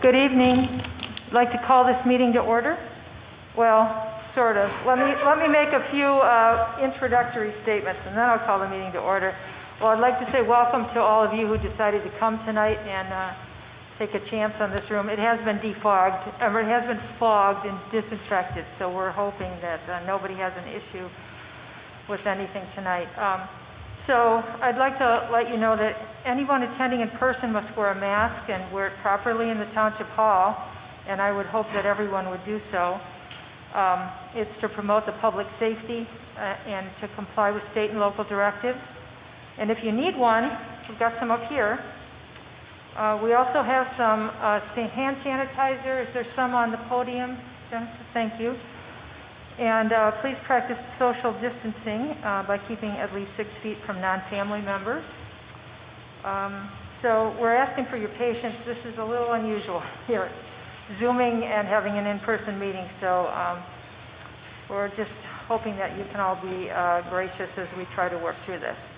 Good evening. I'd like to call this meeting to order. Well, sort of. Let me make a few introductory statements, and then I'll call the meeting to order. Well, I'd like to say welcome to all of you who decided to come tonight and take a chance on this room. It has been defogged, it has been fogged and disinfected, so we're hoping that nobody has an issue with anything tonight. So I'd like to let you know that anyone attending in person must wear a mask and wear it properly in the Township Hall, and I would hope that everyone would do so. It's to promote the public safety and to comply with state and local directives. And if you need one, we've got some up here. We also have some hand sanitizer. Is there some on the podium, Jennifer? Thank you. And please practice social distancing by keeping at least 6 feet from non-family members. So we're asking for your patience. This is a little unusual here, Zooming and having an in-person meeting. So we're just hoping that you can all be gracious as we try to work through this.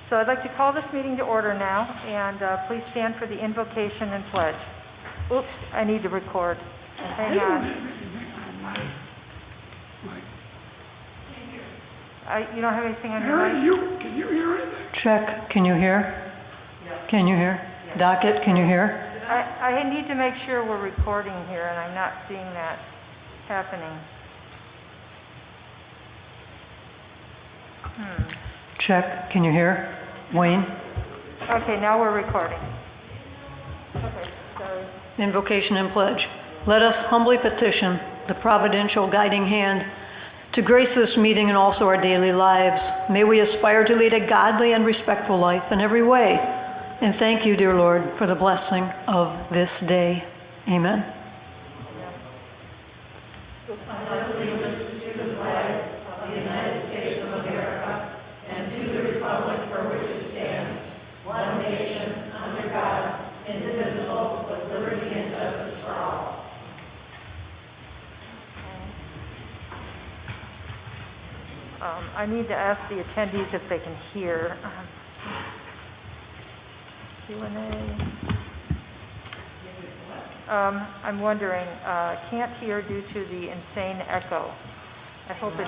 So I'd like to call this meeting to order now, and please stand for the invocation and pledge. Oops, I need to record. Hang on. You don't have anything on your mic? Can you hear anything? Check. Can you hear? Yes. Can you hear? Yes. Docket, can you hear? I need to make sure we're recording here, and I'm not seeing that happening. Check. Can you hear? Wayne? Okay, now we're recording. Okay, sorry. Invocation and pledge. Let us humbly petition the providential guiding hand to grace this meeting and also our daily lives. May we aspire to lead a godly and respectful life in every way. And thank you, dear Lord, for the blessing of this day. Amen. I need to ask the attendees if they can hear. Q&A. I'm wondering, can't hear due to the insane echo. I hope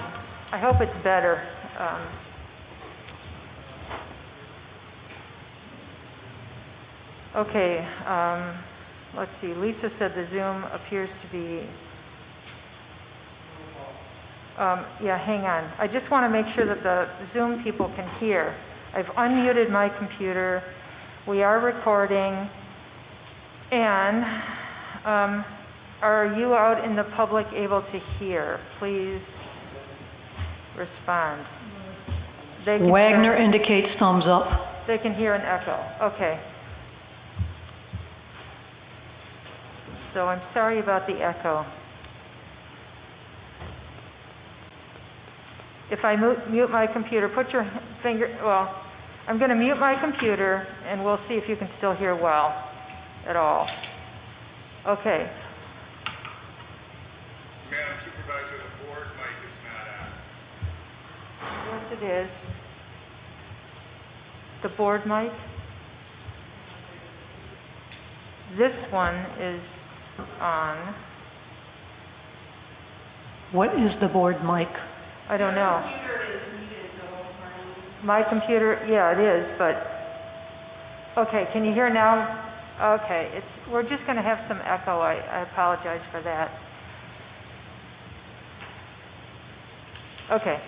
it's better. Okay, let's see. Lisa said the Zoom appears to be. Yeah, hang on. I just want to make sure that the Zoom people can hear. I've unmuted my computer. We are recording. And are you out in the public able to hear? Please respond. Wagner indicates thumbs up. They can hear an echo. Okay. So I'm sorry about the echo. If I mute my computer, put your finger, well, I'm going to mute my computer and we'll see if you can still hear well at all. Okay. Madam Supervisor, the board mic is not on. Yes, it is. The board mic. This one is on. What is the board mic? I don't know. My computer is muted the whole time. My computer, yeah, it is, but, okay, can you hear now? Okay, we're just going to have some echo. I apologize for that. Okay.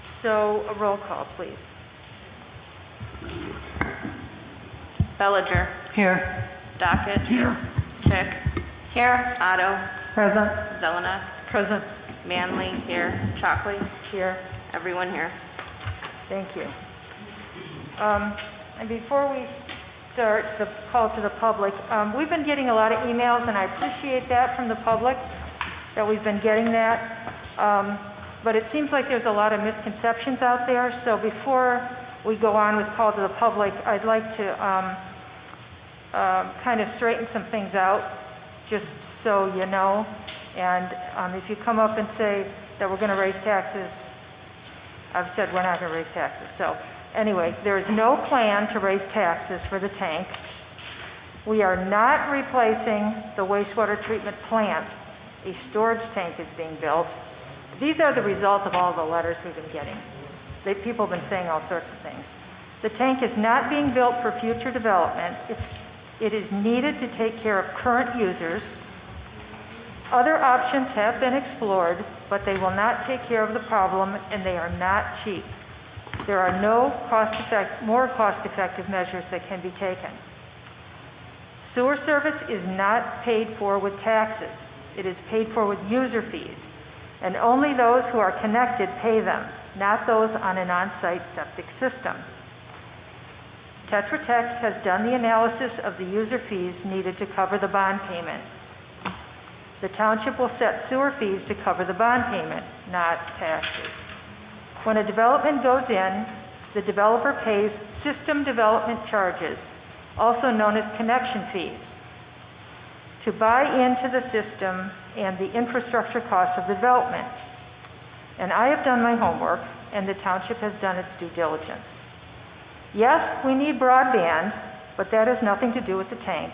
So, a roll call, please. Bellinger. Here. Docket. Here. Chick. Here. Otto. Present. Zelena. Present. Manley. Here. Chalkley. Here. Everyone here. Thank you. And before we start the call to the public, we've been getting a lot of emails, and I appreciate that from the public, that we've been getting that. But it seems like there's a lot of misconceptions out there. So before we go on with call to the public, I'd like to kind of straighten some things out, just so you know. And if you come up and say that we're going to raise taxes, I've said we're not going to raise taxes. So anyway, there is no plan to raise taxes for the tank. We are not replacing the wastewater treatment plant. A storage tank is being built. These are the result of all the letters we've been getting. People have been saying all sorts of things. The tank is not being built for future development. It is needed to take care of current users. Other options have been explored, but they will not take care of the problem, and they are not cheap. There are no more cost-effective measures that can be taken. Sewer service is not paid for with taxes. It is paid for with user fees, and only those who are connected pay them, not those on an on-site septic system. Tetra Tech has done the analysis of the user fees needed to cover the bond payment. The township will set sewer fees to cover the bond payment, not taxes. When a development goes in, the developer pays system development charges, also known as connection fees, to buy into the system and the infrastructure costs of the development. And I have done my homework, and the township has done its due diligence. Yes, we need broadband, but that has nothing to do with the tank.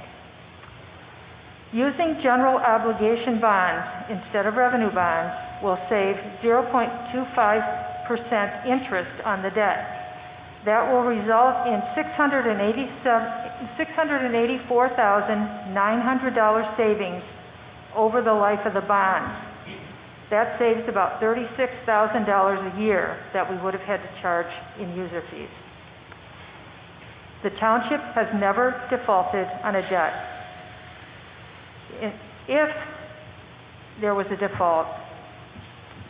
Using general obligation bonds instead of revenue bonds will save 0.25% interest on the debt. That will result in $684,900 savings over the life of the bonds. That saves about $36,000 a year that we would have had to charge in user fees. The township has never defaulted on a debt. If there was a default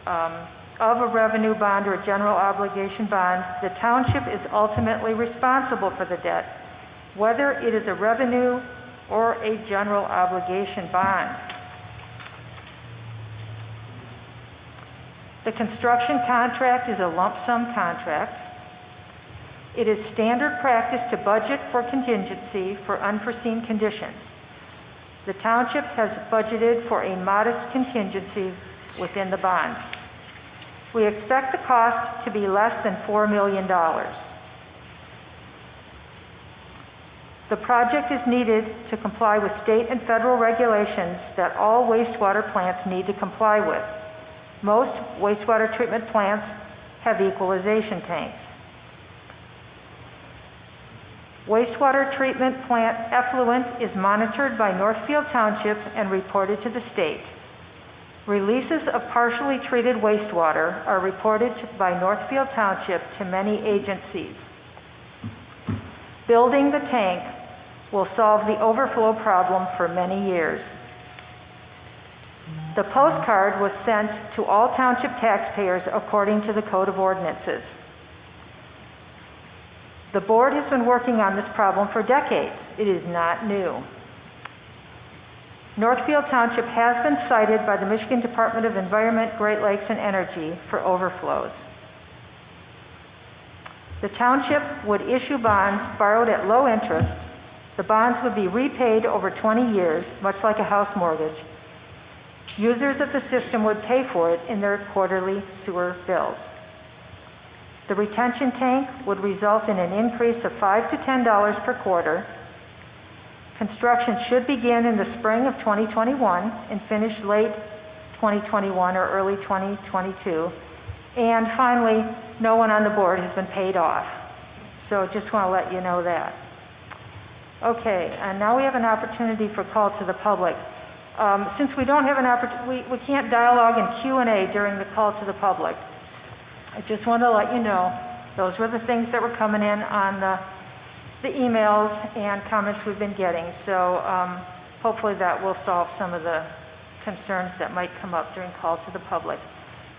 of a revenue bond or a general obligation bond, the township is ultimately responsible for the debt, whether it is a revenue or a general obligation bond. The construction contract is a lump sum contract. It is standard practice to budget for contingency for unforeseen conditions. The township has budgeted for a modest contingency within the bond. We expect the cost to be less than $4 million. The project is needed to comply with state and federal regulations that all wastewater plants need to comply with. Most wastewater treatment plants have equalization tanks. Wastewater treatment plant effluent is monitored by Northfield Township and reported to the state. Releases of partially treated wastewater are reported by Northfield Township to many agencies. Building the tank will solve the overflow problem for many years. The postcard was sent to all township taxpayers according to the Code of Ordinances. The board has been working on this problem for decades. It is not new. Northfield Township has been cited by the Michigan Department of Environment, Great Lakes, and Energy for overflows. The township would issue bonds borrowed at low interest. The bonds would be repaid over 20 years, much like a house mortgage. Users of the system would pay for it in their quarterly sewer bills. The retention tank would result in an increase of $5 to $10 per quarter. Construction should begin in the spring of 2021 and finish late 2021 or early 2022. And finally, no one on the board has been paid off. So just want to let you know that. Okay, and now we have an opportunity for call to the public. Since we don't have an opportunity, we can't dialogue and Q&A during the call to the public. I just want to let you know, those were the things that were coming in on the emails and comments we've been getting. So hopefully that will solve some of the concerns that might come up during call to the public.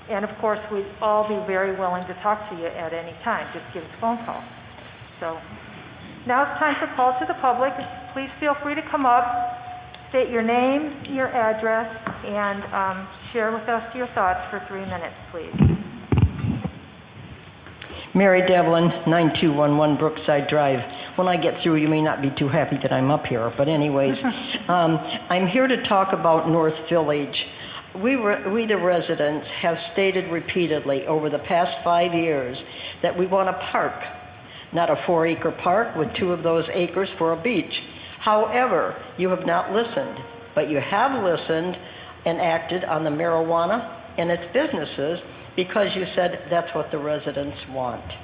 And of course, we'd all be very willing to talk to you at any time. Just give us a phone call. So now it's time for call to the public. Please feel free to come up, state your name, your address, and share with us your thoughts for 3 minutes, please. Mary Devlin, 9211 Brookside Drive. When I get through, you may not be too happy that I'm up here, but anyways, I'm here to talk about North Village. We, the residents, have stated repeatedly over the past 5 years that we want a park, not a 4-acre park with 2 of those acres for a beach. However, you have not listened, but you have listened and acted on the marijuana and its businesses because you said that's what the residents want.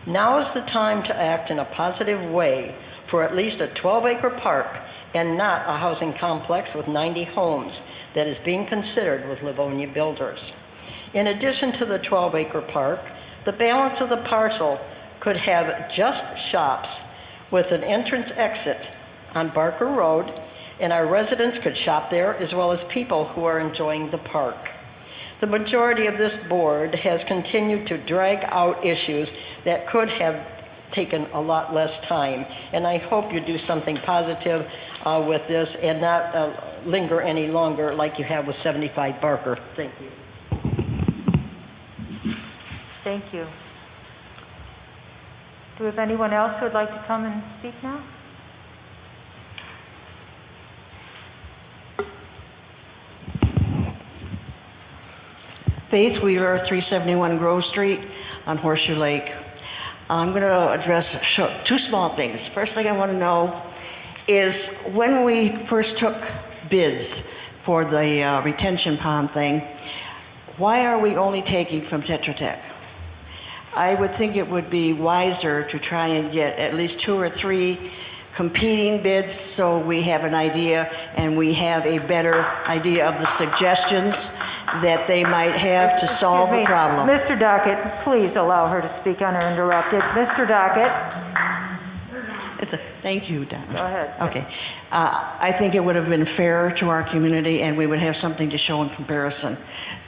Now is the time to act in a positive way for at least a 12-acre park and not a housing complex with 90 homes that is being considered with Livonia builders. In addition to the 12-acre park, the balance of the parcel could have just shops with an entrance exit on Barker Road, and our residents could shop there as well as people who are enjoying the park. The majority of this board has continued to drag out issues that could have taken a lot less time, and I hope you do something positive with this and not linger any longer like you have with 75 Barker. Thank you. Thank you. Do we have anyone else who would like to come and speak now? Faith Wheeler, 371 Grove Street on Horseshoe Lake. I'm going to address two small things. First thing I want to know is when we first took bids for the retention pond thing, why are we only taking from Tetra Tech? I would think it would be wiser to try and get at least 2 or 3 competing bids so we have an idea and we have a better idea of the suggestions that they might have to solve the problem. Mr. Dockett, please allow her to speak uninterrupted. Mr. Dockett, Thank you, Donna. go ahead. Okay. I think it would have been fair to our community and we would have something to show in comparison.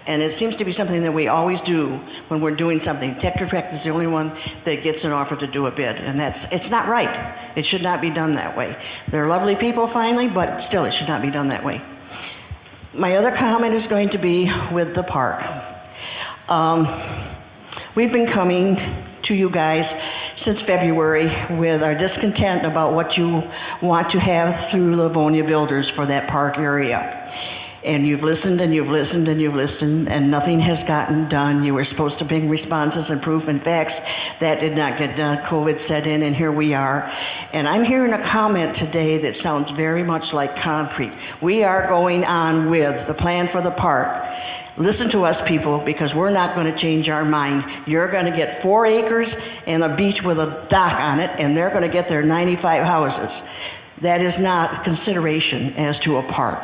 And it seems to be something that we always do when we're doing something. Tetra Tech is the only one that gets an offer to do a bid, and it's not right. It should not be done that way. They're lovely people finally, but still it should not be done that way. My other comment is going to be with the park. We've been coming to you guys since February with our discontent about what you want to have through Livonia Builders for that park area. And you've listened and you've listened and you've listened and nothing has gotten done. You were supposed to bring responses and proof and facts. That did not get done. COVID set in and here we are. And I'm hearing a comment today that sounds very much like concrete. We are going on with the plan for the park. Listen to us, people, because we're not going to change our mind. You're going to get 4 acres and a beach with a dock on it, and they're going to get their 95 houses. That is not consideration as to a park.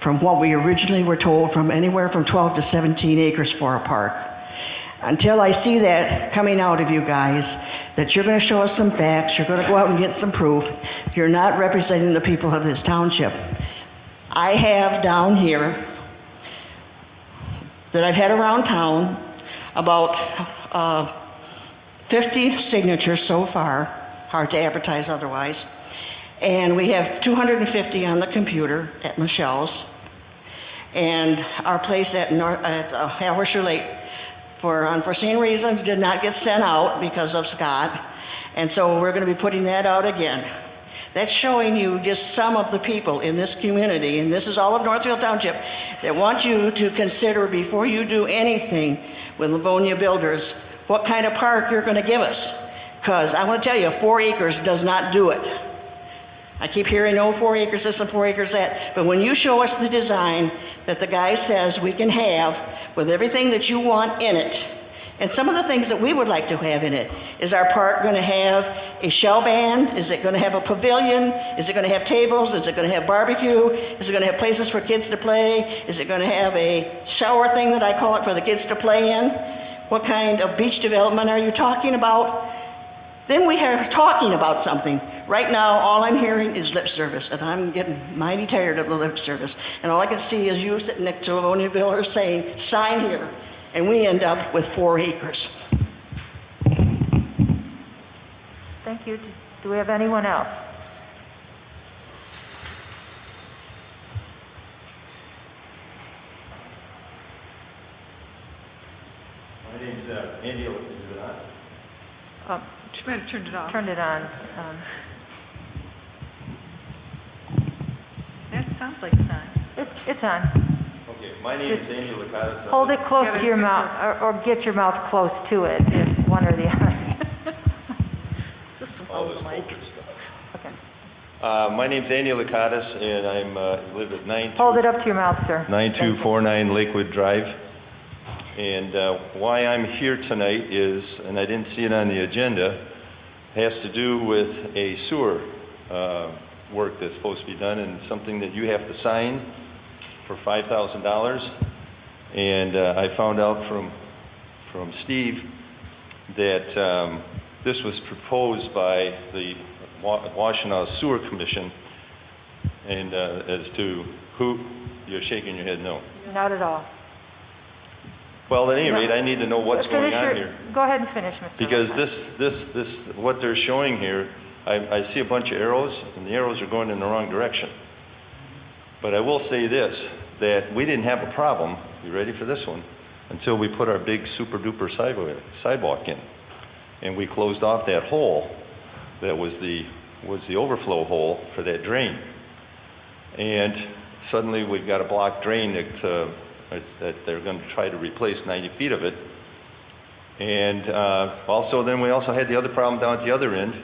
From what we originally were told, from anywhere from 12 to 17 acres for a park. Until I see that coming out of you guys, that you're going to show us some facts, you're going to go out and get some proof, you're not representing the people of this township. I have down here that I've had around town about 50 signatures so far, hard to advertise otherwise, and we have 250 on the computer at Michelle's, and our place at Horseshoe Lake, for unforeseen reasons, did not get sent out because of Scott, and so we're going to be putting that out again. That's showing you just some of the people in this community, and this is all of Northfield Township, that want you to consider before you do anything with Livonia Builders, what kind of park you're going to give us. Because I want to tell you, 4 acres does not do it. I keep hearing, oh, 4 acres this and 4 acres that, but when you show us the design that the guy says we can have with everything that you want in it, and some of the things that we would like to have in it, is our park going to have a shell band? Is it going to have a pavilion? Is it going to have tables? Is it going to have barbecue? Is it going to have places for kids to play? Is it going to have a shower thing that I call it for the kids to play in? What kind of beach development are you talking about? Then we are talking about something. Right now, all I'm hearing is lip service, and I'm getting mighty tired of the lip service. And all I can see is you sitting next to Livonia Builders saying, sign here. And we end up with 4 acres. Thank you. Do we have anyone else? My name's Andy. Is it on? Turned it off. Turned it on. That sounds like it's on. It's on. Okay, my name is Andy Licata. Hold it close Yeah, to your very mouth, or get your mouth close to it, if one or the other. Just All swallow this the mic. COVID stuff. Okay. My name's Andy Lakatos, and I'm live at Hold it up to your mouth, sir. 9249 Lakewood Drive. And why I'm here tonight is, and I didn't see it on the agenda, has to do with a sewer work that's supposed to be done, and something that you have to sign for $5,000. And I found out from Steve that this was proposed by the Washtenaw Sewer Commission, and as to who, you're shaking your head no. Not at all. Well, at any rate, I need to know what's going on here. Go ahead and finish, Mr. Because Lakatos. this, what they're showing here, I see a bunch of arrows, and the arrows are going in the wrong direction. But I will say this, that we didn't have a problem, you ready for this one, until we put our big super duper sidewalk in. And we closed off that hole that was the overflow hole for that drain. And suddenly we've got a blocked drain that they're going to try to replace 90 feet of it. And also then we also had the other problem down at the other end,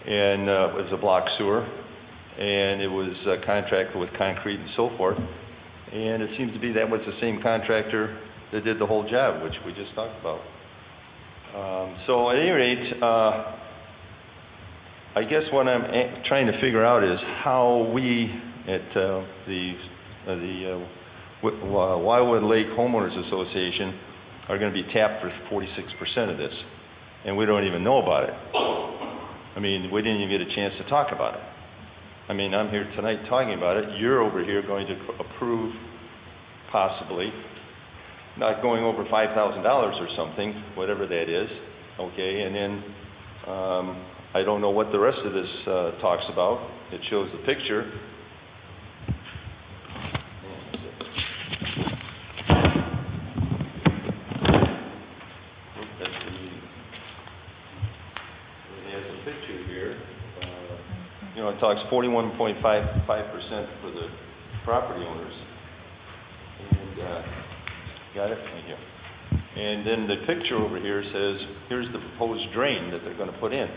and it was a blocked sewer, and it was contracted with concrete and so forth. And it seems to be that was the same contractor that did the whole job, which we just talked about. So at any rate, I guess what I'm trying to figure out is how we at the Wildwood Lake Homeowners Association are going to be tapped for 46% of this, and we don't even know about it. I mean, we didn't even get a chance to talk about it. I mean, I'm here tonight talking about it. You're over here going to approve, possibly, not going over $5,000 or something, whatever that is, okay? And then I don't know what the rest of this talks about. It shows the picture. It has a picture here. You know, it talks 41.55% for the property owners. And, got it? Thank you. And then the picture over here says, here's the proposed drain that they're going to put in.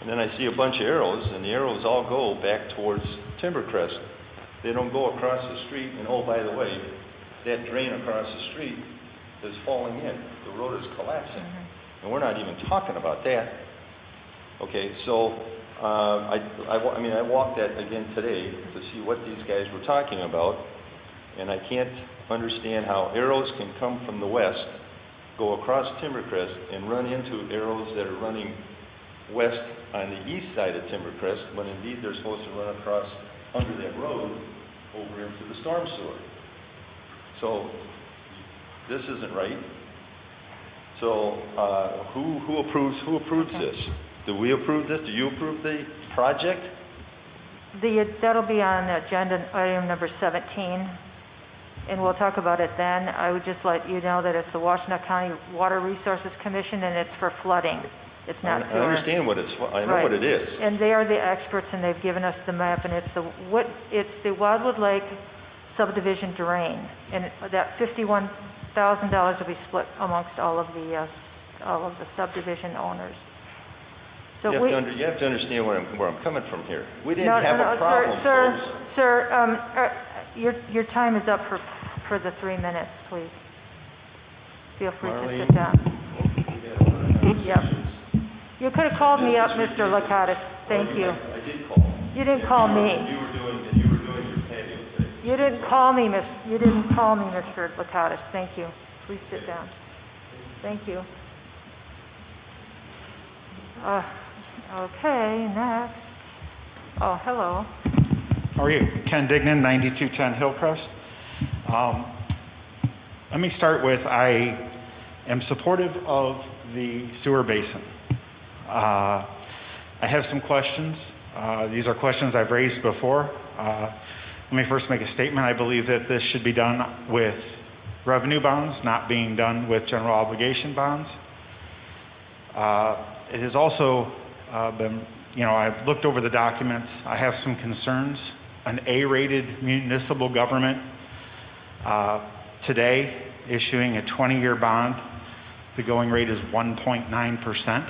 And then I see a bunch of arrows, and the arrows all go back towards Timbercrest. They don't go across the street, and oh, by the way, that drain across the street is falling in. The road is collapsing. And we're not even talking about that. Okay, so I walked that again today to see what these guys were talking about, and I can't understand how arrows can come from the west, go across Timbercrest, and run into arrows that are running west on the east side of Timbercrest, when indeed they're supposed to run across under that road over into the storm sewer. So this isn't right. So who approves this? Do we approve this? Do you approve the project? That'll be on agenda item number 17, and we'll talk about it then. I would just let you know that it's the Washtenaw County Water Resources Commission, and it's for flooding. It's not sewer. I understand what it's for. I know Right. what it is. And they are the experts, and they've given us the map, and it's the Wildwood Lake subdivision drain, and that $51,000 will be split amongst all of the subdivision owners. So You have to understand where I'm coming from here. We didn't No, have a problem, folks. Sir, your time is up for the 3 minutes, please. Feel free to sit down. Yep. You could have called me up, Mr. Lakatos. Thank you. I did call. You didn't call me. You were doing your patio today. You didn't call me, Mr. Lakatos. Thank you. Please sit down. Thank you. Okay, next. Oh, hello. How are you? Ken Dignan, 9210 Hillcrest. Let me start with, I am supportive of the sewer basin. I have some questions. These are questions I've raised before. Let me first make a statement. I believe that this should be done with revenue bonds, not being done with general obligation bonds. It has also been, I've looked over the documents. I have some concerns. An A-rated municipal government today issuing a 20-year bond. The going rate is 1.9%.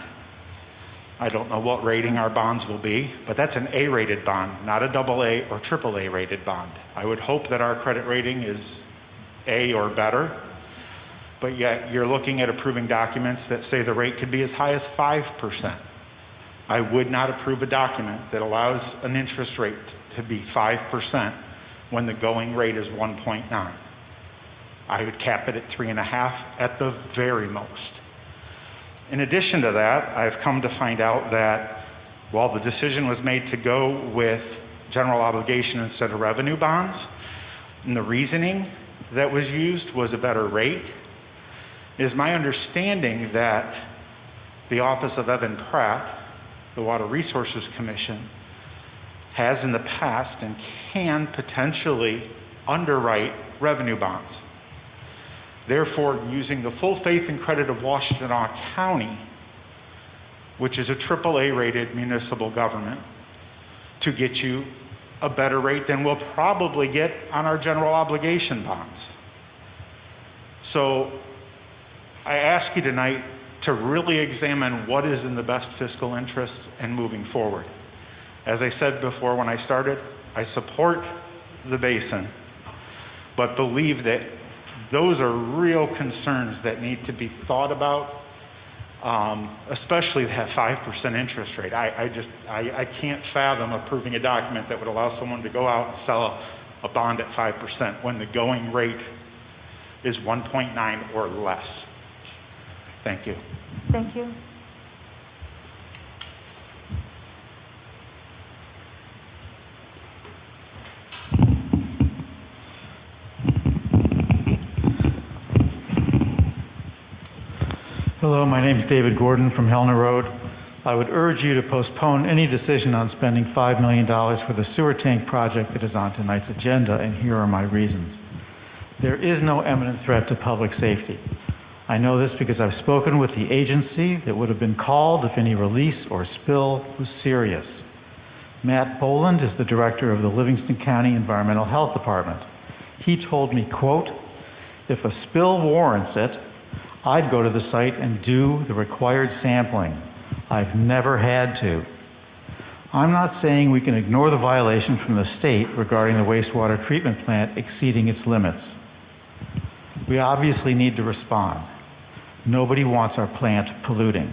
I don't know what rating our bonds will be, but that's an A-rated bond, not a AA or AAA rated bond. I would hope that our credit rating is A or better, but yet you're looking at approving documents that say the rate could be as high as 5%. I would not approve a document that allows an interest rate to be 5% when the going rate is 1.9. I would cap it at 3.5 at the very most. In addition to that, I've come to find out that while the decision was made to go with general obligation instead of revenue bonds, and the reasoning that was used was a better rate, it is my understanding that the Office of Evan Pratt, the Water Resources Commission, has in the past and can potentially underwrite revenue bonds. Therefore, using the full faith and credit of Washtenaw County, which is a AAA-rated municipal government, to get you a better rate than we'll probably get on our general obligation bonds. So I ask you tonight to really examine what is in the best fiscal interest and moving forward. As I said before when I started, I support the basin, but believe that those are real concerns that need to be thought about, especially that 5% interest rate. I can't fathom approving a document that would allow someone to go out and sell a bond at 5% when the going rate is 1.9 or less. Thank you. Thank you. Hello, my name is David Gordon from Helena Road. I would urge you to postpone any decision on spending $5 million for the sewer tank project that is on tonight's agenda, and here are my reasons. There is no imminent threat to public safety. I know this because I've spoken with the agency that would have been called if any release or spill was serious. Matt Boland is the director of the Livingston County Environmental Health Department. He told me, quote, "If a spill warrants it, I'd go to the site and do the required sampling. I've never had to." I'm not saying we can ignore the violation from the state regarding the wastewater treatment plant exceeding its limits. We obviously need to respond. Nobody wants our plant polluting.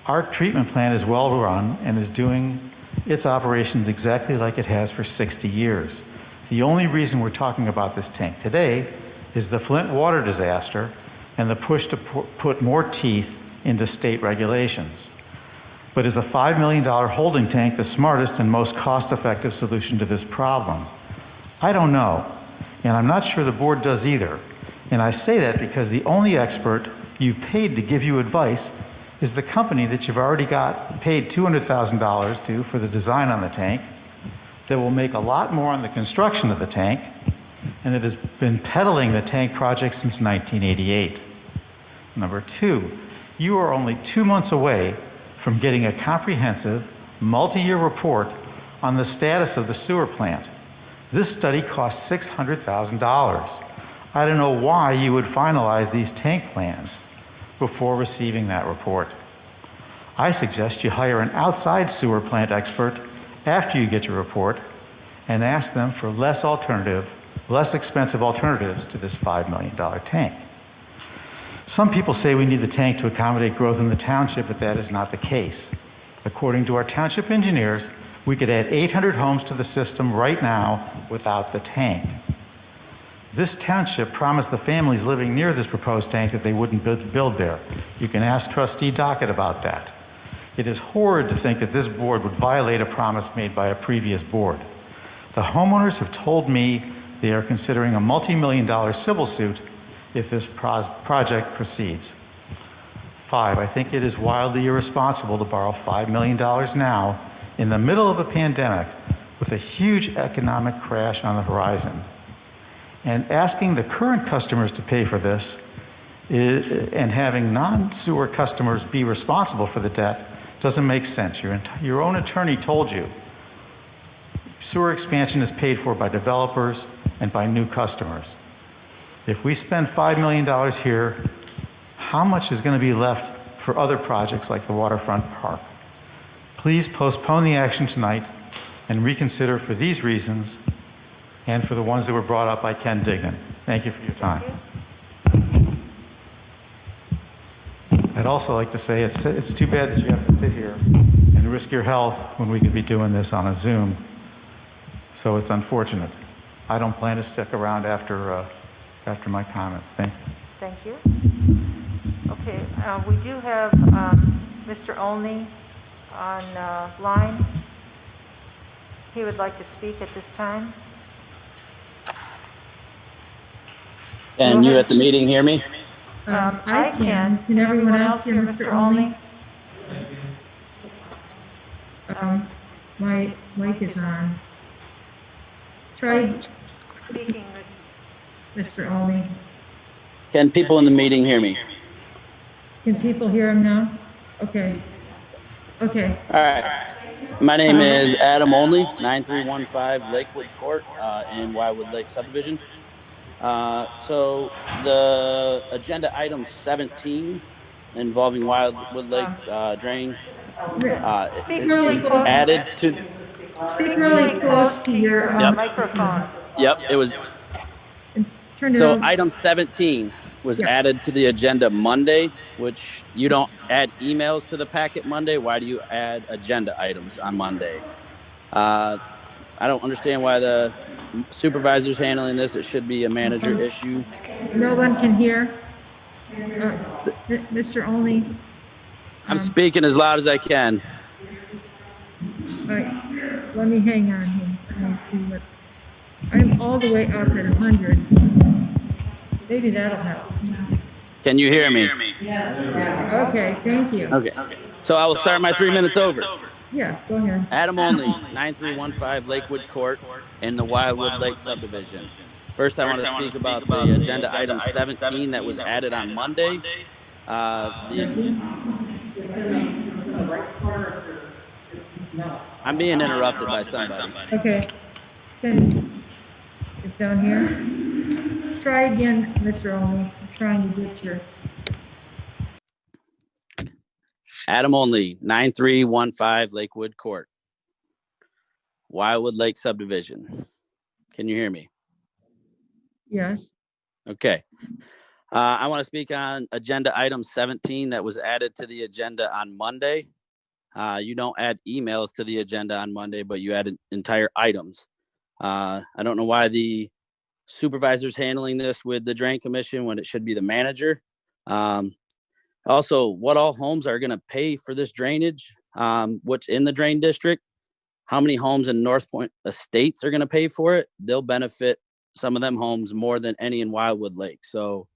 Our treatment plant is well run and is doing its operations exactly like it has for 60 years. The only reason we're talking about this tank today is the Flint water disaster and the push to put more teeth into state regulations. But is a $5 million holding tank the smartest and most cost-effective solution to this problem? I don't know, and I'm not sure the board does either. And I say that because the only expert you've paid to give you advice is the company that you've already got paid $200,000 to for the design on the tank, that will make a lot more on the construction of the tank, and that has been peddling the tank project since 1988. Number two, you are only 2 months away from getting a comprehensive, multi-year report on the status of the sewer plant. This study cost $600,000. I don't know why you would finalize these tank plans before receiving that report. I suggest you hire an outside sewer plant expert after you get your report and ask them for less expensive alternatives to this $5 million tank. Some people say we need the tank to accommodate growth in the township, but that is not the case. According to our township engineers, we could add 800 homes to the system right now without the tank. This township promised the families living near this proposed tank that they wouldn't build there. You can ask Trustee Dockett about that. It is horrid to think that this board would violate a promise made by a previous board. The homeowners have told me they are considering a multi-million-dollar civil suit if this project proceeds. 5, I think it is wildly irresponsible to borrow $5 million now in the middle of a pandemic with a huge economic crash on the horizon. And asking the current customers to pay for this and having non-sewer customers be responsible for the debt doesn't make sense. Your own attorney told you sewer expansion is paid for by developers and by new customers. If we spend $5 million here, how much is going to be left for other projects like the waterfront park. Please postpone the action tonight and reconsider for these reasons and for the ones that were brought up by Ken Dignan. Thank you for your time. I'd also like to say it's too bad that you have to sit here and risk your health when we could be doing this on a Zoom. So it's unfortunate. I don't plan to stick around after my comments. Thank you. Thank you. Okay, we do have Mr. Olney on line. He would like to speak at this time. Can you at the meeting hear me? I can. Can everyone else hear Mr. Olney? My mic is on. Try Speaking, Mr. Olney. Can people in the meeting hear me? Can people hear him now? Okay. Okay. All right. My name is Adam Olney, 9315 Lakewood Court in Wildwood Lake subdivision. So the agenda item 17 involving Wildwood Lake drain speak really close. Added to. Speak really close to your Yep. microphone. Yep, it was. Turn it So on. item 17 was Yeah. added to the agenda Monday, which you don't add emails to the packet Monday. Why do you add agenda items on Monday? I don't understand why the supervisor's handling this. It should be a manager issue. No one can hear. Mr. Olney. I'm speaking as loud as I can. All right. Let me hang on here. Let me see what. I'm all the way up at 100. Maybe that'll help. Can you hear me? Okay, thank you. Okay. So I will start my 3 minutes over. Yeah, go ahead. Adam Olney, 9315 Lakewood Court in the Wildwood Lake subdivision. First, I want to speak about the agenda item 17 that was added on Monday. I'm being interrupted by somebody. Okay. It's down here. Try again, Mr. Olney. I'm trying to get your. Adam Olney, 9315 Lakewood Court, Wildwood Lake subdivision. Can you hear me? Yes. Okay. I want to speak on agenda item 17 that was added to the agenda on Monday. You don't add emails to the agenda on Monday, but you add entire items. I don't know why the supervisor's handling this with the Drain Commission when it should be the manager. Also, what all homes are going to pay for this drainage? What's in the drain district? How many homes in North Point Estates are going to pay for it? They'll benefit some of them homes more than any in Wildwood Lake. So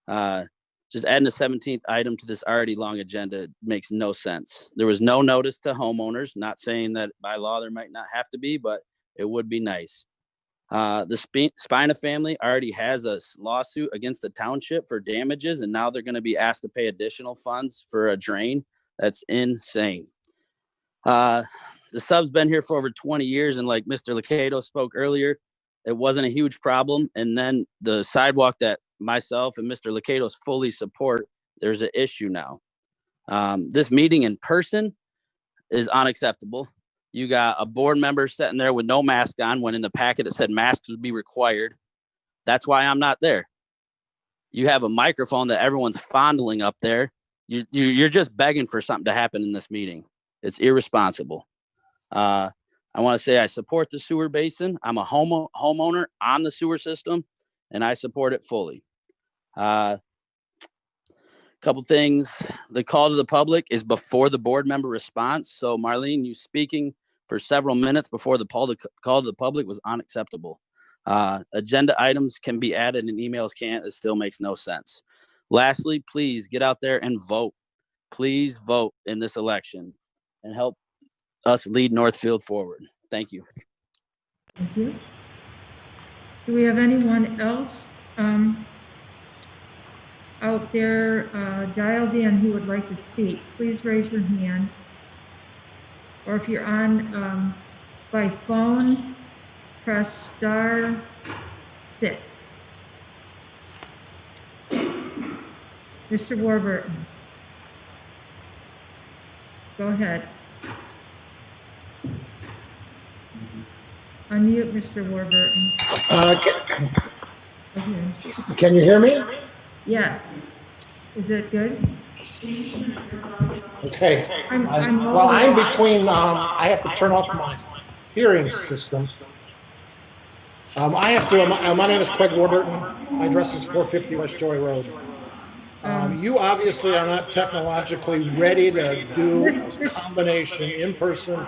just adding a 17th item to this already long agenda makes no sense. There was no notice to homeowners, not saying that by law there might not have to be, but it would be nice. The Spina family already has a lawsuit against the township for damages, and now they're going to be asked to pay additional funds for a drain. That's insane. The sub's been here for over 20 years, and like Mr. Licato spoke earlier, it wasn't a huge problem. And then the sidewalk that myself and Mr. Licato's fully support, there's an issue now. This meeting in person is unacceptable. You got a board member sitting there with no mask on when in the packet it said masks would be required. That's why I'm not there. You have a microphone that everyone's fondling up there. You're just begging for something to happen in this meeting. It's irresponsible. I want to say I support the sewer basin. I'm a homeowner on the sewer system, and I support it fully. Couple things. The call to the public is before the board member response. So Marlene, you speaking for several minutes before the call to the public was unacceptable. Agenda items can be added and emails can't. It still makes no sense. Lastly, please get out there and vote. Please vote in this election and help us lead Northfield forward. Thank you. Thank you. Do we have anyone else out there dialed in who would like to speak? Please raise your hand. Or if you're on by phone, press *6. Mr. Warburton. Go ahead. Unmute Mr. Warburton. Okay. Can you hear me? Yes. Is it good? Okay. I'm Well, I'm between, I have to turn off my hearing system. My name is Craig Warburton. My address is 450 West Joy Road. You obviously are not technologically ready to do a combination in-person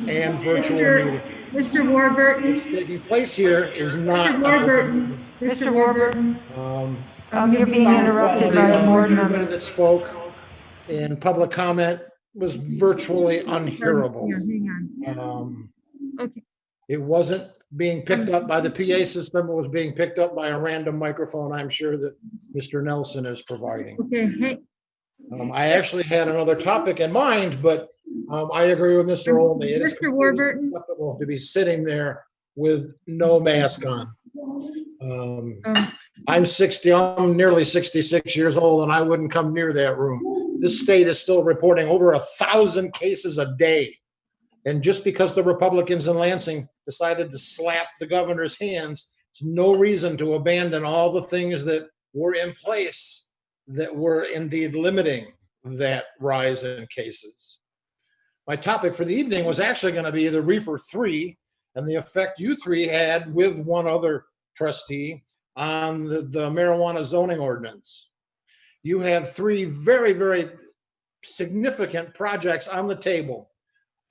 and virtual meeting. Mr. Warburton. What's taking place here is not. Mr. Warburton. Mr. Warburton. You're being interrupted by a board member. Everybody that spoke in public comment was virtually unhearable. Here, hang on. Okay. It wasn't being picked up by the PA system. It was being picked up by a random microphone, I'm sure that Mr. Nelson is providing. Okay. Hey. I actually had another topic in mind, but I agree with Mr. Olney. It is Mr. Warburton. acceptable to be sitting there with no mask on. I'm 60, I'm nearly 66 years old, and I wouldn't come near that room. This state is still reporting over 1,000 cases a day. And just because the Republicans in Lansing decided to slap the governor's hands, it's no reason to abandon all the things that were in place that were indeed limiting that rise in cases. My topic for the evening was actually going to be the Reefer 3 and the effect you three had with one other trustee on the marijuana zoning ordinance. You have three very, very significant projects on the table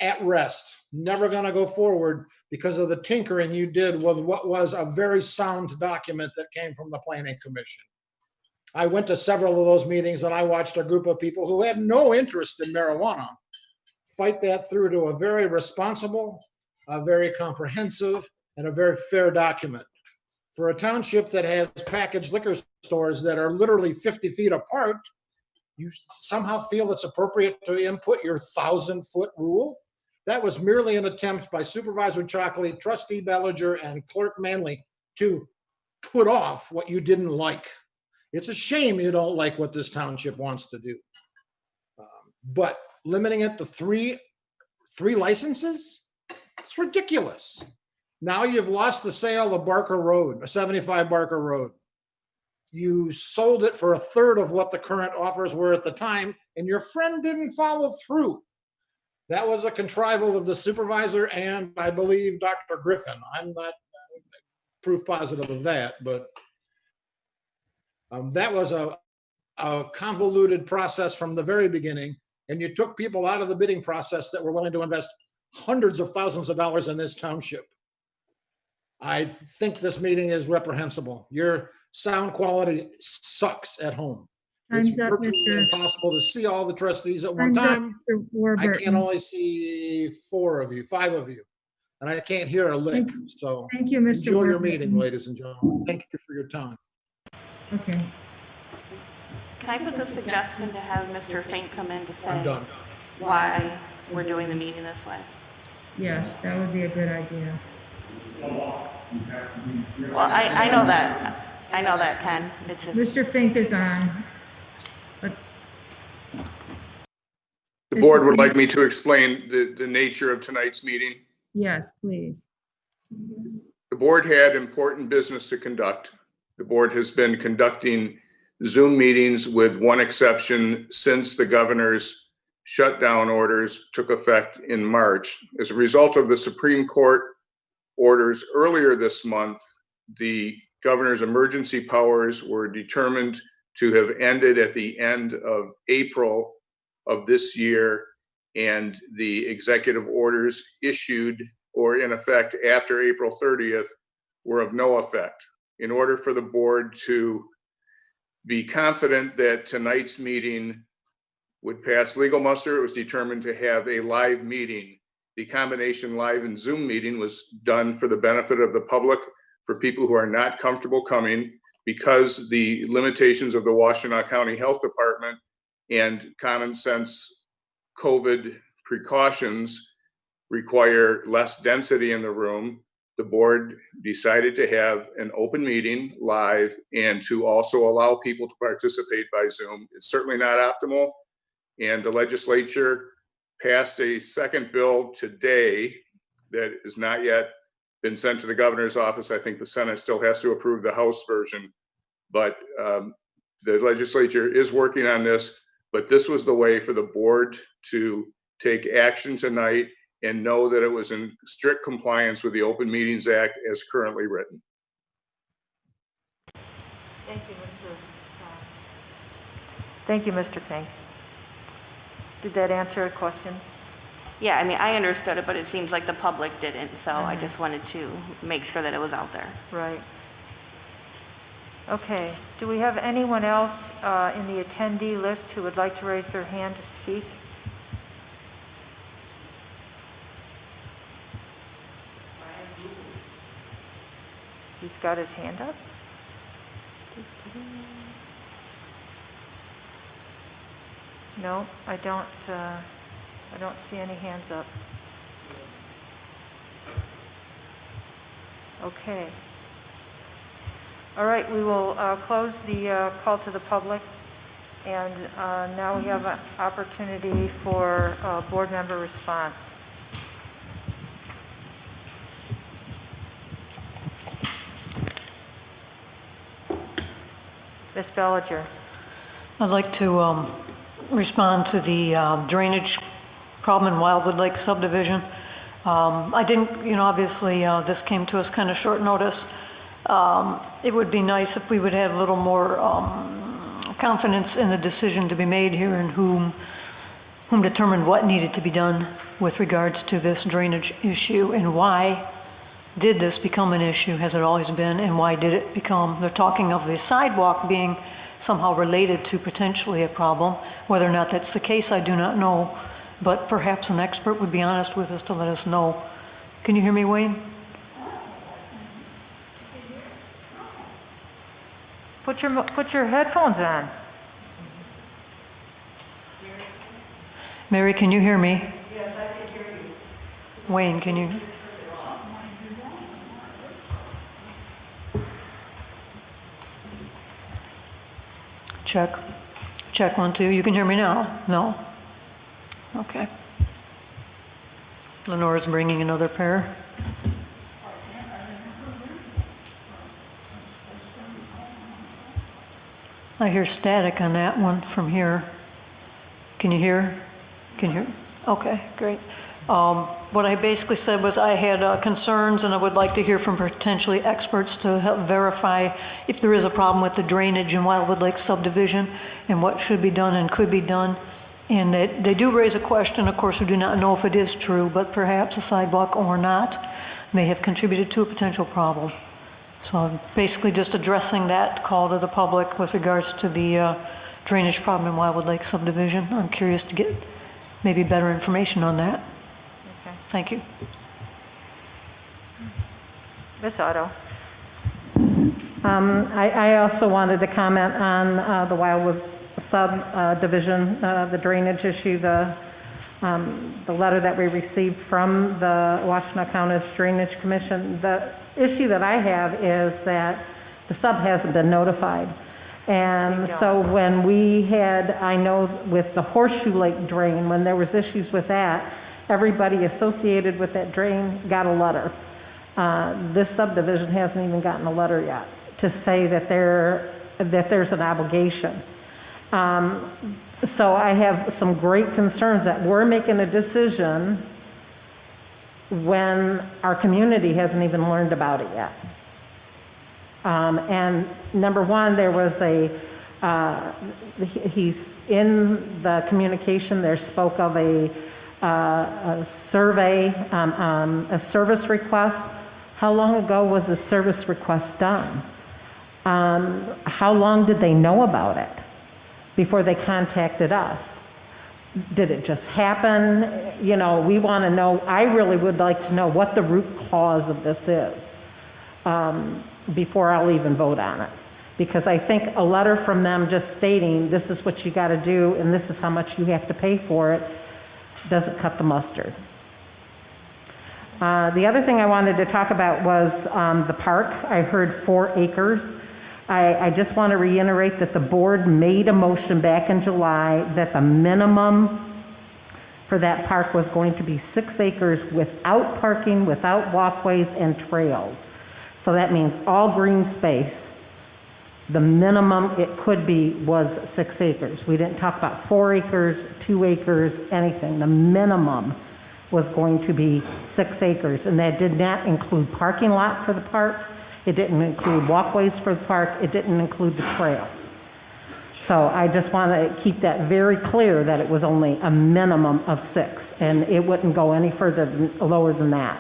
at rest, never going to go forward because of the tinkering you did with what was a very sound document that came from the Planning Commission. I went to several of those meetings and I watched a group of people who had no interest in marijuana fight that through to a very responsible, a very comprehensive, and a very fair document. For a township that has packaged liquor stores that are literally 50 feet apart, you somehow feel it's appropriate to input your 1,000-foot rule? That was merely an attempt by Supervisor Chalkley, Trustee Bellinger, and Clerk Manley to put off what you didn't like. It's a shame you don't like what this township wants to do. But limiting it to three licenses, it's ridiculous. Now you've lost the sale of Barker Road, 75 Barker Road. You sold it for a third of what the current offers were at the time, and your friend didn't follow through. That was a contrivance of the supervisor and I believe Dr. Griffin. I'm not proof positive of that, but that was a convoluted process from the very beginning, and you took people out of the bidding process that were willing to invest hundreds of thousands of dollars in this township. I think this meeting is reprehensible. Your sound quality sucks at home. It's virtually impossible to see all the trustees at one time. I can only see 5 of you, and I can't hear a lick. So thank you, Mr. Enjoy your Warburton. meeting, ladies and gentlemen. Thank you for your time. Okay. Can I put the suggestion to have Mr. Fink come in to say I'm done. why we're doing the meeting this way? Yes, that would be a good idea. Well, I know that. I know that, Ken. It's just. Mr. Fink is on. Let's. The board would like me to explain the nature of tonight's meeting. Yes, please. The board had important business to conduct. The board has been conducting Zoom meetings with one exception since the governor's shutdown orders took effect in March. As a result of the Supreme Court orders earlier this month, the governor's emergency powers were determined to have ended at the end of April of this year, and the executive orders issued or in effect after April 30th were of no effect. In order for the board to be confident that tonight's meeting would pass legal muster, it was determined to have a live meeting. The combination live and Zoom meeting was done for the benefit of the public, for people who are not comfortable coming, because the limitations of the Washtenaw County Health Department and common sense COVID precautions require less density in the room. The board decided to have an open meeting live and to also allow people to participate by Zoom. It's certainly not optimal, and the legislature passed a second bill today that has not yet been sent to the governor's office. I think the Senate still has to approve the House version, but the legislature is working on this. But this was the way for the board to take action tonight and know that it was in strict compliance with the Open Meetings Act as currently written. Thank you, Mr. Fink. Did that answer your questions? Yeah, I mean, I understood it, but it seems like the public didn't, so I just wanted to make sure that it was out there. Right. Okay, do we have anyone else in the attendee list who would like to raise their hand to speak? He's got his hand up? No, I don't see any hands up. Okay. All right, we will close the call to the public, and now we have an opportunity for board member response. Ms. Bellinger. I'd like to respond to the drainage problem in Wildwood Lake subdivision. I didn't, obviously this came to us kind of short notice. It would be nice if we would have a little more confidence in the decision to be made here and whom determined what needed to be done with regards to this drainage issue and why did this become an issue? Has it always been? And why did it become? They're talking of the sidewalk being somehow related to potentially a problem. Whether or not that's the case, I do not know, but perhaps an expert would be honest with us to let us know. Can you hear me, Wayne? Put your headphones on. Mary, can you hear me? Yes, I can hear you. Wayne, can you? Check. Check 1, 2. You can hear me now? No? Okay. Lenore's bringing another pair. I hear static on that one from here. Can you hear? Can you hear? Okay, great. What I basically said was I had concerns and I would like to hear from potentially experts to help verify if there is a problem with the drainage in Wildwood Lake subdivision and what should be done and could be done. And they do raise a question, of course we do not know if it is true, but perhaps a sidewalk or not may have contributed to a potential problem. So I'm basically just addressing that call to the public with regards to the drainage problem in Wildwood Lake subdivision. I'm curious to get maybe better information on that. Okay. Thank you. Ms. Otto. I also wanted to comment on the Wildwood subdivision, the drainage issue, the letter that we received from the Washtenaw County Drainage Commission. The issue that I have is that the sub hasn't been notified. And so when we had, I know with the Horseshoe Lake drain, when there was issues with that, everybody associated with that drain got a letter. This subdivision hasn't even gotten a letter yet to say that there's an obligation. So I have some great concerns that we're making a decision when our community hasn't even learned about it yet. And number one, there was he's in the communication there spoke of a survey, a service request. How long ago was the service request done? How long did they know about it before they contacted us? Did it just happen? We want to know, I really would like to know what the root cause of this is before I'll even vote on it. Because I think a letter from them just stating this is what you got to do and this is how much you have to pay for it doesn't cut the mustard. The other thing I wanted to talk about was the park. I heard 4 acres. I just want to reiterate that the board made a motion back in July that the minimum for that park was going to be 6 acres without parking, without walkways and trails. So that means all green space. The minimum it could be was 6 acres. We didn't talk about 4 acres, 2 acres, anything. The minimum was going to be 6 acres, and that did not include parking lot for the park. It didn't include walkways for the park. It didn't include the trail. So I just want to keep that very clear that it was only a minimum of 6, and it wouldn't go any further lower than that.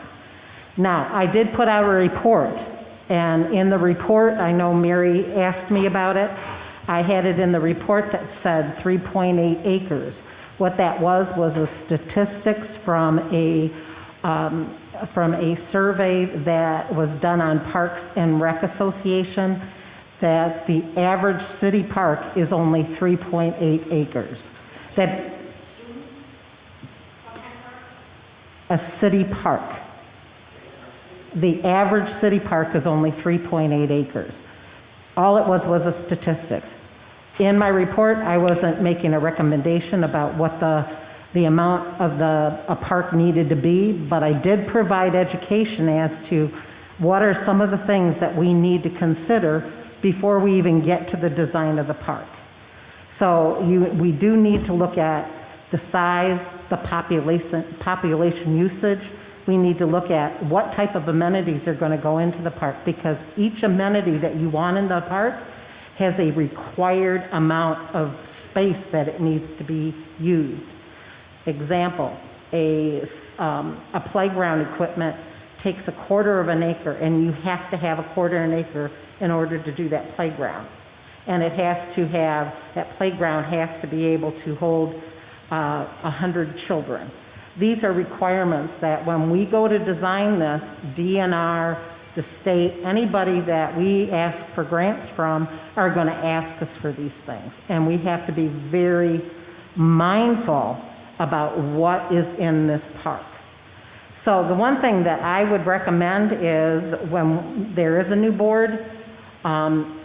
Now, I did put out a report, and in the report, I know Mary asked me about it. I had it in the report that said 3.8 acres. What that was a statistics from a survey that was done on Parks and Rec Association, that the average city park is only 3.8 acres. That a city park. The average city park is only 3.8 acres. All it was a statistics. In my report, I wasn't making a recommendation about what the amount of a park needed to be, but I did provide education as to what are some of the things that we need to consider before we even get to the design of the park. So we do need to look at the size, the population usage. We need to look at what type of amenities are going to go into the park, because each amenity that you want in the park has a required amount of space that it needs to be used. Example, a playground equipment takes 1/4 of an acre, and you have to have 1/4 of an acre in order to do that playground. And it has to have, that playground has to be able to hold 100 children. These are requirements that when we go to design this, DNR, the state, anybody that we ask for grants from are going to ask us for these things. And we have to be very mindful about what is in this park. So the one thing that I would recommend is when there is a new board,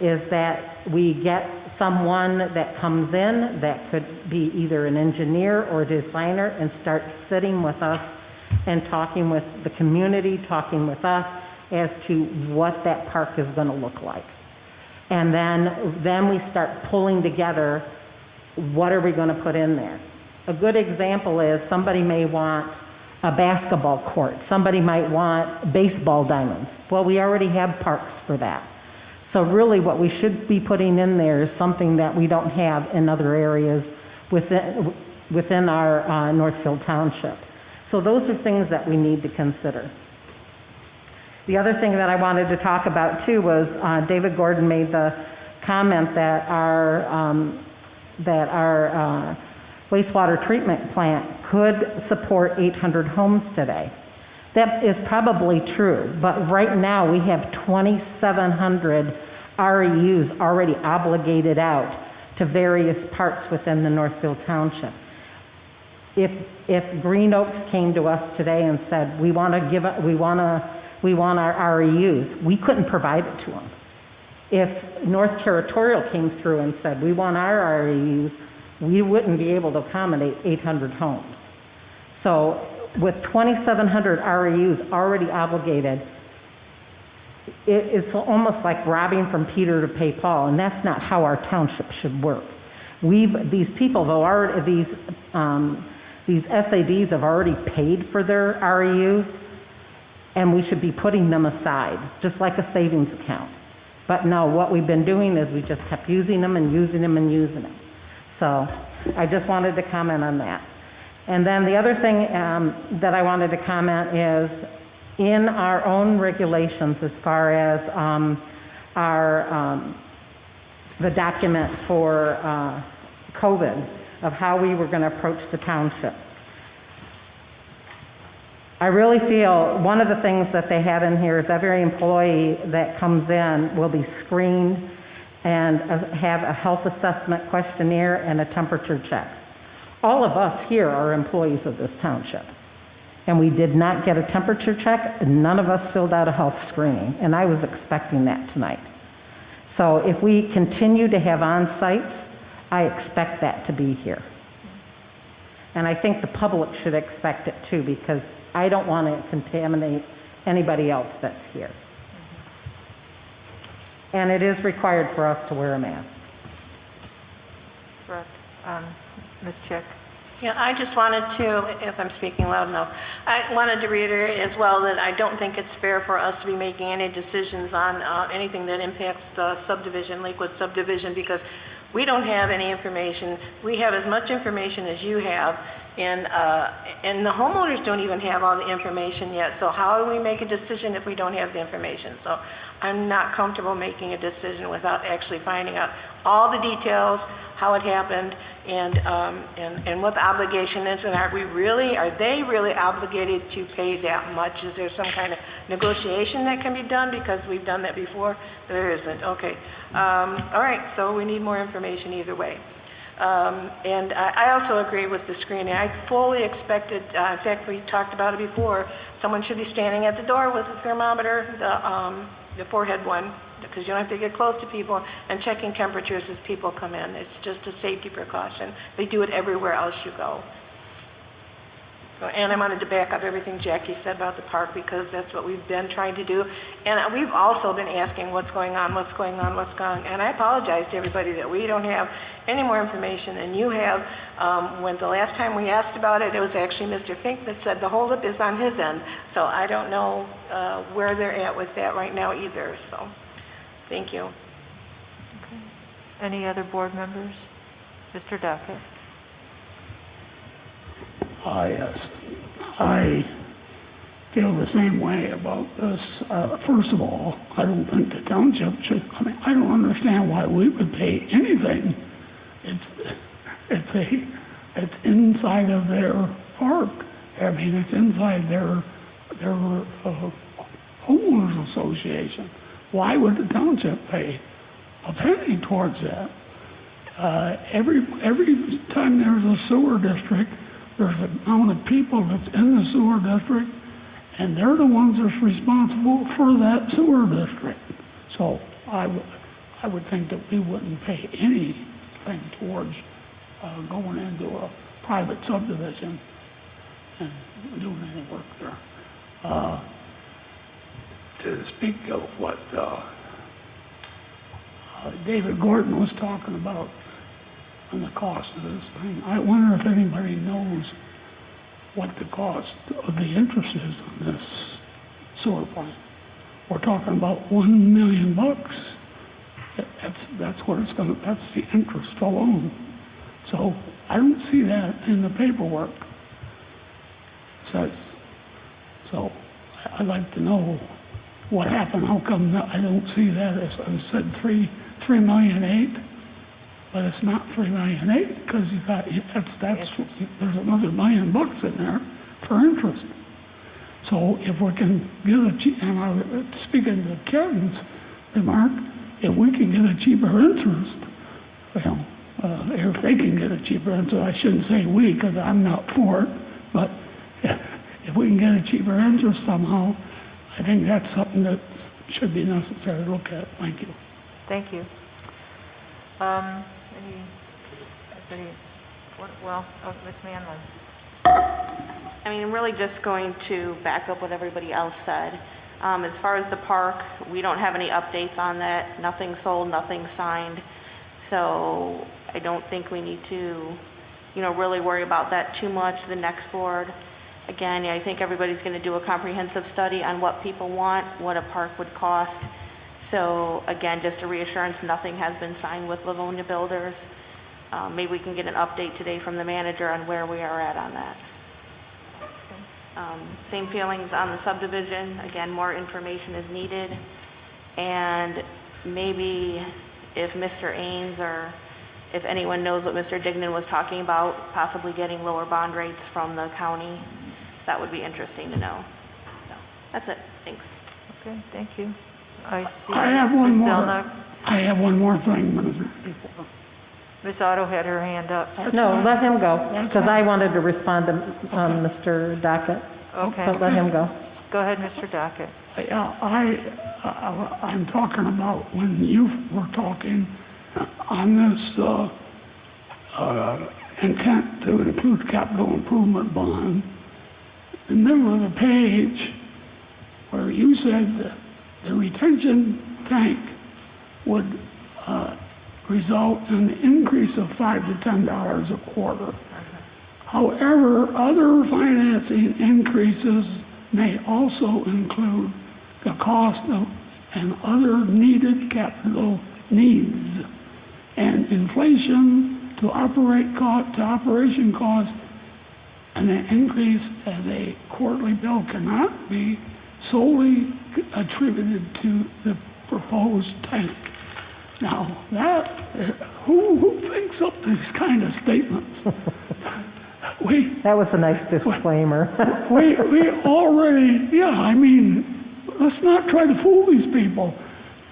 is that we get someone that comes in that could be either an engineer or a designer and start sitting with us and talking with the community, talking with us as to what that park is going to look like. And then we start pulling together, what are we going to put in there? A good example is somebody may want a basketball court. Somebody might want baseball diamonds. Well, we already have parks for that. So really what we should be putting in there is something that we don't have in other areas within our Northfield Township. So those are things that we need to consider. The other thing that I wanted to talk about too was David Gordon made the comment that our wastewater treatment plant could support 800 homes today. That is probably true, but right now we have 2,700 REUs already obligated out to various parts within the Northfield Township. If Green Oaks came to us today and said, we want our REUs, we couldn't provide it to them. If North Territorial came through and said, we want our REUs, we wouldn't be able to accommodate 800 homes. So with 2,700 REUs already obligated, it's almost like robbing from Peter to pay Paul, and that's not how our township should work. These people, though, these SADs have already paid for their REUs, and we should be putting them aside, just like a savings account. But no, what we've been doing is we just kept using them and using them and using them. So I just wanted to comment on that. And then the other thing that I wanted to comment is in our own regulations as far as the document for COVID of how we were going to approach the township. I really feel one of the things that they have in here is every employee that comes in will be screened and have a health assessment questionnaire and a temperature check. All of us here are employees of this township, and we did not get a temperature check, and none of us filled out a health screening, and I was expecting that tonight. So if we continue to have on-sites, I expect that to be here. And I think the public should expect it too, because I don't want to contaminate anybody else that's here. And it is required for us to wear a mask. Correct. Ms. Chick? Yeah, I just wanted to, if I'm speaking loud enough, I wanted to reiterate as well that I don't think it's fair for us to be making any decisions on anything that impacts the subdivision, Lakewood subdivision, because we don't have any information. We have as much information as you have, and the homeowners don't even have all the information yet. So how do we make a decision if we don't have the information? So I'm not comfortable making a decision without actually finding out all the details, how it happened, and what the obligation is, and are they really obligated to pay that much? Is there some kind of negotiation that can be done? Because we've done that before. There isn't. Okay. All right, so we need more information either way. And I also agree with the screening. I fully expected, in fact, we talked about it before, someone should be standing at the door with a thermometer, the forehead one, because you don't have to get close to people, and checking temperatures as people come in. It's just a safety precaution. They do it everywhere else you go. And I wanted to back up everything Jackie said about the park, because that's what we've been trying to do. And we've also been asking what's going on, what's going on, what's going on. And I apologize to everybody that we don't have any more information than you have. When the last time we asked about it, it was actually Mr. Fink that said the holdup is on his end. So I don't know where they're at with that right now either. So thank you. Okay. Any other board members? Mr. Duckett? Yes, I feel the same way about this. First of all, I don't think the township should, I don't understand why we would pay anything. It's inside of their park. I mean, it's inside their homeowners association. Why would the township pay a penny towards that? Every time there's a sewer district, there's an amount of people that's in the sewer district, and they're the ones that's responsible for that sewer district. So I would think that we wouldn't pay anything towards going into a private subdivision and doing any work there. To speak of what David Gordon was talking about on the cost of this thing, I wonder if anybody knows what the cost of the interest is on this sewer plant. We're talking about $1 million. That's what it's going to, that's the interest alone. So I don't see that in the paperwork. So I'd like to know what happened. How come I don't see that? As I said, $3.8 million, but it's not $3.8 million because you got there's another $1 million in there for interest. So if we can get and speaking to Kevin's remark, if we can get a cheaper interest, well, if they can get a cheaper interest, I shouldn't say we because I'm not for it, but if we can get a cheaper interest somehow, I think that's something that should be necessary to look at. Thank you. Thank you. Ms. Manlin. I mean, I'm really just going to back up what everybody else said. As far as the park, we don't have any updates on that. Nothing sold, nothing signed. So I don't think we need to, really worry about that too much. The next board, again, I think everybody's going to do a comprehensive study on what people want, what a park would cost. So again, just a reassurance, nothing has been signed with Livonia Builders. Maybe we can get an update today from the manager on where we are at on that. Same feelings on the subdivision. Again, more information is needed. And maybe if Mr. Ains or if anyone knows what Mr. Dignan was talking about, possibly getting lower bond rates from the county, that would be interesting to know. So that's it. Thanks. Okay, thank you. I see. I have one Ms. more. Zelnok. I have one more thing. Before. Ms. Otto had her hand up. No, let him go, because I wanted to respond to Mr. Dockett. Okay. But let him go. Go ahead, Mr. Dockett. I'm talking about when you were talking on this intent to include capital improvement bond, in the middle of the page where you said the retention tank would result in an increase of $5 to $10 a quarter. However, other financing increases may also include the cost of and other needed capital needs, and inflation to operation cost, and an increase as a quarterly bill cannot be solely attributed to the proposed tank. Now, that, who thinks up these kind of statements? That was a nice disclaimer. we already, yeah, I mean, let's not try to fool these people.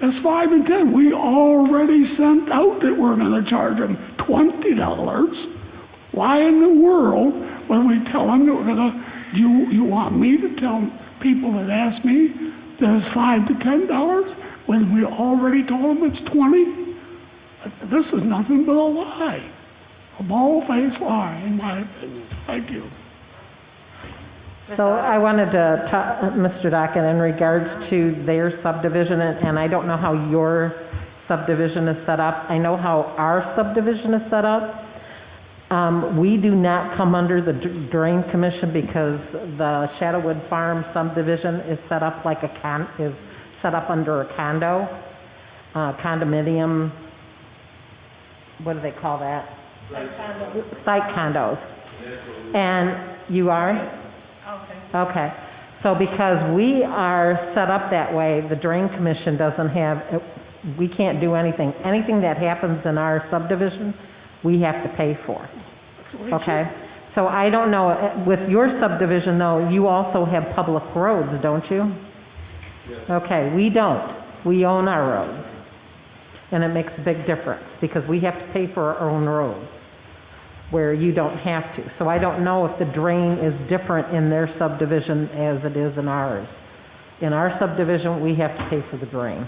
It's 5 and 10. We already sent out that we're going to charge them $20. Why in the world when we tell them that we're going to, you want me to tell people that ask me that it's $5 to $10 when we already told them it's 20? This is nothing but a lie. A bald-faced lie, in my opinion. Thank you. So I wanted to talk, Mr. Dockett, in regards to their subdivision, and I don't know how your subdivision is set up. I know how our subdivision is set up. We do not come under the Drain Commission because the Shadowwood Farm subdivision is set up like is set up under a condominium. What do they call that? Site condos. And you are? Okay. So because we are set up that way, the Drain Commission doesn't have, we can't do anything. Anything that happens in our subdivision, we have to pay for. Okay? So I don't know, with your subdivision though, you also have public roads, don't you? Okay, we don't. We own our roads. And it makes a big difference because we have to pay for our own roads where you don't have to. So I don't know if the drain is different in their subdivision as it is in ours. In our subdivision, we have to pay for the drain.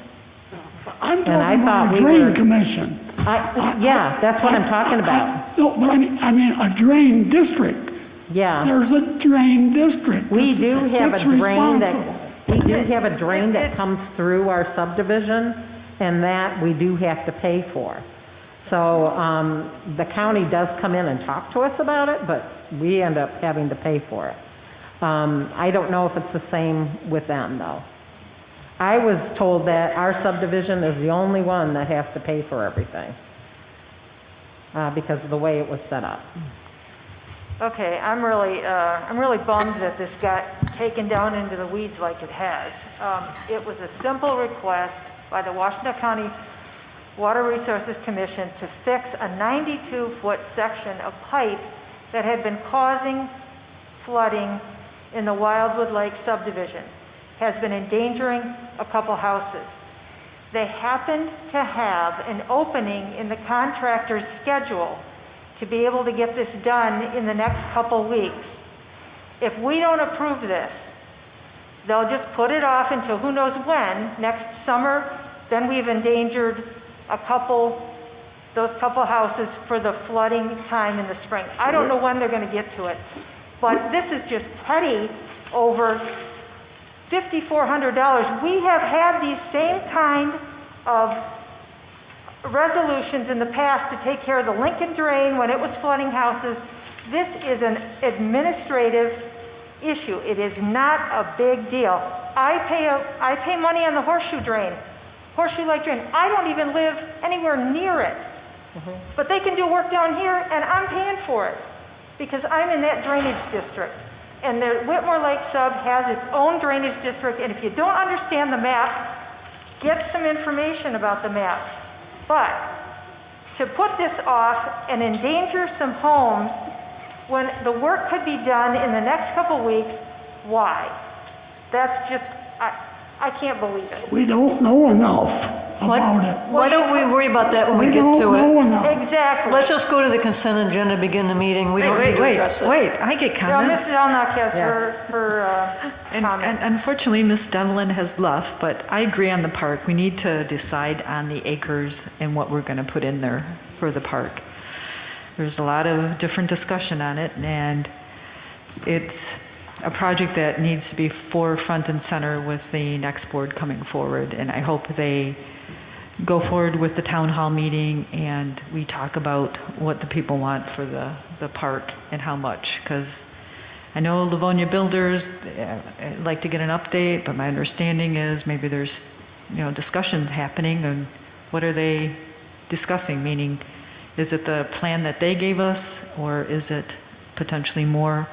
I'm talking about a drain commission. Yeah, that's what I'm talking about. No, but I mean a drain district. Yeah. There's a drain district. We do have a drain responsible. that comes through our subdivision, and that we do have to pay for. So the county does come in and talk to us about it, but we end up having to pay for it. I don't know if it's the same with them, though. I was told that our subdivision is the only one that has to pay for everything because of the way it was set up. Okay, I'm really bummed that this got taken down into the weeds like it has. It was a simple request by the Washington County Water Resources Commission to fix a 92-foot section of pipe that had been causing flooding in the Wildwood Lake subdivision, has been endangering a couple houses. They happened to have an opening in the contractor's schedule to be able to get this done in the next couple weeks. If we don't approve this, they'll just put it off until who knows when, next summer, then we've endangered those couple houses for the flooding time in the spring. I don't know when they're going to get to it, but this is just petty over $5,400. We have had these same kind of resolutions in the past to take care of the Lincoln Drain when it was flooding houses. This is an administrative issue. It is not a big deal. I pay money on the Horseshoe Lake Drain. I don't even live anywhere near it. But they can do work down here and I'm paying for it because I'm in that drainage district. And the Whitmore Lake sub has its own drainage district, and if you don't understand the map, get some information about the map. But to put this off and endanger some homes when the work could be done in the next couple weeks, why? That's just, I can't believe it. We don't know enough about it. Why don't we worry about that when we get to don't know it? enough. Exactly. Let's just go to the consent agenda and begin the meeting. We don't need to address it. Wait, I get comments. Mrs. Elnock has her comments. And unfortunately, Ms. Dunlin has left, but I agree on the park. We need to decide on the acres and what we're going to put in there for the park. There's a lot of different discussion on it, and it's a project that needs to be forefront and center with the next board coming forward. And I hope they go forward with the town hall meeting and we talk about what the people want for the park and how much. Because I know Livonia builders like to get an update, but my understanding is maybe there's, discussions happening, and what are they discussing? Meaning, is it the plan that they gave us, or is it potentially more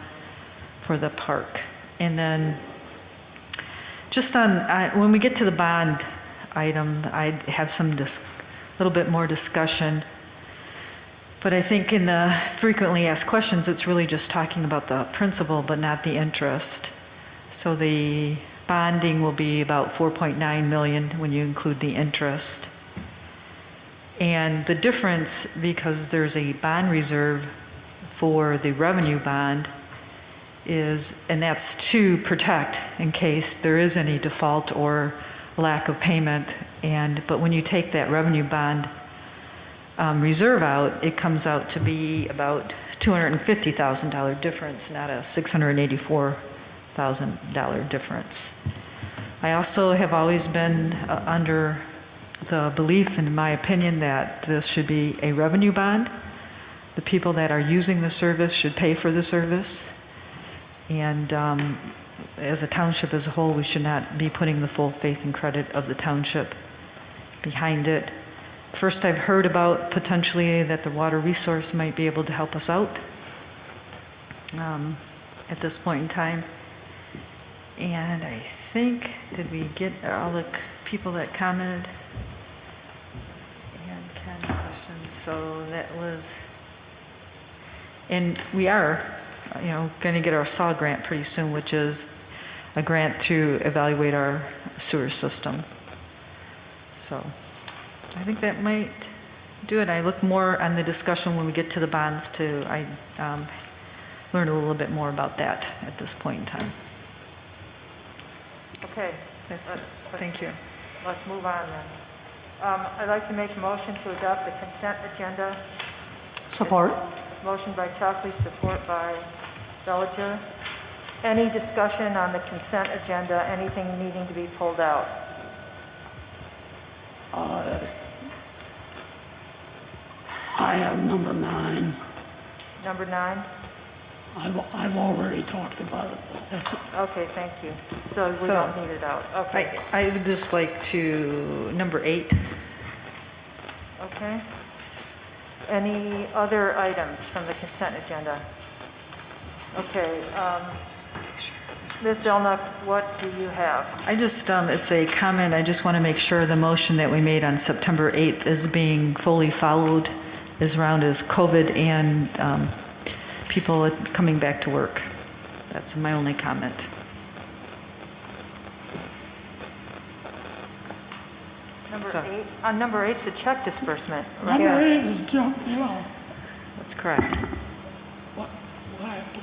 for the park? And then just on, when we get to the bond item, I'd have some little bit more discussion. But I think in the frequently asked questions, it's really just talking about the principal, but not the interest. So the bonding will be about 4.9 million when you include the interest. And the difference, because there's a bond reserve for the revenue bond, and that's to protect in case there is any default or lack of payment. But when you take that revenue bond reserve out, it comes out to be about $250,000 difference, not a $684,000 difference. I also have always been under the belief, in my opinion, that this should be a revenue bond. The people that are using the service should pay for the service. And as a township as a whole, we should not be putting the full faith and credit of the township behind it. First, I've heard about potentially that the water resource might be able to help us out at this point in time. And I think, did we get all the people that commented? And Ken questions. So that was, and we are, going to get our SAW grant pretty soon, which is a grant to evaluate our sewer system. So I think that might do it. I look more on the discussion when we get to the bonds too. I learned a little bit more about that at this point in time. Okay. Thank you. Let's move on then. I'd like to make a motion to adopt the consent agenda. Support. Motion by Chalkley, support by Bellinger. Any discussion on the consent agenda, anything needing to be pulled out? I have number 9. Number 9? I've already talked about it. That's it. Okay, thank you. So we don't need it out. Okay. I would just like to, number 8. Okay. Any other items from the consent agenda? Okay. Ms. Zelnuck, what do you have? I just, it's a comment. I just want to make sure the motion that we made on September 8th is being fully followed as around as COVID and people coming back to work. That's my only comment. Number 8? On number 8's the check disbursement. Number 8 is junk, That's correct.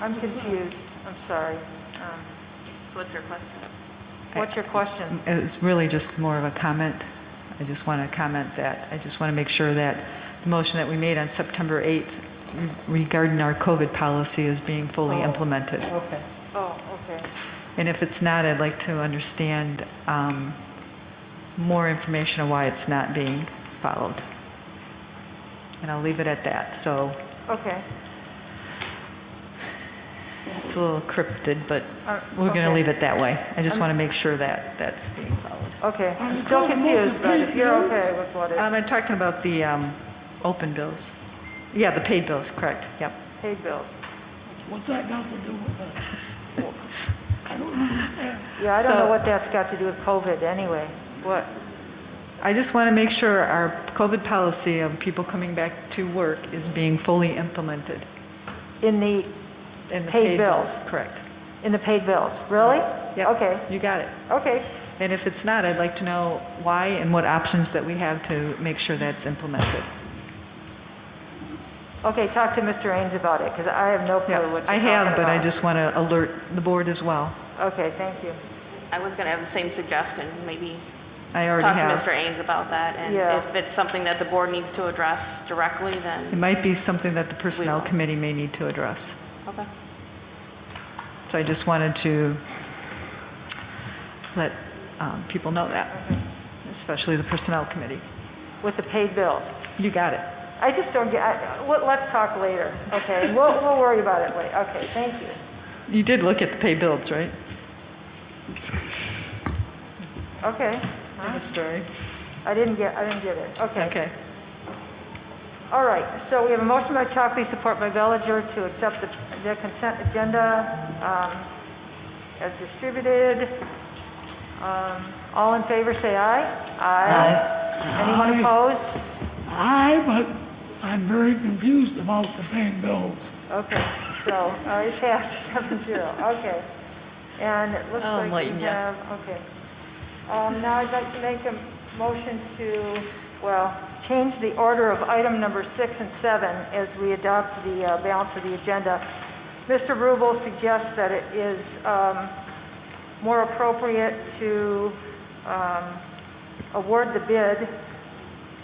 I'm confused. I'm sorry. What's your question? What's your question? It was really just more of a comment. I just want to comment that. I just want to make sure that the motion that we made on September 8th regarding our COVID policy is being fully implemented. Okay. Oh, okay. And if it's not, I'd like to understand more information on why it's not being followed. And I'll leave it at that. So Okay. it's a little cryptid, but we're going to leave it that way. I just want to make sure that that's being followed. Okay. I'm still confused, but if you're okay with what it is. I'm talking about the open bills. Yeah, the paid bills, correct. Yep. Paid bills. What's that got to do with that? I don't understand. Yeah, I don't know what that's got to do with COVID anyway. What? I just want to make sure our COVID policy of people coming back to work is being fully implemented. In the paid bills? Correct. In the paid bills? Really? Yep. Okay. You got it. Okay. And if it's not, I'd like to know why and what options that we have to make sure that's implemented. Okay, talk to Mr. Ains about it, because I have no clue what you're talking about. I have, but I just want to alert the board as well. Okay, thank you. I was going to have the same suggestion, maybe I already talk have. to Mr. Ains about that, and Yeah. if it's something that the board needs to address directly, It then, might be something that the Personnel will. Committee may need to address. okay. So I just wanted to let people know that, especially the Personnel Committee. With the paid bills. You got it. I just don't get, let's talk later, okay? We'll worry about it later. Okay, thank you. You did look at the pay bills, right? Okay. In the story. I didn't get it. Okay. Okay. All right, so we have a motion by Chalkley, support by Bellinger to accept the consent agenda as distributed. All in favor, say aye. Aye. Anyone opposed? Aye, but I'm very confused about the paid bills. Okay, so it passed 7-0. Okay. And it looks I'll like we enlighten ya. have, okay. Now I'd like to make a motion to, well, change the order of item number 6 and 7 as we adopt the balance of the agenda. Mr. Rubel suggests that it is more appropriate to award the bid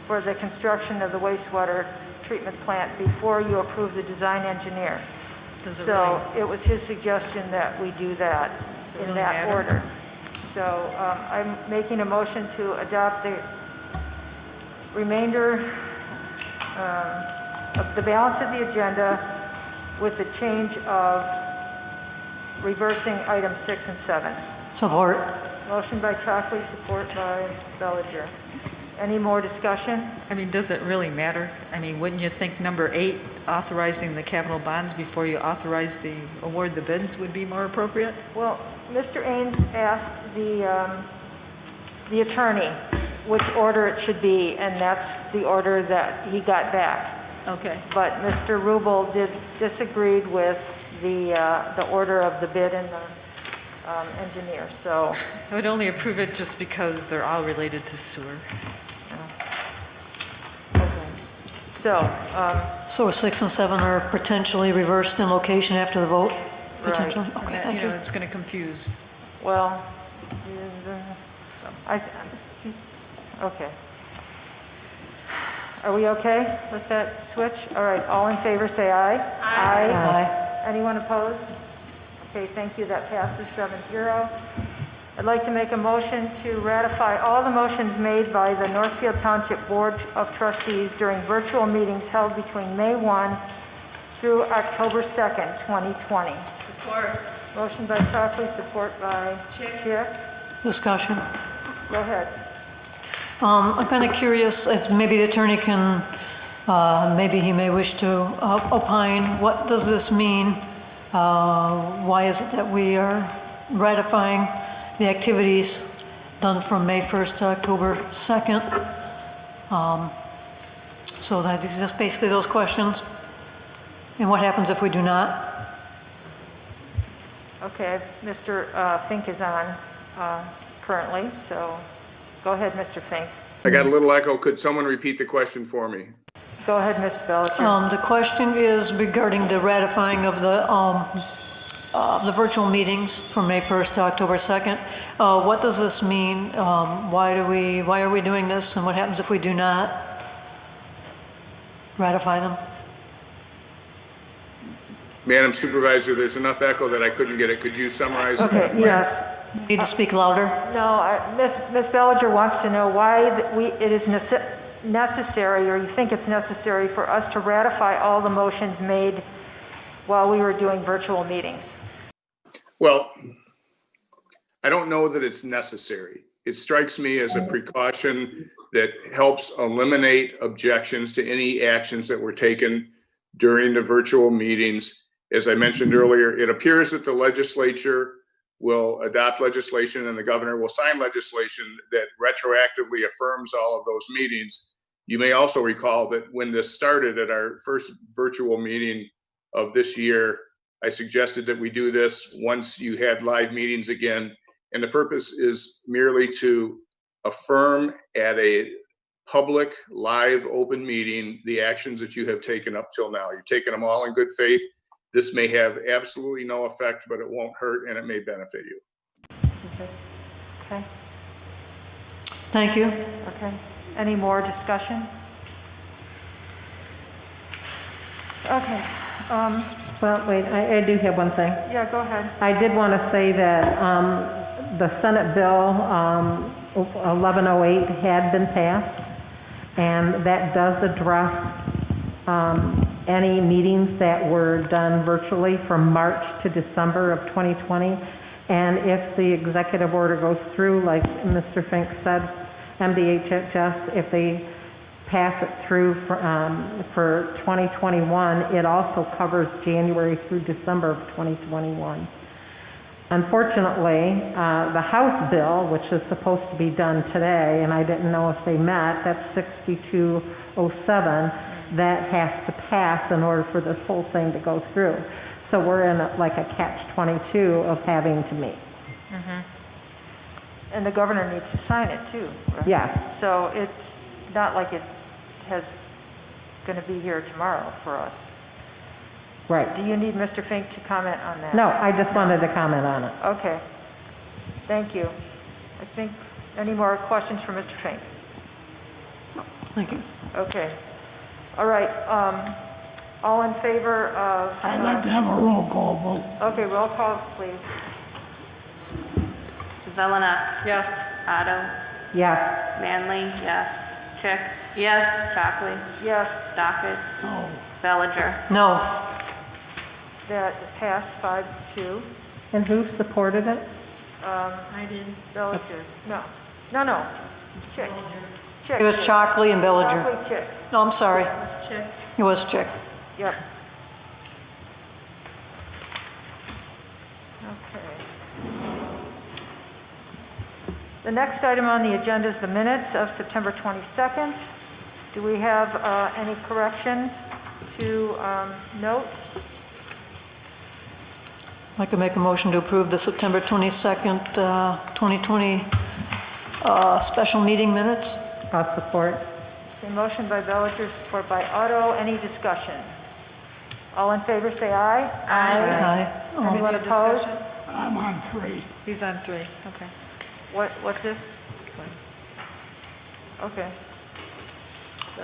for the construction of the wastewater treatment plant before you approve the design engineer. So it was his suggestion that we do that in that order. So I'm making a motion to adopt the remainder of the balance of the agenda with the change of reversing items 6 and 7. Support. Motion by Chalkley, support by Bellinger. Any more discussion? I mean, does it really matter? I mean, wouldn't you think number 8, authorizing the capital bonds before you authorize the award the bids would be more appropriate? Well, Mr. Ains asked the attorney which order it should be, and that's the order that he got back. Okay. But Mr. Rubel disagreed with the order of the bid and the engineer, so. I would only approve it just because they're all related to sewer. Okay. So 6 and 7 are potentially reversed in location after the vote? Potentially? And Okay, that, thank you. It's going to confuse. Well, So. okay. Are we okay with that switch? All right, all in favor, say aye. Aye. Aye. Anyone opposed? Okay, thank you, that passes 7-0. I'd like to make a motion to ratify all the motions made by the Northfield Township Board of Trustees during virtual meetings held between May 1 through October 2nd, 2020. Support. Motion by Chalkley, support by Chick. Discussion. Go ahead. I'm kind of curious if maybe the attorney can, maybe he may wish to opine. What does this mean? Why is it that we are ratifying the activities done from May 1st to October 2nd? So that is just basically those questions. And what happens if we do not? Okay, Mr. Fink is on currently, so go ahead, Mr. Fink. I got a little echo. Could someone repeat the question for me? Go ahead, Ms. Bellinger. The question is regarding the ratifying of the virtual meetings from May 1st to October 2nd. What does this mean? Why are we doing this, and what happens if we do not ratify them? Madam Supervisor, there's enough echo that I couldn't get it. Could you summarize? Okay, yes. Need to speak louder? No, Ms. Bellinger wants to know why it is necessary, or you think it's necessary, for us to ratify all the motions made while we were doing virtual meetings. Well, I don't know that it's necessary. It strikes me as a precaution that helps eliminate objections to any actions that were taken during the virtual meetings. As I mentioned earlier, it appears that the legislature will adopt legislation and the governor will sign legislation that retroactively affirms all of those meetings. You may also recall that when this started at our first virtual meeting of this year, I suggested that we do this once you had live meetings again. And the purpose is merely to affirm at a public, live, open meeting the actions that you have taken up till now. You've taken them all in good faith. This may have absolutely no effect, but it won't hurt and it may benefit you. Okay. Thank you. Okay. Any more discussion? Okay. Well, wait, I do have one thing. Yeah, go ahead. I did want to say that the Senate Bill 1108 had been passed, and that does address any meetings that were done virtually from March to December of 2020. And if the executive order goes through, like Mr. Fink said, MDHHS, if they pass it through for 2021, it also covers January through December of 2021. Unfortunately, the House bill, which is supposed to be done today, and I didn't know if they met, that's 6207, that has to pass in order for this whole thing to go through. So we're in like a catch-22 of having to meet. And the governor needs to sign it too, right? Yes. So it's not like it has, going to be here tomorrow for us. Right. Do you need Mr. Fink to comment on that? No, I just wanted to comment on it. Okay. Thank you. I think, any more questions for Mr. Fink? Thank you. Okay. All right. All in favor of... I'd like to have a roll call vote. Okay, roll call, please. Zelenak? Yes. Otto? Yes. Manley? Yes. Chick? Yes. Chockley? Yes. Docket? No. Bellinger? No. That passed 5-2. And who supported it? I did. Bellinger. No. No. Chick. Chick. It was Chockley and Bellinger. Chockley, Chick. No, I'm sorry. Chick. It was Chick. Yep. Okay. The next item on the agenda is the minutes of September 22nd. Do we have any corrections to note? I'd like to make a motion to approve the September 22nd, 2020 special meeting minutes. I'll support. A motion by Bellinger, support by Otto. Any discussion? All in favor, say aye. Aye. Anyone opposed? I'm on 3. He's on 3, okay. What's this? Okay.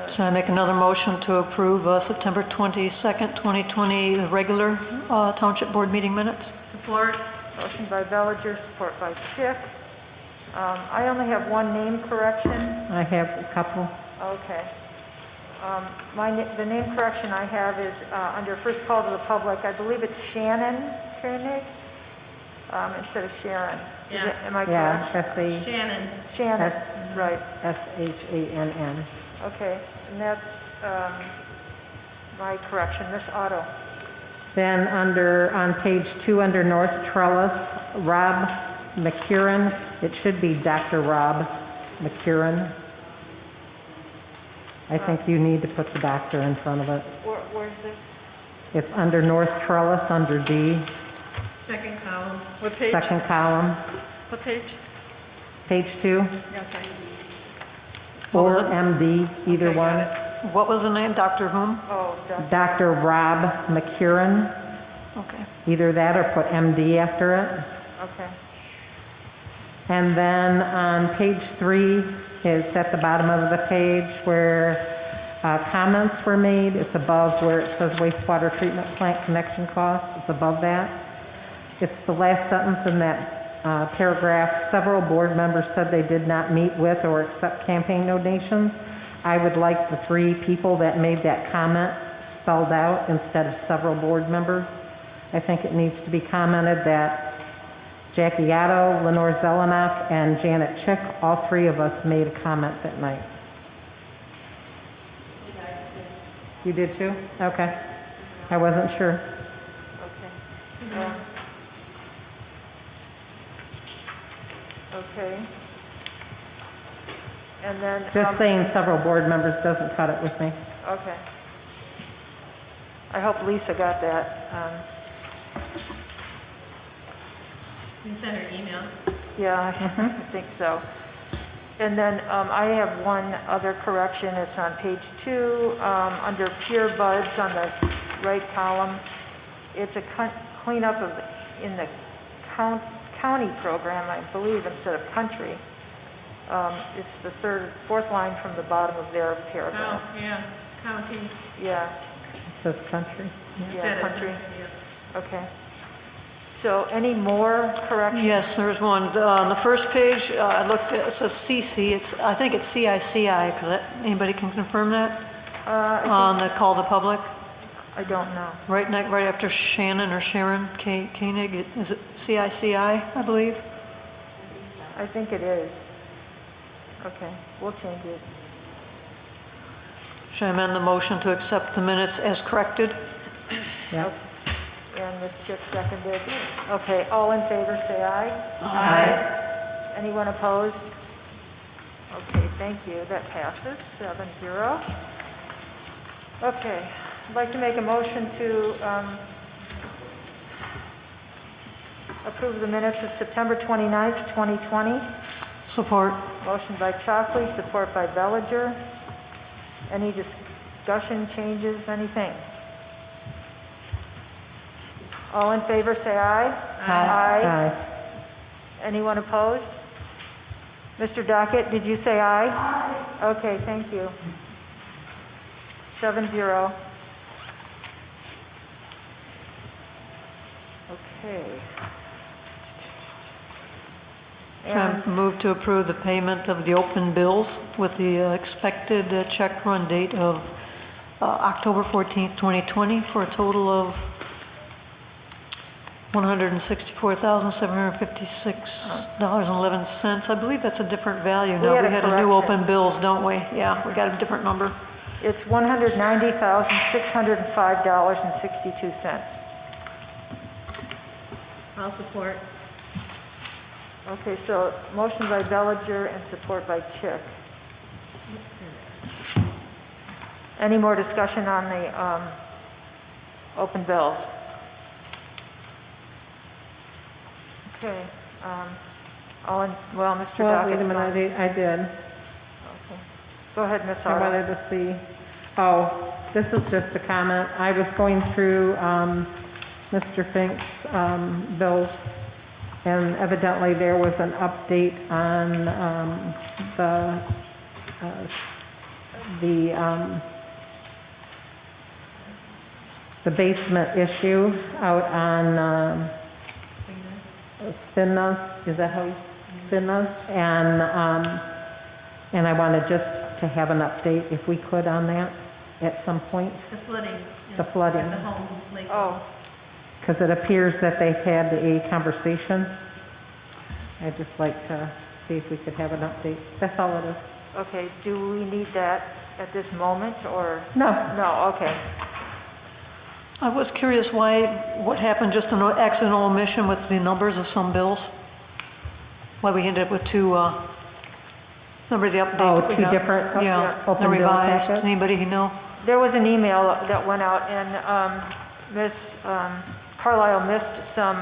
So I make another motion to approve September 22nd, 2020, the regular Township Board meeting minutes. Support. Motion by Bellinger, support by Chick. I only have one name correction. I have a couple. Okay. The name correction I have is under first call to the public. I believe it's Shannon Koenig instead of Sharon. Am I Yeah, correct? Shannon. Shannon, right. Shann. Okay, and that's my correction. Miss Otto. Then on page 2, under North Trellis, Rob McCurran, it should be Dr. Rob McCurran. I think you need to put the doctor in front of it. Where's this? It's under North Trellis, under D, Second column. What page? second column, What page? page 2, Okay. or was it? MD, either Okay, got one. it. What was the name? Dr. whom? Oh, Dr. Rob McCurran, Okay. either that or put MD after it. okay. And then on page 3, it's at the bottom of the page where comments were made. It's above where it says wastewater treatment plant connection costs. It's above that. It's the last sentence in that paragraph. Several board members said they did not meet with or accept campaign donations. I would like the 3 people that made that comment spelled out instead of several board members. I think it needs to be commented that Jackie Otto, Lenore Zelenak, and Janet Chick, all 3 of us made a comment that night. You did too? Okay. I wasn't sure. Okay. Okay. And then... Just saying several board members doesn't cut it with me. Okay. I hope Lisa got that. You sent her email. Yeah, I think so. And then I have one other correction. It's on page 2, under Pure Buds on the right column. It's a cleanup in the county program, I believe, instead of country. It's the fourth line from the bottom of their Oh, paragraph. yeah, county. Yeah, It says country. yeah, country. Okay. So any more corrections? Yes, there's one. On the first page, I looked at, it says CC, I think it's CICI, anybody can confirm that? On the call to public? I don't know. Right after Shannon or Sharon Koenig, is it CICI, I believe? I think it is. Okay, we'll change it. Should I amend the motion to accept the minutes as corrected? Yeah. And Ms. Chick seconded. Okay, all in favor, say aye. Aye. Anyone opposed? Okay, thank you. That passes, 7-0. Okay, I'd like to make a motion to approve the minutes of September 29th, 2020. Support. Motion by Chalkley, support by Bellinger. Any discussion, changes, anything? All in favor, say aye. Aye. Anyone opposed? Mr. Dockett, did you say aye? Aye. Okay, thank you. 7-0. Okay. Should I move to approve the payment of the open bills with the expected check run date of October 14th, 2020 for a total of $164,756.11. I believe that's a different value now. had We a had a new correction. open bills, don't we? Yeah, we got a different number. It's $190,605.62. I'll support. Okay, so motion by Bellinger and support by Chick. Any more discussion on the open bills? Okay. Mr. Well, wait Dockett's a not. minute, I did. Okay. Go ahead, Ms. I Otto. wanted to see, this is just a comment. I was going through Mr. Fink's bills, and evidently there was an update on the basement issue out on Spinna's, is that how he's, Spinna's? And I wanted just to have an update, if we could, on that at some point. The flooding. The flooding. At the home, Lake. Oh, Because it appears that they've had a conversation. I'd just like to see if we could have an update. That's all it is. okay. Do we need that at this moment, or? No. No, okay. I was curious what happened, just an accidental omission with the numbers of some bills? Why we ended up with two, remember the update? Oh, that we two got? different Yeah, open the bill revised. packets? Anybody who know? There was an email that went out, and Ms. Carlisle missed some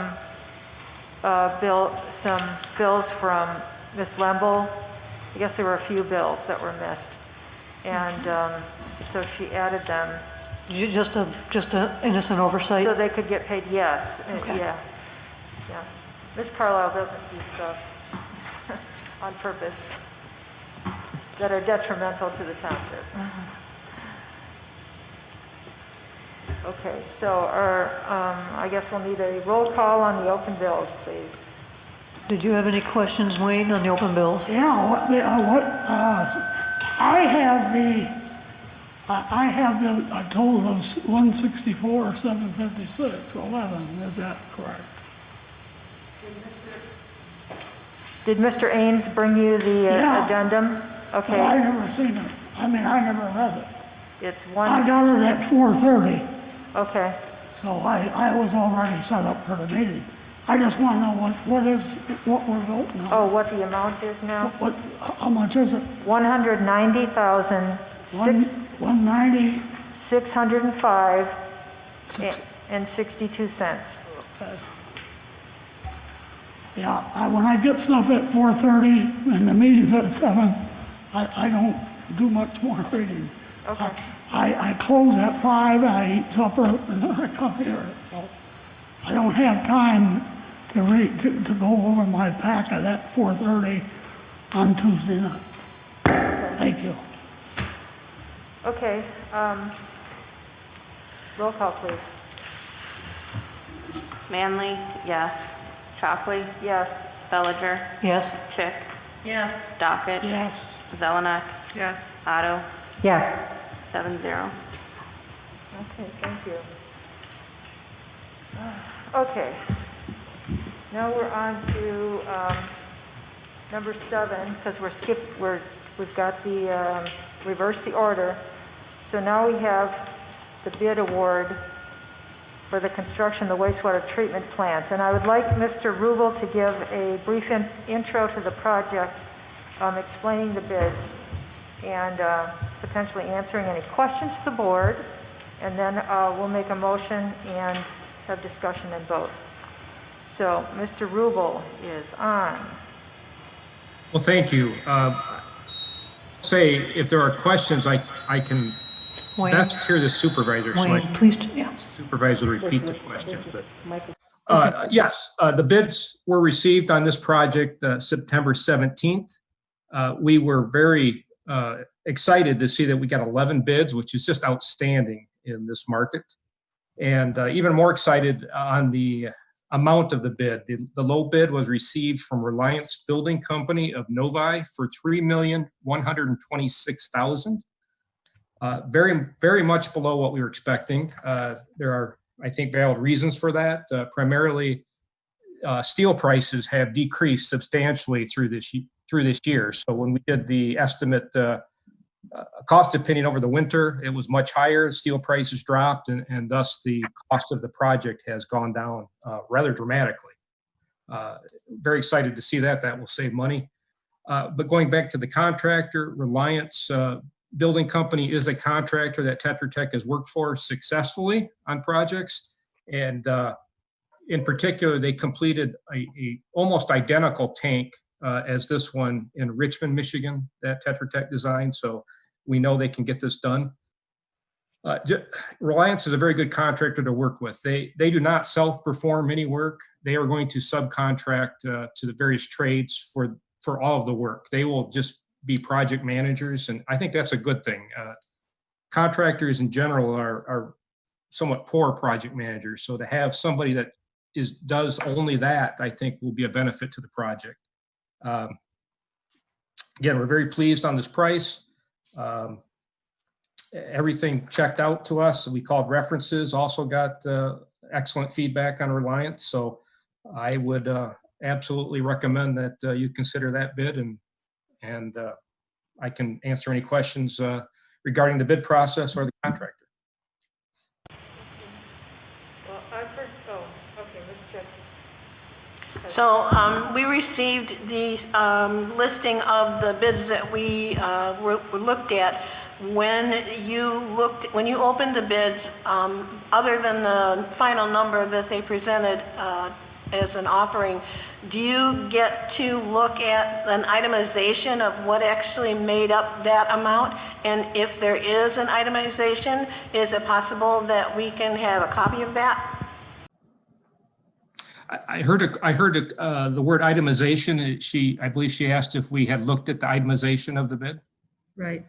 bills from Ms. Lemble. I guess there were a few bills that were missed, and so she added them Just a innocent oversight? so they could get paid. Yes, Okay. yeah. Ms. Carlisle doesn't do stuff on purpose that are detrimental to the township. Okay, so I guess we'll need a roll call on the open bills, please. Did you have any questions, Wayne, on the open bills? Yeah, I have a total of 164,756.11. Is that correct? Did Mr. Ains bring you the Yeah. addendum? Well, Okay, I never seen it. I never read it. it's I one, got it at 4:30, okay. so I was already set up for the meeting. I just want to know what we're voting on. Oh, what the amount is now? How much is it? 190,605 190? and 62 cents. Okay. Yeah, when I get stuff at 4:30 and the meeting's at 7, I don't do much more reading. Okay. I close at 5, I eat supper, and then I come here. So I don't have time to read, to go over my packet at 4:30 on Tuesday night. Thank you. Okay, roll call, please. Manley, yes. Chockley, Yes. Bellinger, Yes? Chick, Yes. Docket, Yes. Zelenak, Yes. Otto, Yes. 7-0. Okay, thank you. Okay, now we're on to number 7, because we've got the, reverse the order. So now we have the bid award for the construction of the wastewater treatment plant. And I would like Mr. Rubel to give a brief intro to the project, explaining the bids and potentially answering any questions to the board. And then we'll make a motion and have discussion and vote. So Mr. Rubel is on. Well, thank you. Say, if there are questions, I can Wayne. best hear the supervisor. So Wayne, please, yeah. supervisor will repeat the questions. But yes, the bids were received on this project September 17th. We were very excited to see that we got 11 bids, which is just outstanding in this market. And even more excited on the amount of the bid. The low bid was received from Reliance Building Company of Novi for $3,126,000. Very, very much below what we were expecting. There are, I think, valid reasons for that. Primarily, steel prices have decreased substantially through this year. So when we did the estimate cost opinion over the winter, it was much higher. Steel prices dropped, and thus the cost of the project has gone down rather dramatically. Very excited to see that. That will save money. But going back to the contractor, Reliance Building Company is a contractor that Tetra Tech has worked for successfully on projects. And in particular, they completed a almost identical tank as this one in Richmond, Michigan, that Tetra Tech designed. So we know they can get this done. Reliance is a very good contractor to work with. They do not self-perform any work. They are going to subcontract to the various trades for all of the work. They will just be project managers, and I think that's a good thing. Contractors in general are somewhat poor project managers, so to have somebody that does only that, I think will be a benefit to the project. Again, we're very pleased on this price. Everything checked out to us. We called references, also got excellent feedback on Reliance. So I would absolutely recommend that you consider that bid, and I can answer any questions regarding the bid process or the contractor. Well, okay, Ms. Chick. So we received the listing of the bids that we looked at. When you opened the bids, other than the final number that they presented as an offering, do you get to look at an itemization of what actually made up that amount? And if there is an itemization, is it possible that we can have a copy of that? I heard the word itemization. I believe she asked if we had looked at the itemization of the bid. Right.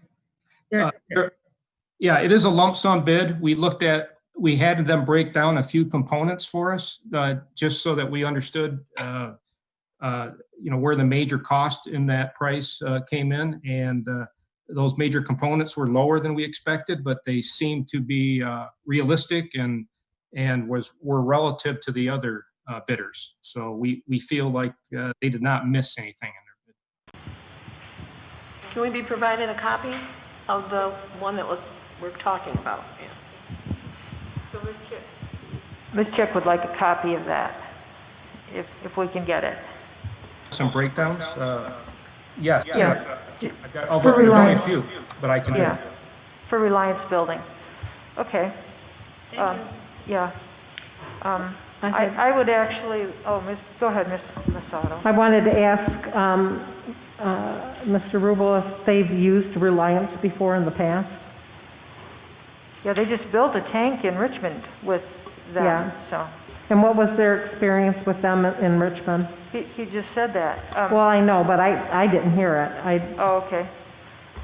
Yeah, it is a lump sum bid. We had them break down a few components for us, just so that we understood, where the major cost in that price came in. And those major components were lower than we expected, but they seemed to be realistic and were relative to the other bidders. So we feel like they did not miss anything in their bid. Can we be provided a copy of the one that we're talking about? Yeah. So Ms. Chick would like a copy of that, if we can get it. Some breakdowns? Yes. Yeah. I've got only a few, but I can do it. For Reliance Building. Okay. Yeah. I would actually, go ahead, Ms. Otto. I wanted to ask Mr. Rubel if they've used Reliance before in the past? Yeah, they just built a tank in Richmond with them, Yeah. so. And what was their experience with them in Richmond? He just said that. Well, I know, but I didn't hear it. Oh, okay.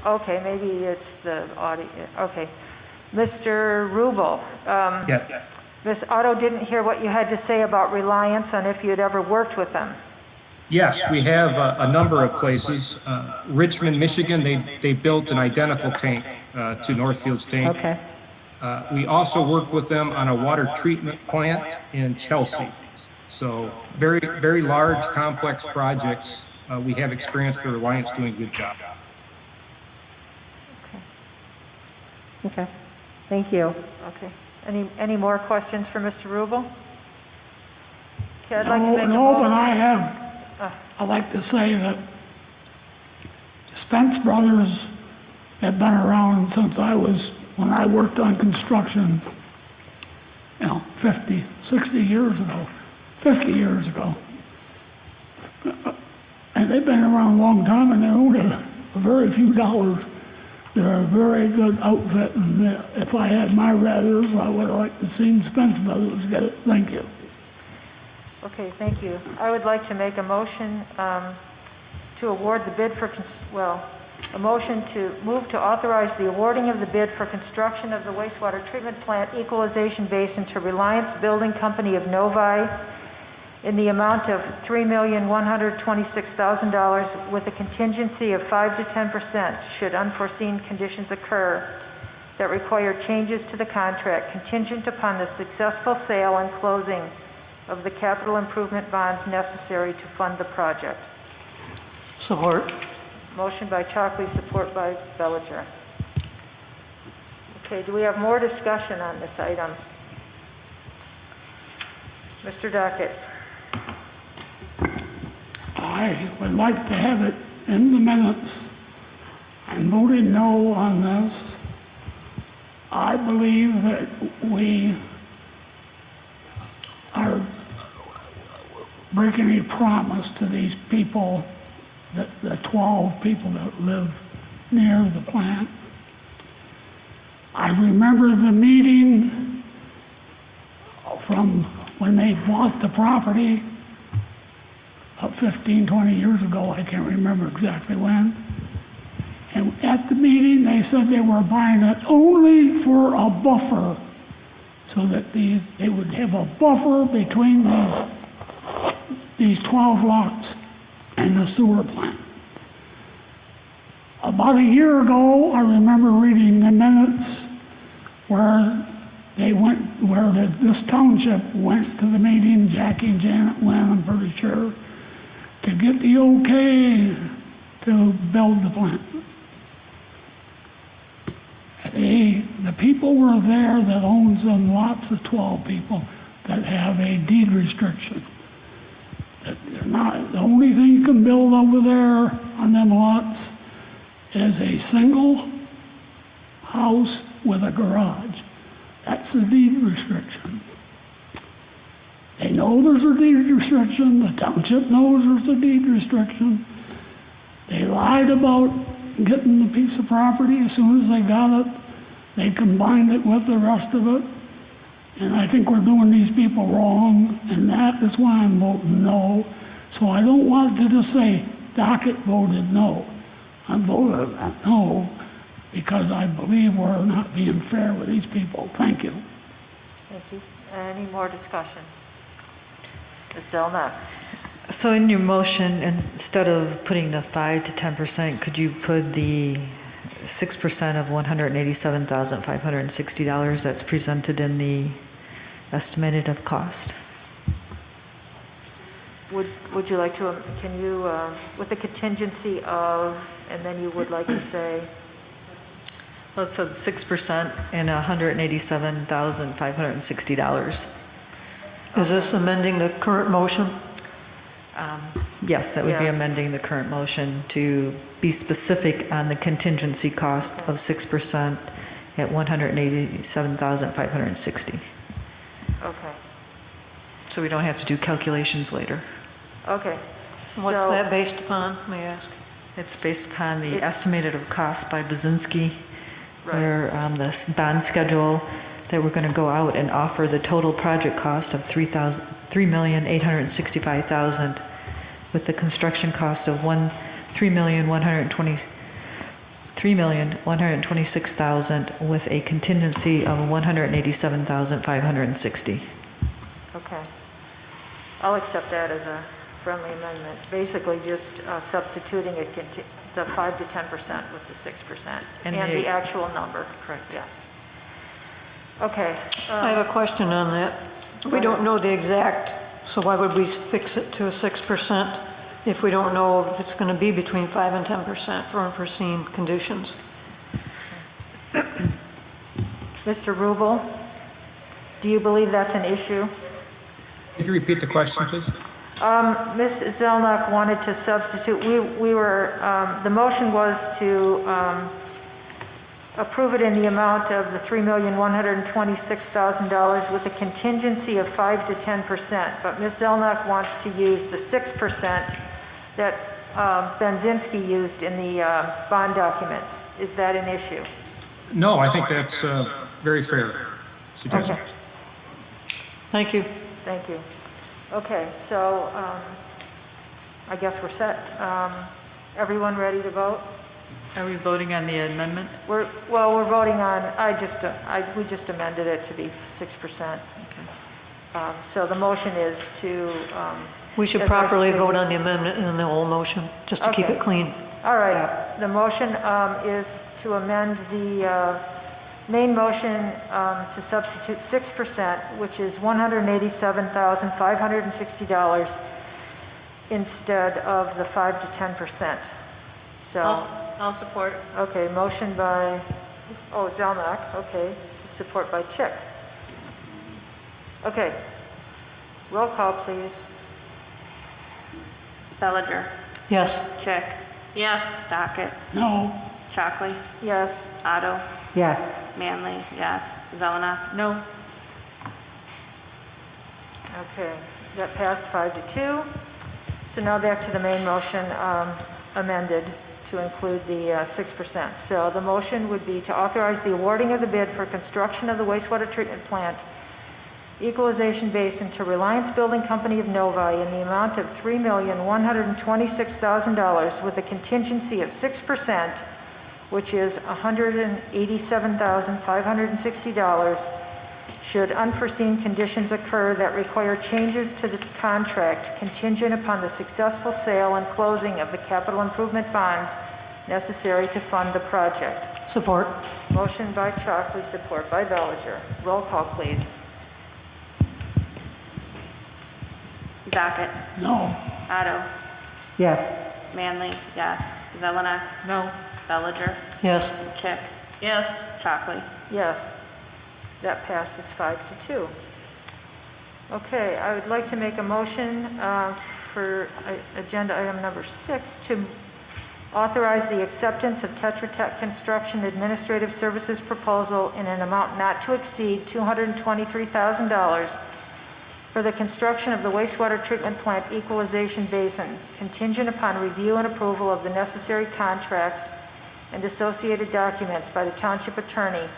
Okay, maybe it's the audio. Okay. Mr. Rubel. Yeah. Ms. Otto didn't hear what you had to say about Reliance and if you'd ever worked with them. Yes, we have a number of places. Richmond, Michigan, they built an identical tank to Northfield's tank. Okay. We also work with them on a water treatment plant in Chelsea. So very, very large, complex projects. We have experience for Reliance doing a good job. Okay. Thank you. Okay. Any more questions for Mr. Rubel? Okay, I'd like to make a No, but motion. I'd like to say that Spence Brothers have been around since when I worked on construction, 50, 60 years ago, 50 years ago. And they've been around a long time, and they only a very few dollars. They're a very good outfit, and if I had my rathers, I would have liked to seen Spence Brothers get it. Thank you. Okay, thank you. I would like to make a motion to award the bid for, a motion to move to authorize the awarding of the bid for construction of the wastewater treatment plant equalization basin to Reliance Building Company of Novi in the amount of $3,126,000 with a contingency of 5 to 10% should unforeseen conditions occur that require changes to the contract contingent upon the successful sale and closing of the capital improvement bonds necessary to fund the project. Support. Motion by Chalkley, support by Bellinger. Okay, do we have more discussion on this item? Mr. Dockett. I would like to have it in the minutes. I'm voting no on this. I believe that we are breaking a promise to these people, the 12 people that live near the plant. I remember the meeting from when they bought the property about 15, 20 years ago. I can't remember exactly when. And at the meeting, they said they were buying it only for a buffer, so that they would have a buffer between these 12 lots and the sewer plant. About a year ago, I remember reading the minutes where this township went to the meeting. Jackie and Janet went, I'm pretty sure, to get the okay to build the plant. The people were there that owns them, lots of 12 people that have a deed restriction. That they're not, the only thing you can build over there on them lots is a single house with a garage. That's the deed restriction. They know there's a deed restriction. The township knows there's a deed restriction. They lied about getting the piece of property. As soon as they got it, they combined it with the rest of it. And I think we're doing these people wrong, and that is why I'm voting no. So I don't want to just say Dockett voted no. I'm voting no because I believe we're not being fair with these people. Thank you. Thank you. Any more discussion? Ms. Zelnok. So in your motion, instead of putting the 5 to 10%, could you put the 6% of $187,560 that's presented in the estimated of cost? Would you like to, can you, with the contingency of, and then you would like to say? Well, it says 6% and $187,560. Is this amending the current motion? Yes, that would be Yes. amending the current motion to be specific on the contingency cost of 6% at $187,560. Okay. So we don't have to do calculations later. Okay. What's So- that based upon, may I ask? It's based upon the estimated of cost by Bazinski, Right. where the bond schedule that we're going to go out and offer the total project cost of $3,865,000 with the construction cost of $3,126,000 with a contingency of $187,560. Okay. I'll accept that as a friendly amendment. Basically just substituting the 5 to 10% with the 6% and the actual number. Correct. Yes. Okay. I have a question on that. We don't know the exact, so why would we fix it to a 6% if we don't know if it's going to be between 5 and 10% for unforeseen conditions? Mr. Rubel, do you believe that's an issue? Could you repeat the question, please? Ms. Zelnok wanted to substitute, the motion was to approve it in the amount of the $3,126,000 with a contingency of 5 to 10%, but Ms. Zelnok wants to use the 6% that Benzinski used in the bond documents. Is that an issue? No, I think that's very fair suggestion. Okay. Thank you. Thank you. Okay, so I guess we're set. Everyone ready to vote? Are we voting on the amendment? We're voting on, we just amended it to be 6%. Okay. So the motion is to. We should properly vote on the amendment and then the whole motion, just to keep it clean. All right. The motion is to amend the main motion to substitute 6%, which is $187,560 instead of the 5 to 10%. So. I'll support. Okay, motion by, Zelnok, okay, support by Chick. Okay, roll call, please. Bellinger. Yes. Chick. Yes. Docket. No. Chockley. Yes. Otto. Yes. Manley. Yes. Zelena. No. Okay, that passed 5 to 2. So now back to the main motion amended to include the 6%. So the motion would be to authorize the awarding of the bid for construction of the wastewater treatment plant equalization basin to Reliance Building Company of Novi in the amount of $3,126,000 with a contingency of 6%, which is $187,560, should unforeseen conditions occur that require changes to the contract contingent upon the successful sale and closing of the capital improvement bonds necessary to fund the project. Support. Motion by Chalkley, support by Bellinger. Roll call, please. Docket. No. Otto. Yes. Manley. Yes. Zelena. No. Bellinger. Yes. Chick. Yes. Chockley. Yes. That passes 5 to 2. Okay, I would like to make a motion for agenda item number 6 to authorize the acceptance of Tetra Tech Construction Administrative Services proposal in an amount not to exceed $223,000 for the construction of the wastewater treatment plant equalization basin, contingent upon review and approval of the necessary contracts and associated documents by the township attorney,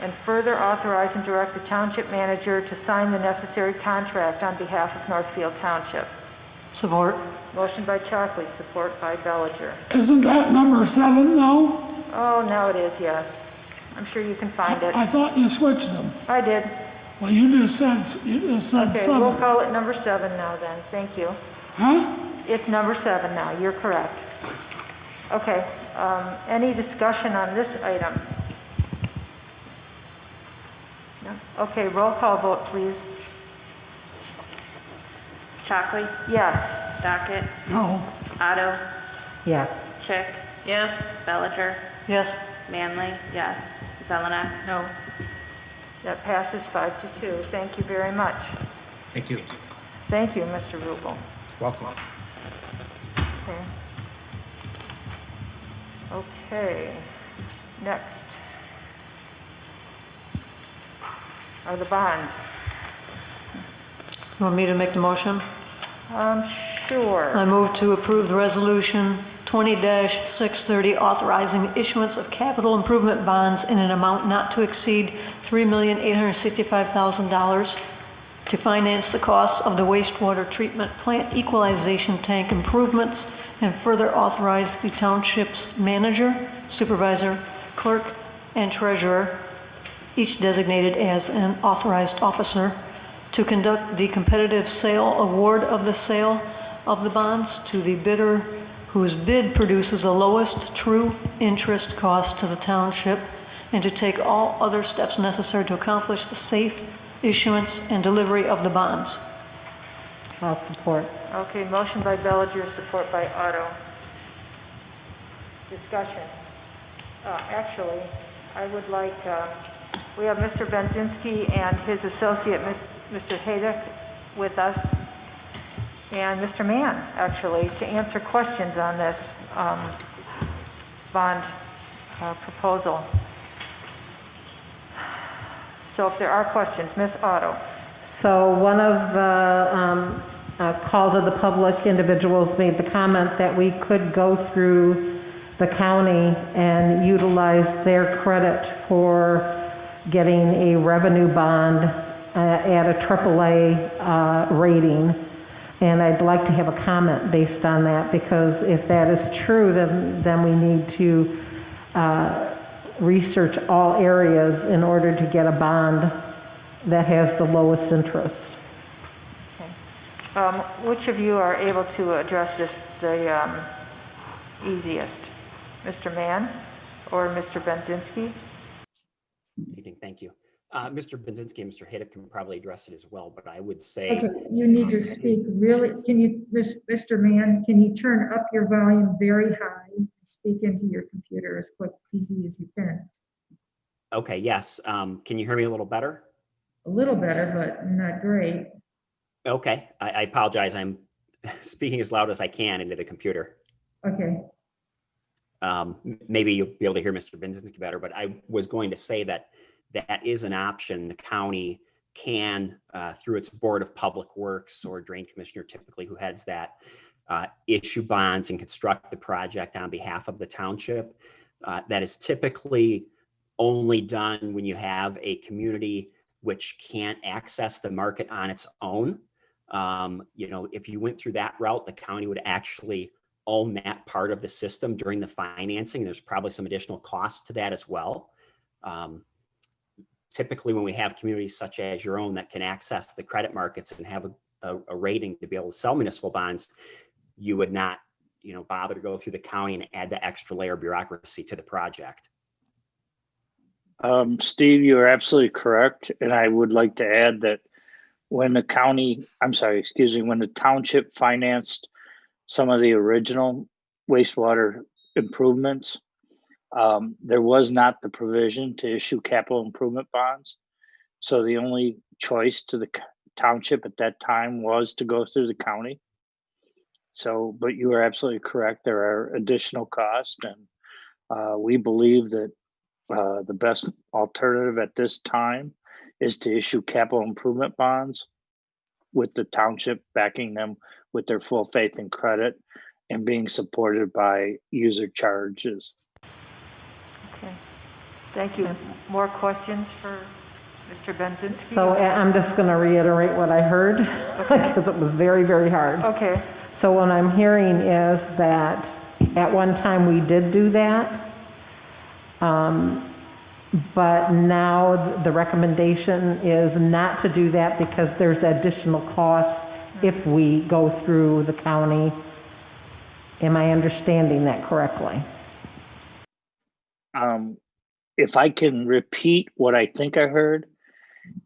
and further authorize and direct the township manager to sign the necessary contract on behalf of Northfield Township. Support. Motion by Chalkley, support by Bellinger. Isn't that number 7 now? Oh, now it is, yes. I'm sure you can find it. I thought you switched them. I did. Well, you just said 7. Okay, we'll call it number 7 now then. Thank you. Huh? It's number 7 now. You're correct. Okay, any discussion on this item? No? Okay, roll call vote, please. Chockley. Yes. Docket. No. Otto. Yes. Chick. Yes. Bellinger. Yes. Manley. Yes. Zelena. No. That passes 5 to 2. Thank you very much. Thank you. Thank you, Mr. Rubel. Welcome. Okay. Next are the bonds. You want me to make the motion? Sure. I move to approve the resolution 20-630 authorizing issuance of capital improvement bonds in an amount not to exceed $3,865,000 to finance the costs of the wastewater treatment plant equalization tank improvements and further authorize the township's manager, supervisor, clerk, and treasurer, each designated as an authorized officer, to conduct the competitive sale award of the sale of the bonds to the bidder whose bid produces the lowest true interest cost to the township, and to take all other steps necessary to accomplish the safe issuance and delivery of the bonds. I'll support. Okay, motion by Bellinger, support by Otto. Discussion. Actually, I would like, we have Mr. Benzinski and his associate, Mr. Hayek, with us, and Mr. Mann, actually, to answer questions on this bond proposal. So if there are questions, Ms. Otto. So one of the call to the public individuals made the comment that we could go through the county and utilize their credit for getting a revenue bond at a AAA rating. And I'd like to have a comment based on that, because if that is true, then we need to research all areas in order to get a bond that has the lowest interest. Okay. Which of you are able to address this the easiest? Mr. Mann or Mr. Benzinski? Evening, thank you. Mr. Benzinski and Mr. Hayek can probably address it as well, but I would say... Okay, you need to speak really, can you, Mr. Mann, can you turn up your volume very high and speak into your computer as quick, easy as you can? Okay, yes. Can you hear me a little better? A little better, but not great. Okay, I apologize. I'm speaking as loud as I can into the computer. Okay. Maybe you'll be able to hear Mr. Benzinski better, but I was going to say that that is an option. The county can, through its Board of Public Works or Drain Commissioner typically who heads that, issue bonds and construct the project on behalf of the township. That is typically only done when you have a community which can't access the market on its own. You know, if you went through that route, the county would actually own that part of the system during the financing. There's probably some additional costs to that as well. Typically, when we have communities such as your own that can access the credit markets and have a rating to be able to sell municipal bonds, you would not, you know, bother to go through the county and add the extra layer of bureaucracy to the project. Steve, you're absolutely correct. And I would like to add that when the county, I'm sorry, excuse me, when the township financed some of the original wastewater improvements, there was not the provision to issue capital improvement bonds. So the only choice to the township at that time was to go through the county. So, but you are absolutely correct. There are additional costs, and we believe that the best alternative at this time is to issue capital improvement bonds with the township backing them with their full faith and credit and being supported by user charges. Okay, thank you. More questions for Mr. Benzinski? So I'm just going to reiterate what I heard, because it was very, very hard. Okay. So what I'm hearing is that at one time we did do that, but now the recommendation is not to do that because there's additional costs if we go through the county. Am I understanding that correctly? If I can repeat what I think I heard,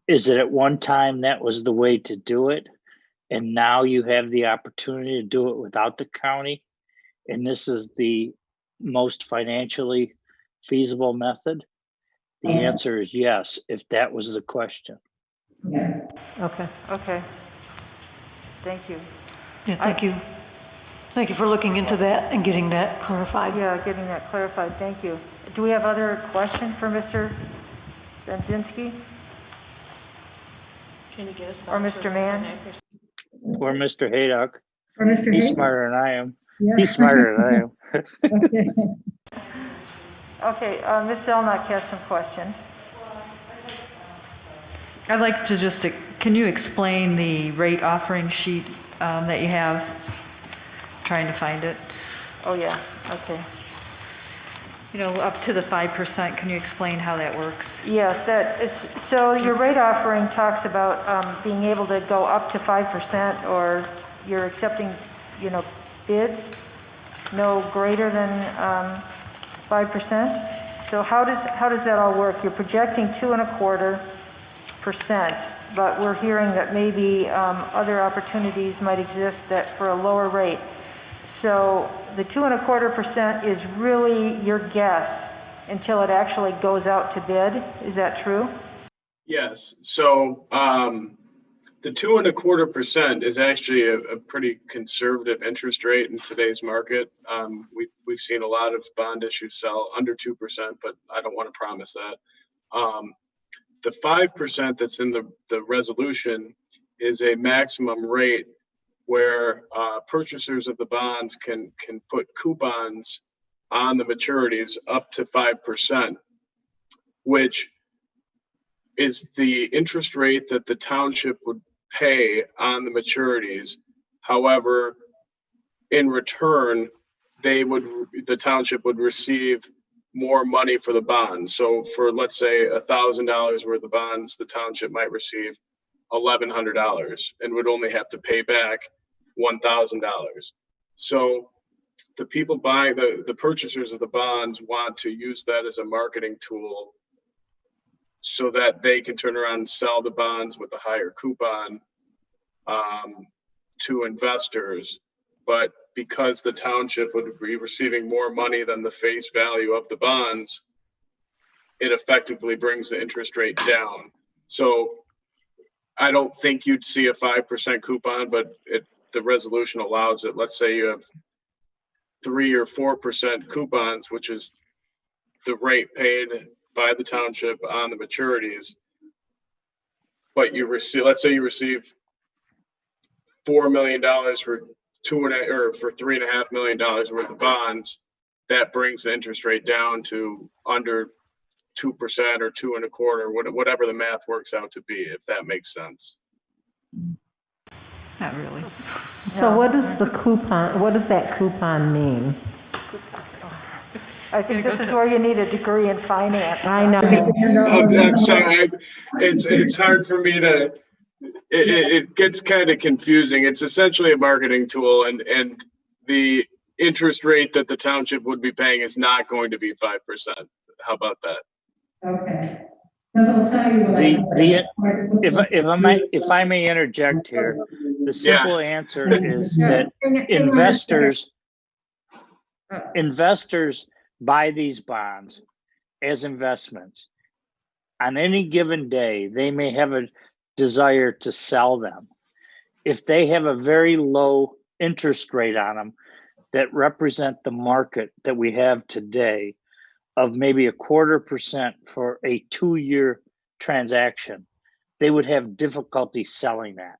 is that at one time that was the way to do it, and now you have the opportunity to do it without the county, and this is the most financially feasible method? The answer is yes, if that was the question. Okay. Okay. Thank you. Yeah, thank you. Thank you for looking into that and getting that clarified. Yeah, getting that clarified. Thank you. Do we have other question for Mr. Benzinski? Can you get us? Or Mr. Mann? Or Mr. Haydock. Or Mr. He's Haydock. smarter than I am. Yeah. He's smarter than I am. Okay. Okay, Ms. Zelnok has some questions. I'd like to just, can you explain the rate offering sheet that you have? Trying to find it. Oh, yeah, okay. You know, up to the 5%, can you explain how that works? Yes, that is, so your rate offering talks about being able to go up to 5%, or you're accepting, you know, bids no greater than 5%. So how does that all work? You're projecting 2.25%, but we're hearing that maybe other opportunities might exist that for a lower rate. So the 2.25% is really your guess until it actually goes out to bid. Is that true? Yes. So the 2.25% is actually a pretty conservative interest rate in today's market. We've seen a lot of bond issues sell under 2%, but I don't want to promise that. The 5% that's in the resolution is a maximum rate where purchasers of the bonds can put coupons on the maturities up to 5%, which is the interest rate that the township would pay on the maturities. However, in return, the township would receive more money for the bonds. So for, let's say, $1,000 worth of bonds, the township might receive $1,100 and would only have to pay back $1,000. So the people buying, the purchasers of the bonds want to use that as a marketing tool so that they can turn around and sell the bonds with a higher coupon to investors. But because the township would be receiving more money than the face value of the bonds, it effectively brings the interest rate down. So I don't think you'd see a 5% coupon, but the resolution allows it. Let's say you have 3 or 4% coupons, which is the rate paid by the township on the maturities. But you receive, let's say you receive $4 million for $3.5 million worth of bonds. That brings the interest rate down to under 2% or 2.25%, whatever the math works out to be, if that makes sense. Not really. So what is the coupon, what does that coupon mean? I think this is where you need a degree in finance. I know. I'm sorry. It's hard for me to, it gets kind of confusing. It's essentially a marketing tool, and the interest rate that the township would be paying is not going to be 5%. How about that? Okay. Because I'll tell you what If I may interject here, the simple answer is that investors buy these bonds as investments. On any given day, they may have a desire to sell them. If they have a very low interest rate on them that represent the market that we have today of maybe 0.25% for a 2-year transaction, they would have difficulty selling that.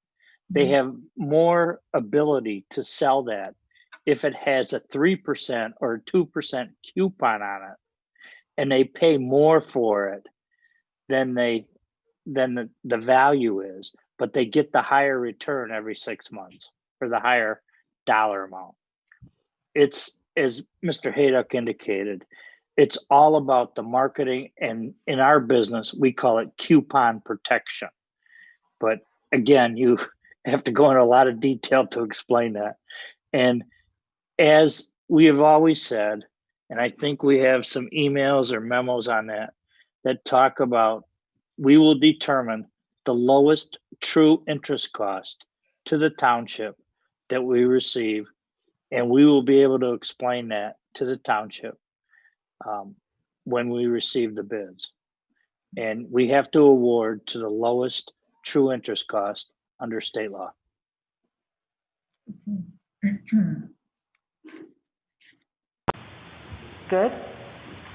They have more ability to sell that if it has a 3% or 2% coupon on it, and they pay more for it than the value is, but they get the higher return every 6 months for the higher dollar amount. It's, as Mr. Haydock indicated, it's all about the marketing, and in our business, we call it coupon protection. But again, you have to go into a lot of detail to explain that. And as we have always said, and I think we have some emails or memos on that talk about, we will determine the lowest true interest cost to the township that we receive, and we will be able to explain that to the township when we receive the bids. And we have to award to the lowest true interest cost under state law. Good?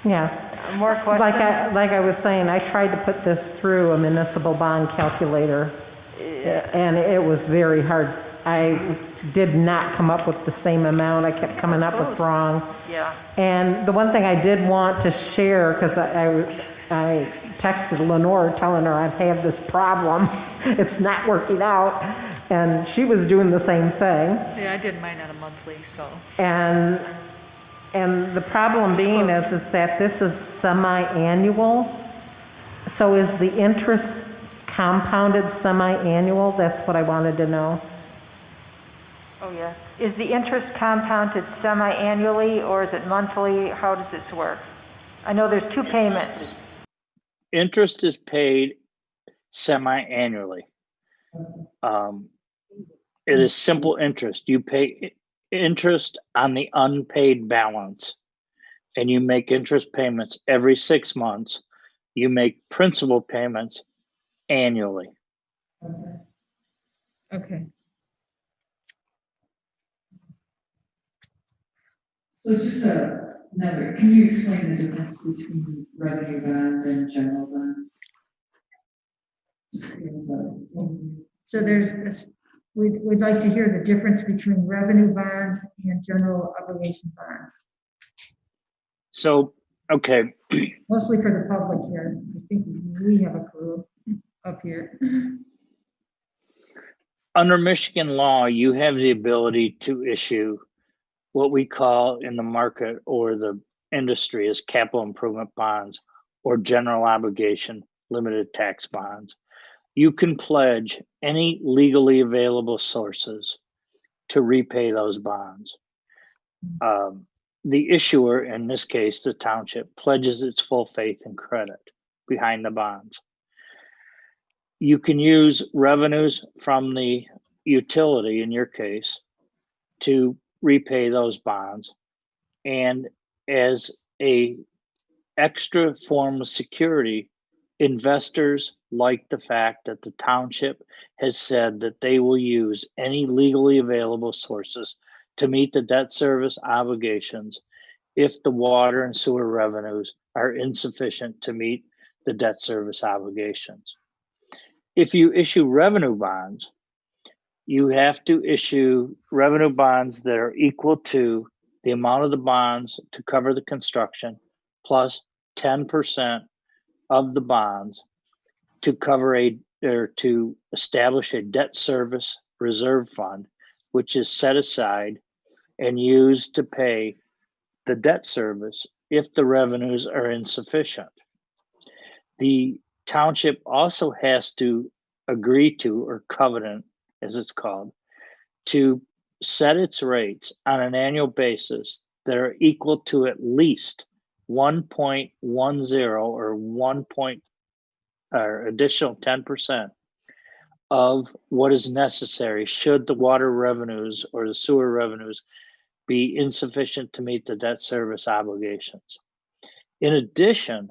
Yeah. More questions? Like I was saying, I tried to put this through a municipal bond calculator, and it was very hard I did not come up with the same amount. I kept coming up with wrong. Yeah. And the one thing I did want to share, because I texted Lenore telling her I've had this problem, it's not working out, and she was doing the same thing. Yeah, I did mine on a monthly, so. And the problem being is that this is semi-annual. So is the interest compounded semi-annual? That's what I wanted to know. Oh, yeah. Is the interest compounded semi-annually or is it monthly? How does this work? I know there's two payments. Interest is paid semi-annually. It is simple interest. You pay interest on the unpaid balance, and you make interest payments every 6 months. You make principal payments annually. Okay. So just another, can you explain the difference between revenue bonds and general bonds? Just give us a- So we'd like to hear the difference between revenue bonds and general obligation bonds, So, okay, mostly for the public here. I think we have a clue up here. under Michigan law, you have the ability to issue what we call in the market or the industry as capital improvement bonds or general obligation limited tax bonds. You can pledge any legally available sources to repay those bonds. The issuer, in this case, the township, pledges its full faith and credit behind the bonds. You can use revenues from the utility, in your case, to repay those bonds. And as a extra form of security, investors like the fact that the township has said that they will use any legally available sources to meet the debt service obligations if the water and sewer revenues are insufficient to meet the debt service obligations. If you issue revenue bonds, you have to issue revenue bonds that are equal to the amount of the bonds to cover the construction plus 10% of the bonds to cover to establish a debt service reserve fund, which is set aside and used to pay the debt service if the revenues are insufficient. The township also has to agree to, or covenant as it's called, to set its rates on an annual basis that are equal to at least 1.10 or additional 10% of what is necessary should the water revenues or the sewer revenues be insufficient to meet the debt service obligations. In addition,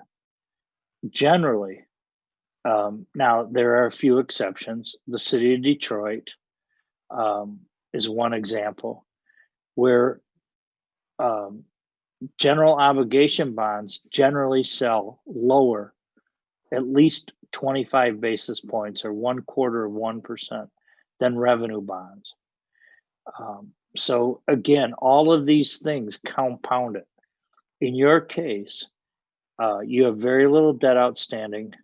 generally, now there are a few exceptions. The city of Detroit is one example where general obligation bonds generally sell lower, at least 25 basis points or 0.25% than revenue bonds. So again, all of these things compound it. In your case, you have very little debt outstanding,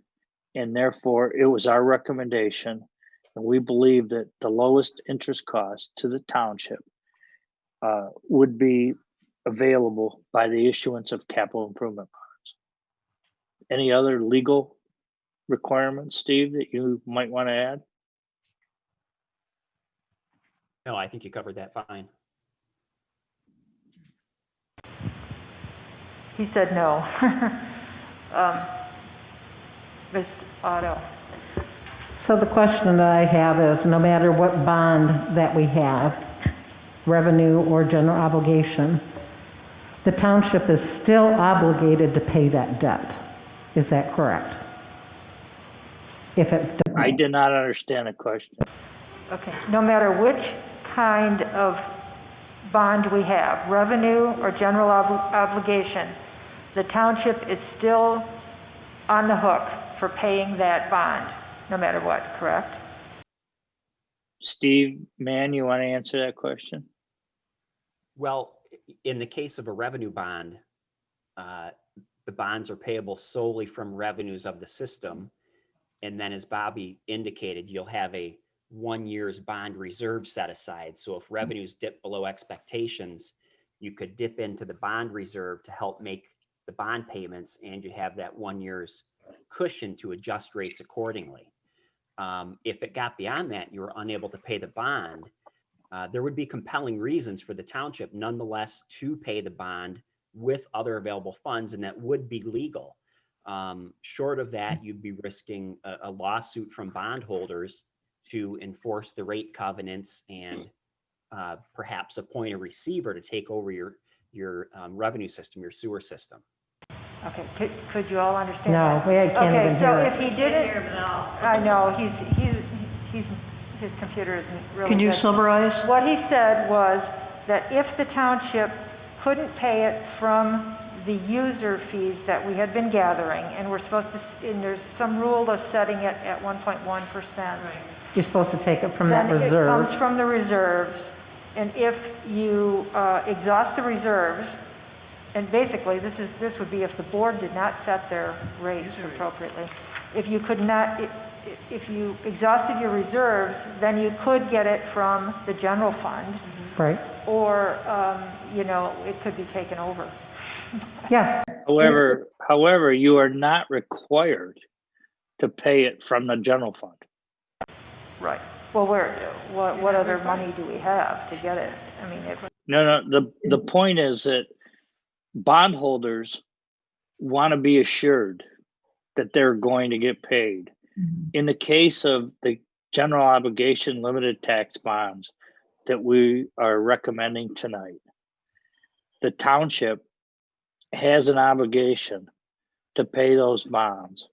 and therefore it was our recommendation, and we believe that the lowest interest cost to the township would be available by the issuance of capital improvement bonds. Any other legal requirements, Steve, that you might want to add? No, I think you covered that fine. He said no. Ms. Otto. So the question that I have is, no matter what bond that we have, revenue or general obligation, the township is still obligated to pay that debt. Is that correct? If it I did not understand the question. Okay, no matter which kind of bond we have, revenue or general obligation, the township is still on the hook for paying that bond, no matter what, correct? Steve, man, you want to answer that question? Well, in the case of a revenue bond, the bonds are payable solely from revenues of the system. And then as Bobby indicated, you'll have a 1 year's bond reserve set aside. So if revenues dip below expectations, you could dip into the bond reserve to help make the bond payments, and you have that 1 year's cushion to adjust rates accordingly. If it got beyond that, you were unable to pay the bond, there would be compelling reasons for the township nonetheless to pay the bond with other available funds, and that would be legal. Short of that, you'd be risking a lawsuit from bondholders to enforce the rate covenants and perhaps appoint a receiver to take over your revenue system, your sewer system. Okay, could you all understand No, that? we can't Okay, even so hear it. if he didn't, I know, his computer isn't really Can you good. summarize? What he said was that if the township couldn't pay it from the user fees that we had been gathering, and we're supposed to, and there's some rule of setting it at 1.1%. You're supposed to take it from that Then it reserve. comes from the reserves, and if you exhaust the reserves, and basically this would be if the board did not set their rates appropriately. If you could not, if you exhausted your reserves, then you could get it from the general fund. Right. Or, it could be taken over. Yeah. However, you are not required to pay it from the general fund. Right. Well, what other money do we have to get it? I mean, No, the point is that bondholders want to be assured that they're going to get paid. In the case of the general obligation limited tax bonds that we are recommending tonight, the township has an obligation to pay those bonds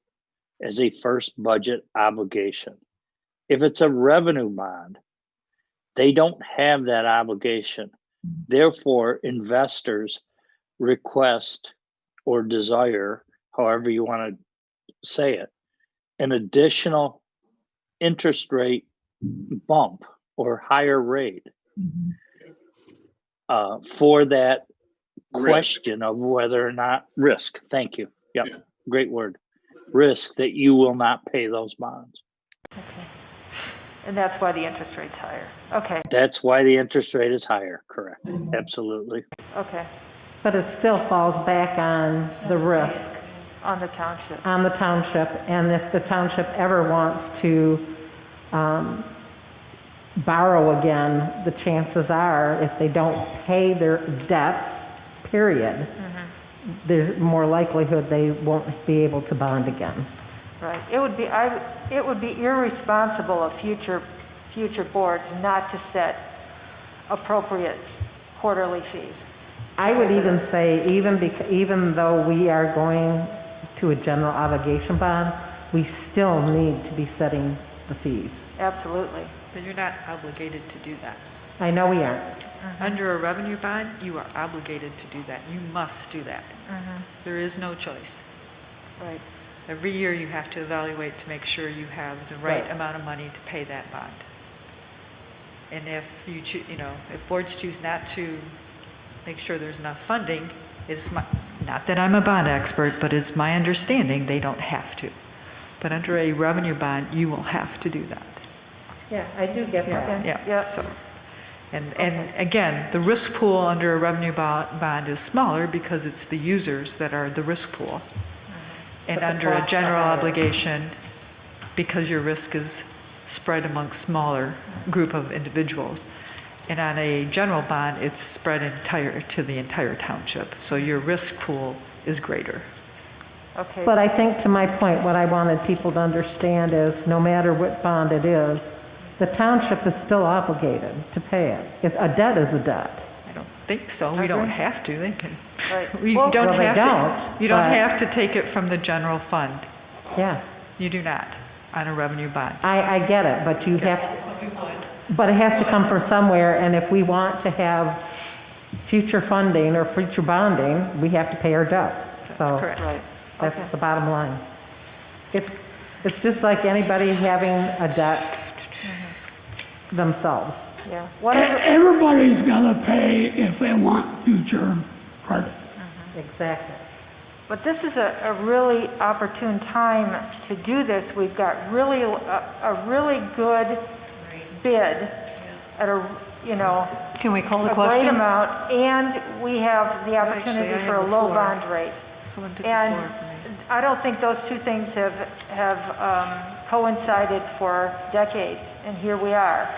as a first budget obligation. If it's a revenue bond, they don't have that obligation. Therefore, investors request or desire, however you want to say it, an additional interest rate bump or higher rate for that question of whether or not risk. Thank you. Yep. Yeah. Great word. Risk that you will not pay those bonds. okay. And that's why the interest rate's higher. Okay. That's why the interest rate is higher. Correct. Absolutely. Okay. But it still falls back on the risk. On the township. On the township. And if the township ever wants to borrow again, the chances are if they don't pay their debts, period, there's more likelihood they won't be able to bond again. Right. It would be irresponsible of future boards not to set appropriate quarterly fees. I would even say, even though we are going to a general obligation bond, we still need to be setting the fees. Absolutely. But you're not obligated to do that. I know we aren't. Under a revenue bond, you are obligated to do that. You must do that. There is no choice. Right. Every year you have to evaluate to make sure you have the right amount of money to pay that bond. And if you if boards choose not to make sure there's enough funding, not that I'm a bond expert, but it's my understanding they don't have to. But under a revenue bond, you will have to do that. Yeah, I do get that. Yeah. So, and again, the risk pool under a revenue bond is smaller because it's the users that are the risk pool. And under a general obligation, because your risk is spread amongst smaller group of individuals. And on a general bond, it's spread to the entire township. So your risk pool is greater. Okay. But I think to my point, what I wanted people to understand is no matter what bond it is, the township is still obligated to pay it. A debt is a debt. I don't think so. We don't have to. They can. Right. You don't have to take it from the general fund. Yes. You do not on a revenue bond. I get it, but you have, but it has to come from somewhere, and if we want to have future funding or future bonding, we have to pay our debts. That's correct. Right. That's the bottom line. It's just like anybody having a debt. themselves. Yeah. Everybody's gotta pay if they want future credit. Exactly. But this is a really opportune time to do this. We've got really a really good bid at a, you know, Can we call the a great question? amount, and we have the opportunity I for have a the low floor. bond rate. Someone took the And floor from me. I don't think those two things have coincided for decades, and here we are.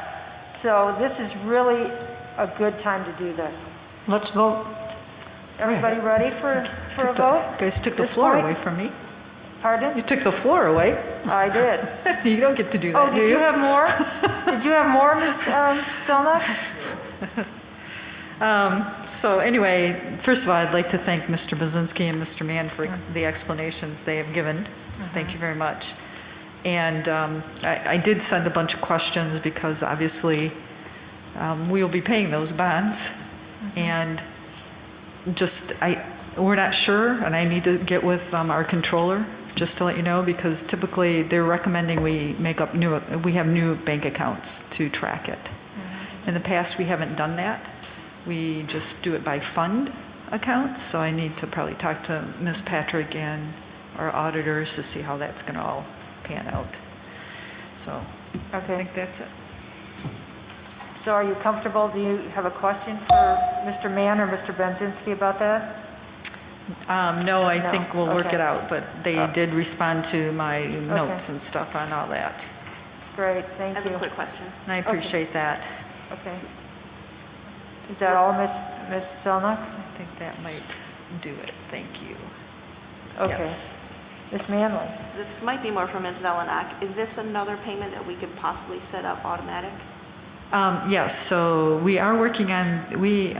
So this is really a good time to do this. Let's vote. Everybody ready for a vote? You guys took the This floor point? away from me. Pardon? You took the floor away. I did. You don't get to do that, Oh, do did you have more? Did you have more, Ms. Zelnok? So anyway, first of all, I'd like to thank Mr. Bazinski and Mr. Mann for the explanations they have given. Thank you very much. And I did send a bunch of questions because obviously we will be paying those bonds. And we're not sure, and I need to get with our controller just to let you know, because typically they're recommending we have new bank accounts to track it. In the past, we haven't done that. We just do it by fund accounts, so I need to probably talk to Ms. Patrick and our auditors to see how that's going to all pan out. So I think that's it. So are you comfortable? Do you have a question for Mr. Mann or Mr. Benzinski about that? No, I think we'll work Okay. it out, but they did respond to my notes and stuff on all that. Great, thank I you. have a quick question. And I appreciate that. Okay. Is that all, Ms. Zelnok? I think that might do it. Thank you. Okay. Yes. Ms. Manley? This might be more for Ms. Zelenak. Is this another payment that we could possibly set up automatic? Yes, so we are working on, we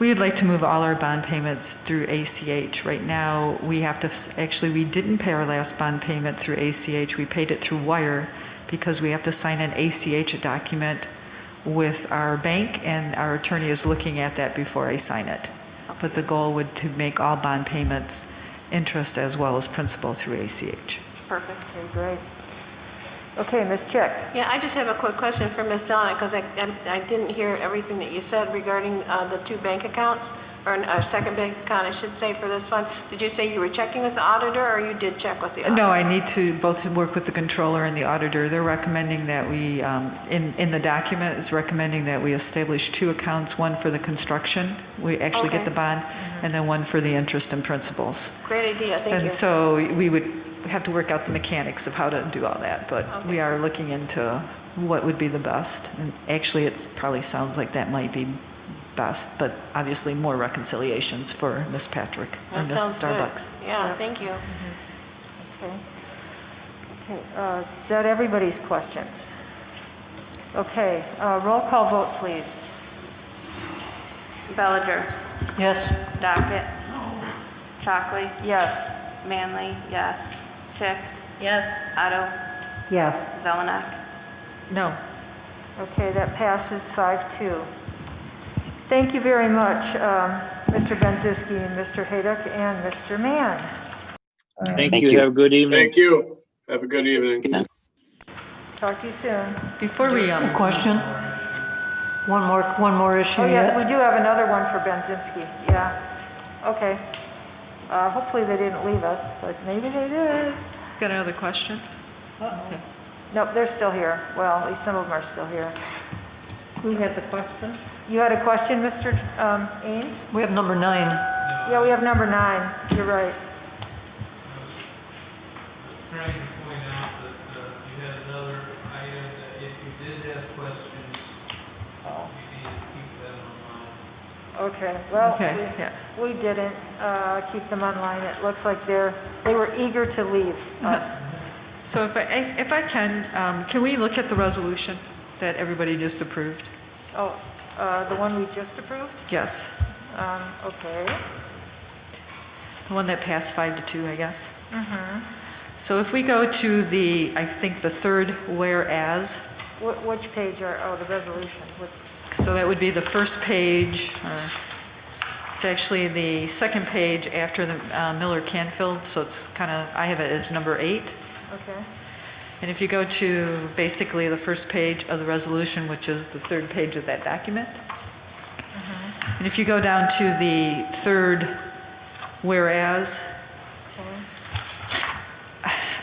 would like to move all our bond payments through ACH. Right now, we didn't pay our last bond payment through ACH. We paid it through wire because we have to sign an ACH document with our bank, and our attorney is looking at that before I sign it. But the goal would to make all bond payments interest as well as principal through ACH. Perfect. Okay, great. Okay, Ms. Chick? Yeah, I just have a quick question for Ms. Zelnok, because I didn't hear everything that you said regarding the two bank accounts, or a second bank account, I should say, for this fund. Did you say you were checking with the auditor, or you did check with the auditor? No, I need to both work with the controller and the auditor. They're recommending that we, in the document, it's recommending that we establish two accounts, one for the construction, we actually get the bond, and then one for the interest and principals. Great idea, thank you. And so we would have to work out the mechanics of how to do all that, but we are looking into what would be the best. And actually, it probably sounds like that might be best, but obviously more reconciliations for Ms. Patrick or That Ms. sounds good. Starbucks. Yeah, thank you. Okay. Okay, is that everybody's questions? Okay, roll call vote, please. Bellinger? Yes. Docket? Shockley? Yes. Manley? Yes. Chick? Yes. Otto? Yes. Zelenak? No. Okay, that passes 5-2. Thank you very much, Mr. Benziski and Mr. Hayduck and Mr. Mann. Thank you. Have a good evening. Thank you. Have a good evening. Talk to you soon. Before we, A question? One more issue Oh, yes, yet? we do have another one for Benzinski. Yeah. Okay. Hopefully they didn't leave us, but maybe they did. Got another question? Okay. Nope, they're still here. Well, at least some of them are still here. Who had the question? You had a question, Mr. Ames? We have number 9. Yeah, we have number 9. You're right. Trying to point out that you had another item that if you did have questions, you need to keep that in mind. Okay, well, Okay, we didn't keep them online. It looks like they were eager to leave us. So if I can we look at the resolution that everybody just approved? Oh, the one we just approved? Yes. Okay. The one that passed 5-2, I guess. Mm-hmm. So if we go to I think the third whereas. Which page are, the resolution? So that would be the first page, it's actually the second page after the Miller Canfield, so it's kind of, I have it as number 8. Okay. And if you go to basically the first page of the resolution, which is the third page of that document, and if you go down to the third whereas,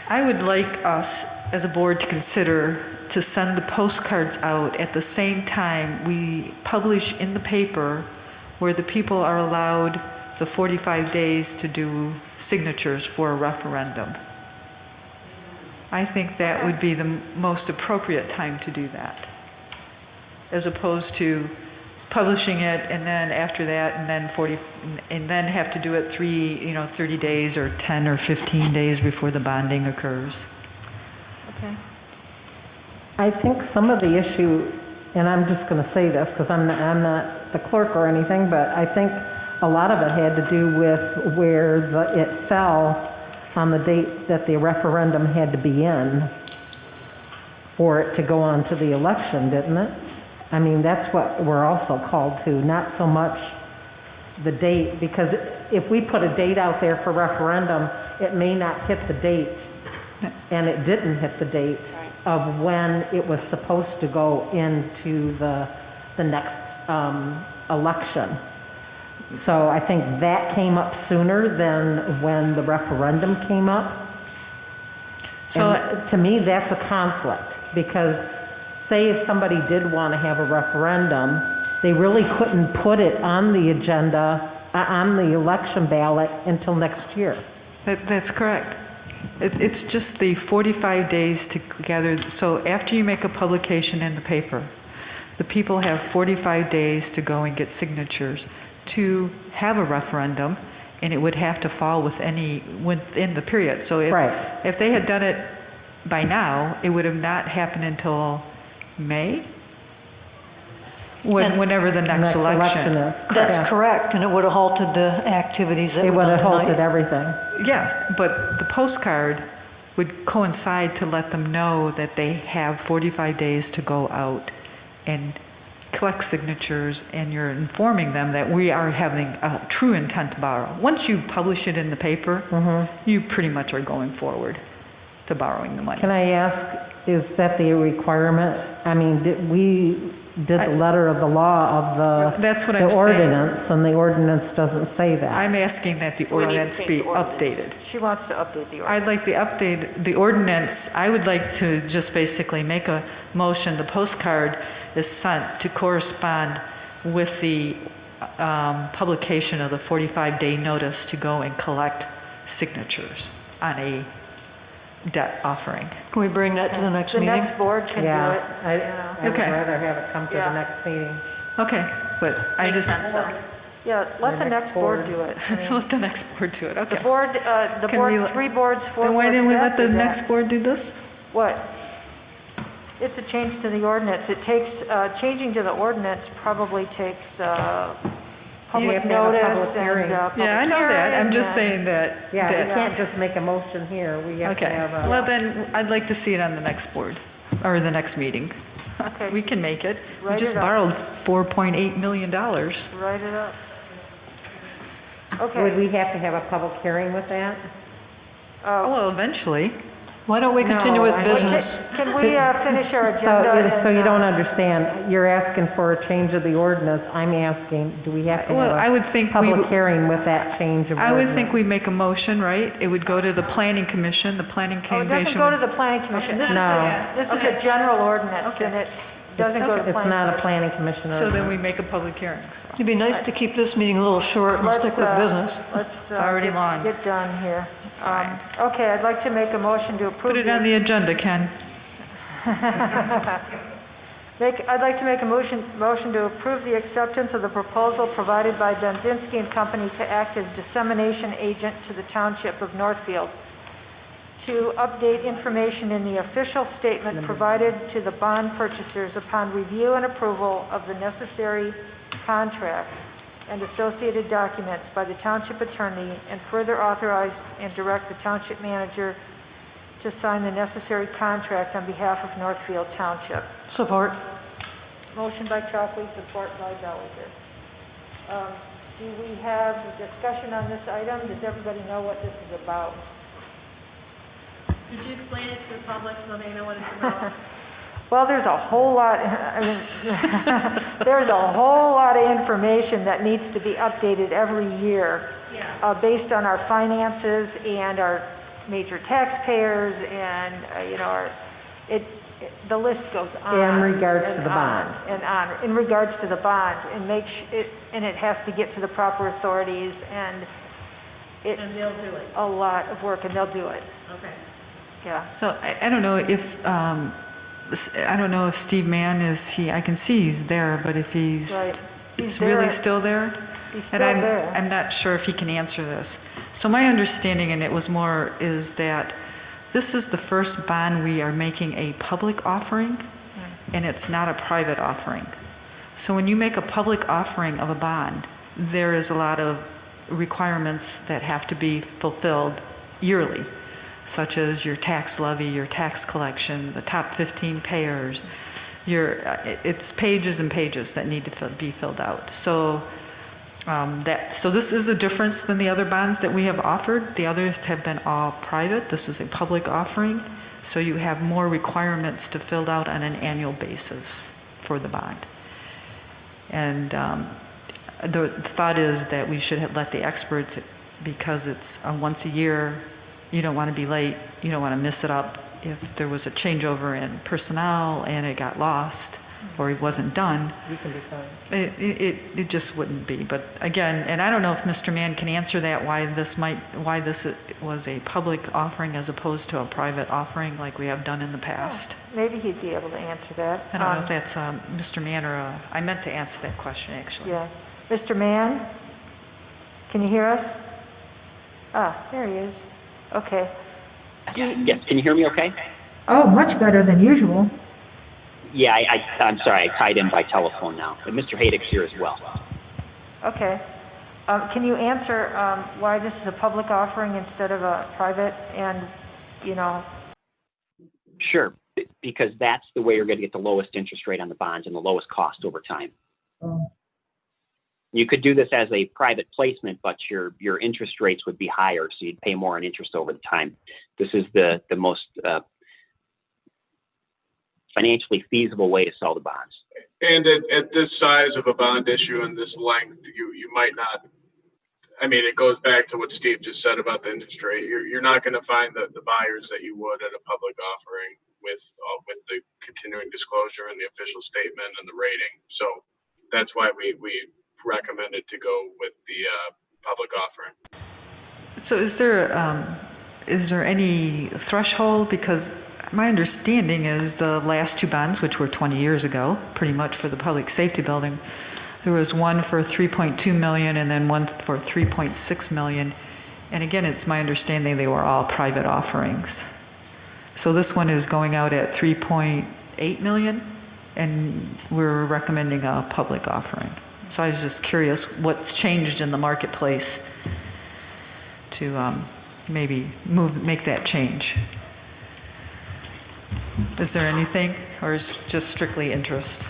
I would like us as a board to consider to send the postcards out at the same time we publish in the paper where the people are allowed the 45 days to do signatures for a referendum. I think that would be the most appropriate time to do that, as opposed to publishing it and then after that and then have to do it 30 days or 10 or 15 days before the bonding occurs. Okay. I think some of the issue, and I'm just going to say this because I'm not the clerk or anything, but I think a lot of it had to do with where it fell on the date that the referendum had to be in for it to go on to the election, didn't it? I mean, that's what we're also called to, not so much the date, because if we put a date out there for referendum, it may not hit the date, and it didn't hit the date of when it was supposed to go into the next election. So I think that came up sooner than when the referendum came up. So and to me, that's a conflict, because say if somebody did want to have a referendum, they really couldn't put it on the agenda, on the election ballot until next year. That's correct. It's just the 45 days to gather. So after you make a publication in the paper, the people have 45 days to go and get signatures to have a referendum, and it would have to fall within the period. So if they had done it by now, it would have not happened until May, whenever the next election is. That's correct, and it would have halted the activities that it were would done have halted tonight. everything. Yeah, but the postcard would coincide to let them know that they have 45 days to go out and collect signatures, and you're informing them that we are having a true intent to borrow. Once you publish it in the paper, you pretty much are going forward to borrowing the money. Can I ask, is that the requirement? I mean, we did the letter of the law of that's what the I'm saying. ordinance, and the ordinance doesn't say that. I'm asking that the ordinance be updated. She wants to update the ordinance. I'd like the ordinance, I would like to just basically make a motion, the postcard is sent to correspond with the publication of the 45-day notice to go and collect signatures on a debt offering. Can we bring that to the next meeting? The next board can do it. I would rather have it come to the next meeting. Okay, but I just... Yeah, let the next board do it. I mean, let the next board do it, okay. The board, 3 boards, 4 boards. Then why didn't we let the did that. next board do this? What? It's a change to the ordinance. It takes, changing to the ordinance probably takes public notice and public yeah, I know that. I'm just hearing saying that. Yeah, we can't just make a motion here. We have to Okay, have a... well then, I'd like to see it on the next board, or the next meeting. Okay. We can make it. We Write just it up. borrowed $4.8 million. Write it up. Okay. Would we have to have a public hearing with that? Well, eventually. Why don't we continue with business? Can we finish our agenda? So you don't understand. You're asking for a change of the ordinance. I'm asking, do we have to Well, have I would think we public would- hearing with that change of I ordinance? would think we make a motion, right? It would go to the planning commission, the planning Oh, it commission. doesn't go to the planning commission. This is a general ordinance, and it doesn't go to the It's planning not a commission. planning commission So then we ordinance. make a public hearing, so. It'd be nice to keep this meeting a little short and stick with business. Let's It's already long. get done here. Okay, I'd like to make a motion to approve. Put it on the agenda, Ken. I'd like to make a motion to approve the acceptance of the proposal provided by Benzinski and Company to act as dissemination agent to the Township of Northfield, to update information in the official statement provided to the bond purchasers upon review and approval of the necessary contracts and associated documents by the township attorney, and further authorize and direct the township manager to sign the necessary contract on behalf of Northfield Township. Support. Motion by Chalkley, support by Bellinger. Do we have a discussion on this item? Does everybody know what this is about? Did you explain it to the public so they know what it's about? Well, there's a whole lot, I mean, there's a whole lot of information that needs to be updated every year based on our finances and our major taxpayers and, you know, the list goes on. In regards to the bond. And on, in regards to the bond, and and it has to get to the proper authorities, and it's they'll do it. a lot of work, and they'll do it. Okay. Yeah. So I don't know if, I don't know if Steve Mann I can see he's there, but if he's Right. He's really there. still there? He's still And there. I'm not sure if he can answer this. So my understanding, and it was more, is that this is the first bond we are making a public offering, and it's not a private offering. So when you make a public offering of a bond, there is a lot of requirements that have to be fulfilled yearly, such as your tax levy, your tax collection, the top 15 payers. It's pages and pages that need to be filled out. So so this is a difference than the other bonds that we have offered. The others have been all private. This is a public offering. So you have more requirements to fill out on an annual basis for the bond. And the thought is that we should let the experts, because it's once a year, you don't want to be late, you don't want to miss it up. If there was a changeover in personnel and it got lost or it wasn't done, You can be fine. it just wouldn't be. But again, and I don't know if Mr. Mann can answer that, why this was a public offering as opposed to a private offering like we have done in the past. Maybe he'd be able to answer that. I don't know if that's Mr. Mann or I meant to ask that question actually. Yeah. Mr. Mann, can you hear us? Ah, there he is. Okay. Yes, can you hear me okay? Oh, much better than usual. Yeah, I'm sorry, I tied in by telephone now. But Mr. Haydick's here as well. Okay. Can you answer why this is a public offering instead of a private, and, you know? Sure, because that's the way you're going to get the lowest interest rate on the bonds and the lowest cost over time. You could do this as a private placement, but your interest rates would be higher, so you'd pay more in interest over the time. This is the most financially feasible way to sell the bonds. And at this size of a bond issue and this length, you might not, I mean, it goes back to what Steve just said about the interest rate. You're not going to find the buyers that you would at a public offering with the continuing disclosure and the official statement and the rating. So that's why we recommended to go with the public offering. So is there any threshold? Because my understanding is the last two bonds, which were 20 years ago, pretty much for the public safety building, there was one for 3.2 million and then one for 3.6 million. And again, it's my understanding they were all private offerings. So this one is going out at 3.8 million, and we're recommending a public offering. So I was just curious what's changed in the marketplace to maybe make that change. Is there anything, or is it just strictly interest?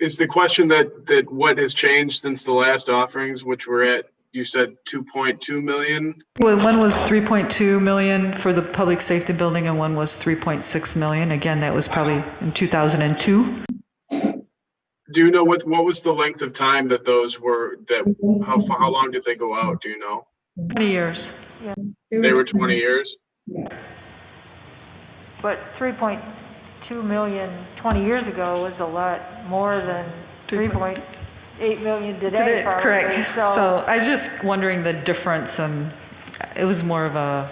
Is the question that what has changed since the last offerings, which were at, you said 2.2 million? Well, one was 3.2 million for the public safety building and one was 3.6 million. Again, that was probably in 2002. Do you know what was the length of time that those were, how long did they go out? Do you know? 20 years. Yeah. They were 20 years? But 3.2 million 20 years ago was a lot more than 3.8 million today, probably. Correct. So I was just wondering the difference, and it was more of a,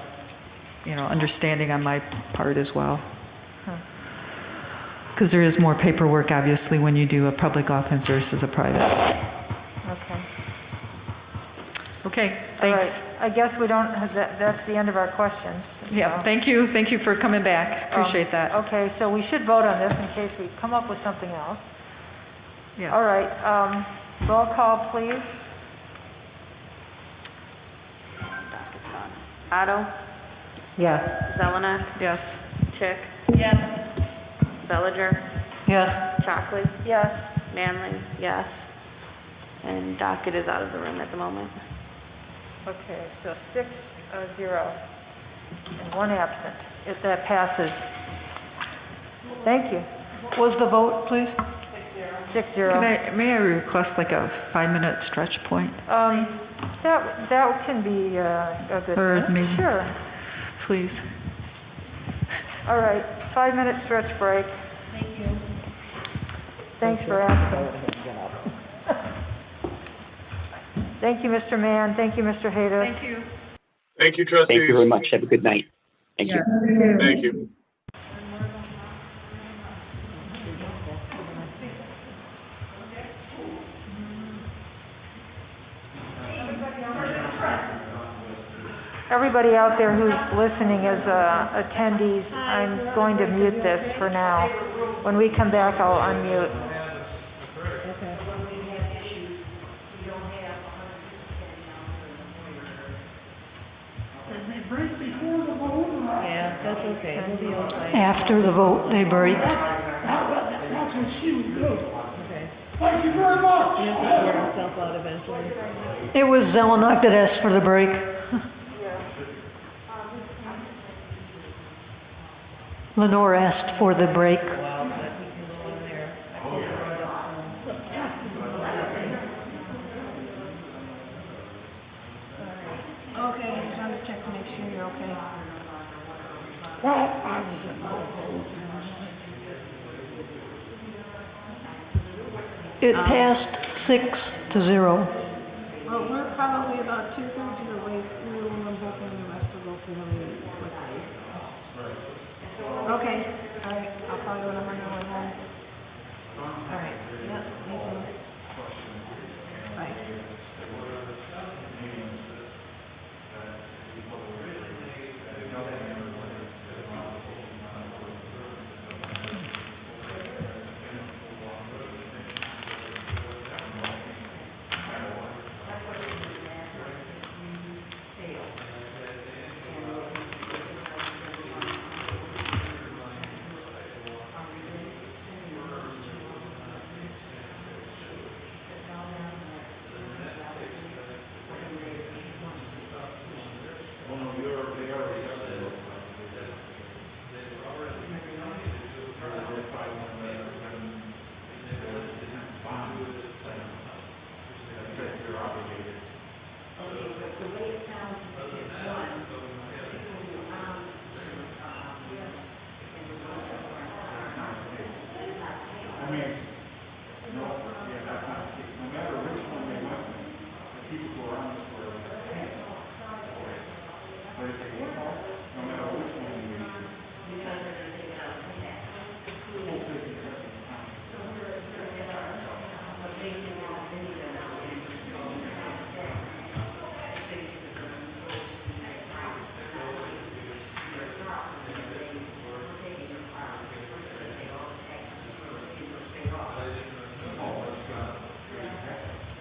understanding on my part as well. Because there is more paperwork, obviously, when you do a public offense versus a private. Okay, thanks. All right. I guess we don't have that's the end of our questions. Yeah, thank you. Thank you for coming back. Appreciate that. Okay, so we should vote on this in case we come up with something else. Yes. All right, roll call, please. Otto? Yes. Zelenak? Yes. Chick? Yes. Bellinger? Yes. Chockley? Yes. Manley? Yes. And Dockett is out of the room at the moment. Okay, so 6-0. and 1 absent. If that passes. Thank you. Was the vote, please? 6-0. May I request like a 5-minute stretch point? That can be a good Or thing. maybe, Sure. please. All right, 5-minute stretch break. Thank you. Thanks for asking. Thank you, Mr. Mann. Thank you, Mr. Hayter. Thank you. Thank you, trustees. Thank you very much. Have a good night. Thank you. Thank you. Everybody out there who's listening as attendees, I'm going to mute this for now. When we come back, I'll unmute. Yeah, that's okay. We'll be okay. After the vote, they braked. That's what she would do. Okay. Thank you very much. He'll just wear himself out eventually. It was Zelenak that asked for the break. Lenore asked for the break. Okay, just wanted to check to make sure you're okay. Well, I was in my vote. It passed 6-0. Well, we're probably about 2/3 of the way through, and I'm hoping the rest will go fairly quickly. Okay, all right, I'll call you when I'm on my way home. All right, yep, thank you. Bye.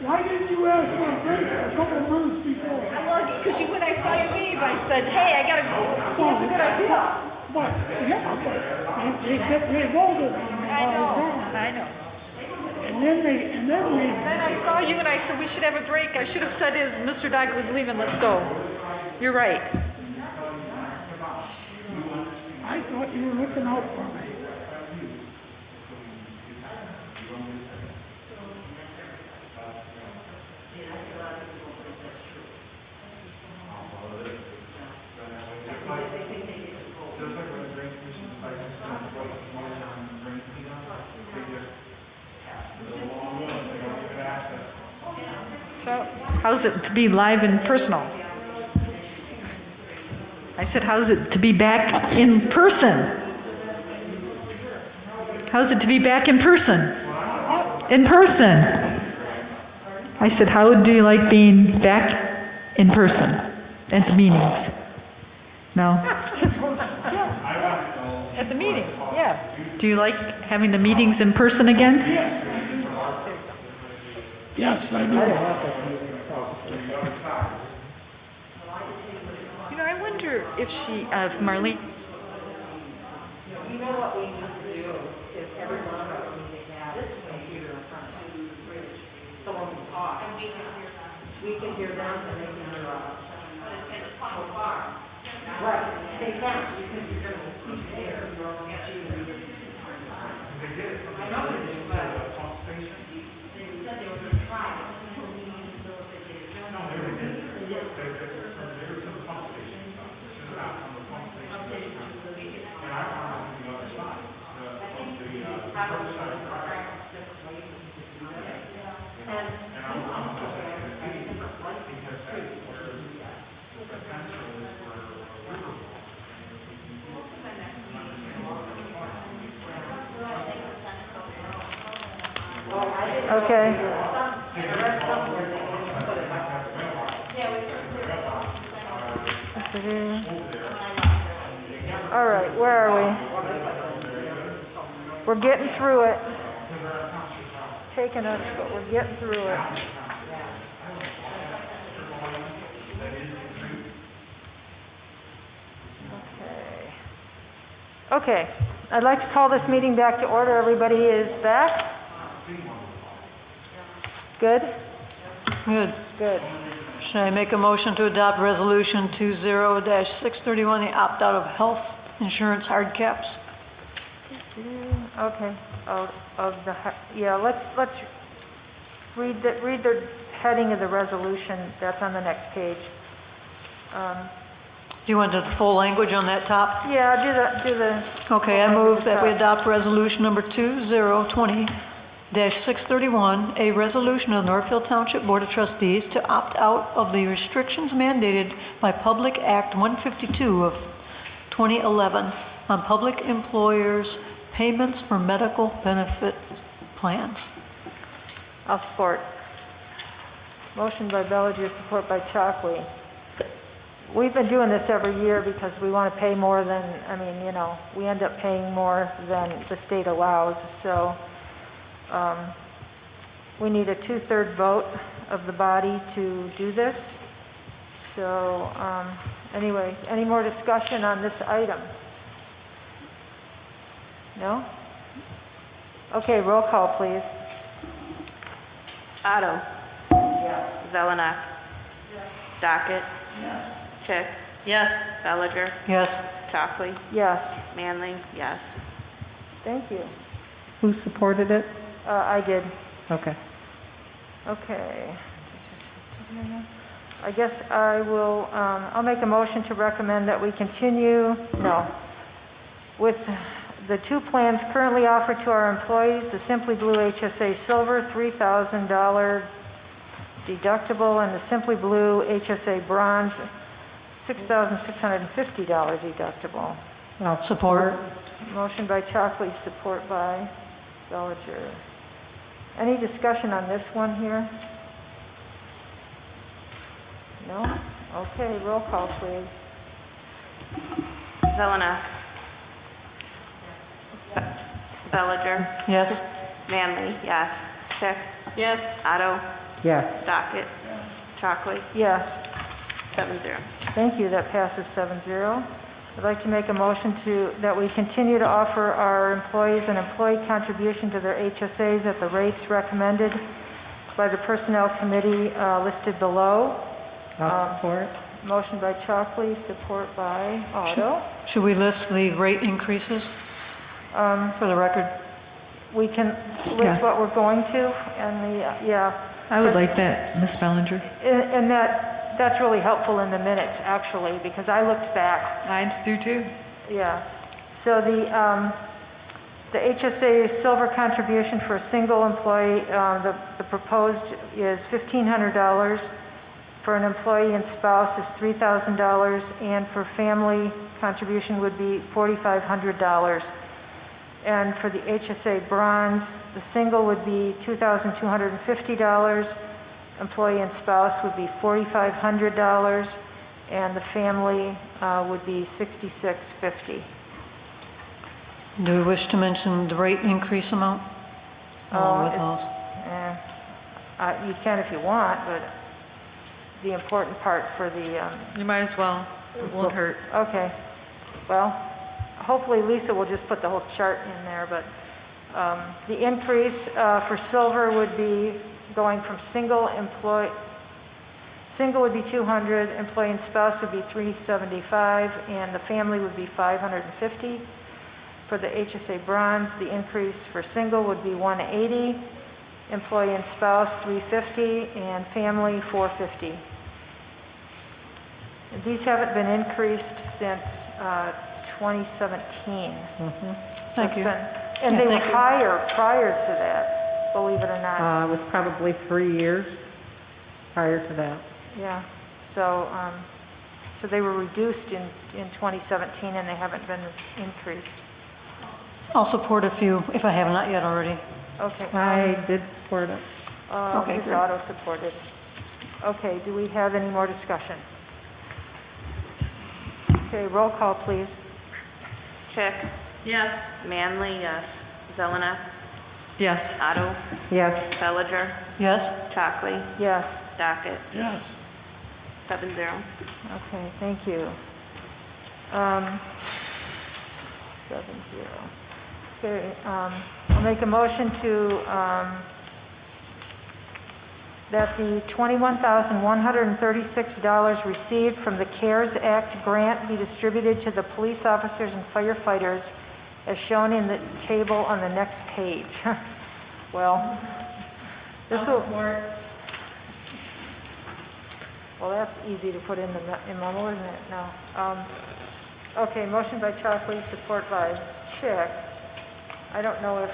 Why didn't you ask for a break a couple of months before? Well, because when I saw you leave, I said, hey, I gotta go. That's a good idea. But, yeah, but they voted on me while I was gone. I know. And then Then I saw you and I said, we should have a break. I should have said, as Mr. Doug was leaving, let's go. You're right. I thought you were looking out for me. So, how's it to be live and personal? I said, how's it to be back in person? How's it to be back in person? In person. I said, how do you like being back in person at the meetings? No? At the meetings, yeah. Do you like having the meetings in person again? Yes. Yes, I do. You know, I wonder if Marlene, You know what we need to do is every one of us need to have this computer in front of the bridge, so when we talk, we can hear them and they can hear us. Right. Okay. All right, where are we? We're getting through it. It's taking us, but we're getting through it. Okay, I'd like to call this meeting back to order. Everybody is back? Good? Good. Good. Should I make a motion to adopt Resolution 20-631, the opt-out of health insurance hard caps? Okay, yeah, let's read the heading of the resolution. That's on the next page. You want the full language on that top? Yeah, do the. Okay, I move that we adopt resolution number 2020-631, a resolution of the Northfield Township Board of Trustees to opt out of the restrictions mandated by Public Act 152 of 2011 on public employers' payments for medical benefits plans. I'll support. Motion by Bellinger, support by Chalkley. We've been doing this every year because we want to pay more than, we end up paying more than the state allows. So we need a 2/3 vote of the body to do this. So anyway, any more discussion on this item? No? Okay, roll call, please. Otto. Yes. Zelenak. Yes. Docket. Yes. Chick. Yes. Bellinger. Yes. Chalkley. Yes. Manley. Yes. Thank you. Who supported it? I did. Okay. Okay. I guess I will, I'll make a motion to recommend that we continue, with the two plans currently offered to our employees, the Simply Blue HSA Silver $3,000 deductible and the Simply Blue HSA Bronze $6,650 deductible. I'll support. Motion by Chalkley, support by Bellinger. Any discussion on this one here? No? Okay, roll call, please. Zelenak. Bellinger. Yes. Manley. Yes. Chick. Yes. Otto. Yes. Docket. Chalkley. Yes. 7-0. Thank you, that passes 7-0. I'd like to make a motion that we continue to offer our employees an employee contribution to their HSAs at the rates recommended by the Personnel Committee listed below. I'll support. Motion by Chalkley, support by Otto. Should we list the rate increases for the record? We can list Yes. what we're going to and I would like that, Ms. Bellinger. And that's really helpful in the minutes, actually, because I looked back. I do too. Yeah. So the HSA silver contribution for a single employee, the proposed is $1,500. For an employee and spouse is $3,000, and for family contribution would be $4,500. And for the HSA bronze, the single would be $2,250. Employee and spouse would be $4,500, and the family would be $6,650. Do we wish to mention the rate increase amount along with those? You can if you want, but the important part for the... You might as well. It won't hurt. Okay. Well, hopefully Lisa will just put the whole chart in there, but the increase for silver would be going from single would be 200, employee and spouse would be 375, and the family would be 550. For the HSA bronze, the increase for single would be 180, employee and spouse 350, and family 450. These haven't been increased since 2017. Thank you. And they were thank you. higher prior to that, believe it or not. It was probably 3 years prior to that. Yeah, so, so they were reduced in 2017 and they haven't been increased. I'll support a few if I have not yet already. Okay. I did support it. Okay, Ms. great. Otto supported. Okay, do we have any more discussion? Okay, roll call, please. Chick? Yes. Manley, yes. Zelenak? Yes. Otto? Yes. Bellinger? Yes? Chockley? Yes. Docket? Yes. 7-0. Okay, thank you. 7-0. Okay, I'll make a motion to, that the $21,136 received from the CARES Act grant be distributed to the police officers and firefighters as shown in the table on the next page. Well, this will... Well, that's easy to put in the memo, isn't it? No. Okay, motion by Chockley, support by Chick. I don't know if,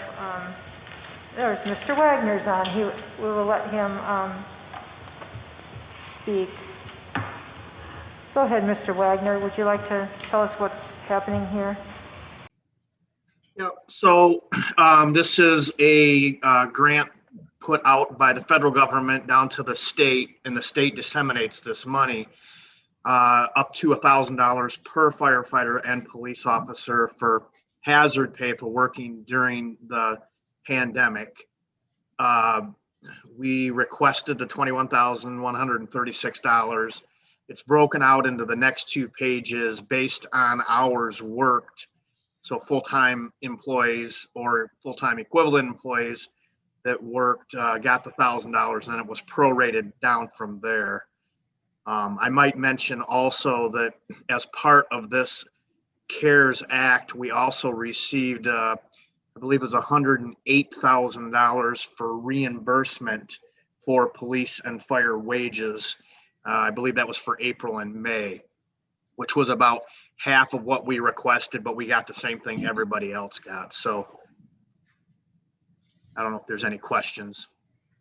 there's Mr. Wagner's on. We will let him speak. Go ahead, Mr. Wagner. Would you like to tell us what's happening here? Yeah, so this is a grant put out by the federal government down to the state, and the state disseminates this money up to $1,000 per firefighter and police officer for hazard pay for working during the pandemic. We requested the $21,136. It's broken out into the next 2 pages based on hours worked. So full-time employees or full-time equivalent employees that worked got the $1,000, and it was prorated down from there. I might mention also that as part of this CARES Act, we also received, I believe it was $108,000 for reimbursement for police and fire wages. I believe that was for April and May, which was about half of what we requested, but we got the same thing everybody else got. So I don't know if there's any questions.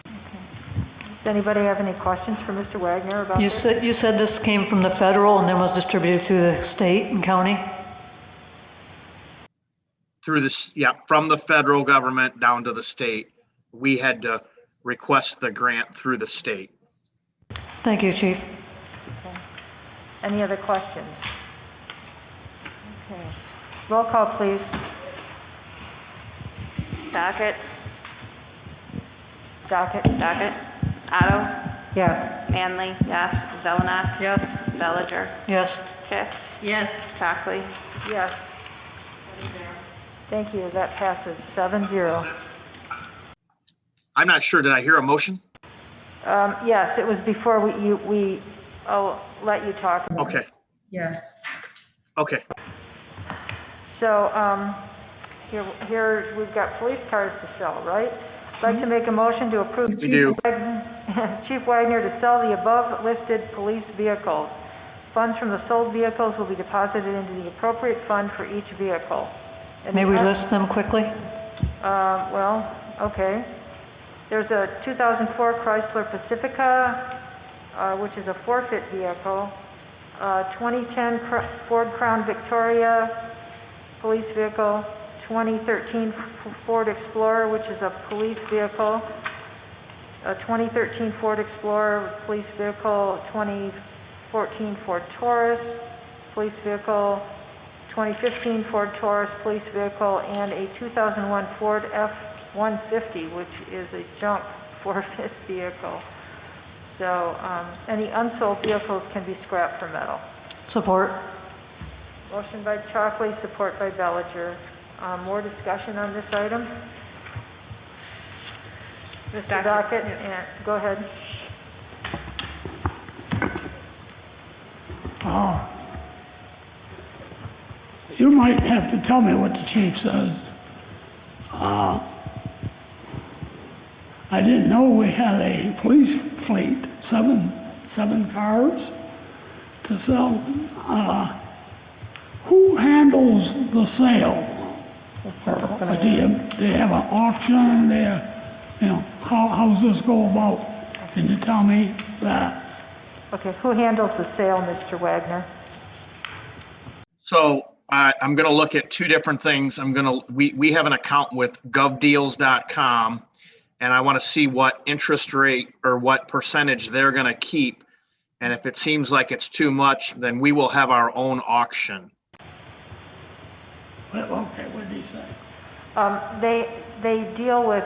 Does anybody have any questions for Mr. Wagner about this? You said this came from the federal and then was distributed through the state and county? Through this, yeah, from the federal government down to the state. We had to request the grant through the state. Thank you, Chief. Okay. Any other questions? Okay. Roll call, please. Docket? Docket. Docket? Otto? Yes. Manley, yes. Zelenak? Yes. Bellinger? Yes. Chick? Yes. Chockley? Yes. Thank you. That passes 7-0. I'm not sure, did I hear a motion? Yes, it was before I'll let you talk. Okay, Yeah. okay. So here we've got police cars to sell, right? I'd like to make a motion to approve We do. Chief Wagner to sell the above listed police vehicles. Funds from the sold vehicles will be deposited into the appropriate fund for each vehicle. And May we the- list them quickly? Well, okay. There's a 2004 Chrysler Pacifica, which is a forfeit vehicle. 2010 Ford Crown Victoria, police vehicle. 2013 Ford Explorer, which is a police vehicle. A 2013 Ford Explorer, police vehicle. 2014 Ford Taurus, police vehicle. 2015 Ford Taurus, police vehicle, and a 2001 Ford F-150, which is a junk forfeit vehicle. So any unsold vehicles can be scrapped for metal. Support. Motion by Chockley, support by Bellinger. More discussion on this item? Mr. Docket, and go ahead. You might have to tell me what the chief says. I didn't know we had a police fleet, seven cars to sell. Who handles the sale Do you have an auction? Do you know, how's this go about? Can you tell me that? Okay, who handles the sale, Mr. Wagner? So I'm going to look at two different things. We have an account with govdeals.com, and I want to see what interest rate or what percentage they're going to keep. And if it seems like it's too much, then we will have our own auction. Well, okay, what did he say? They deal with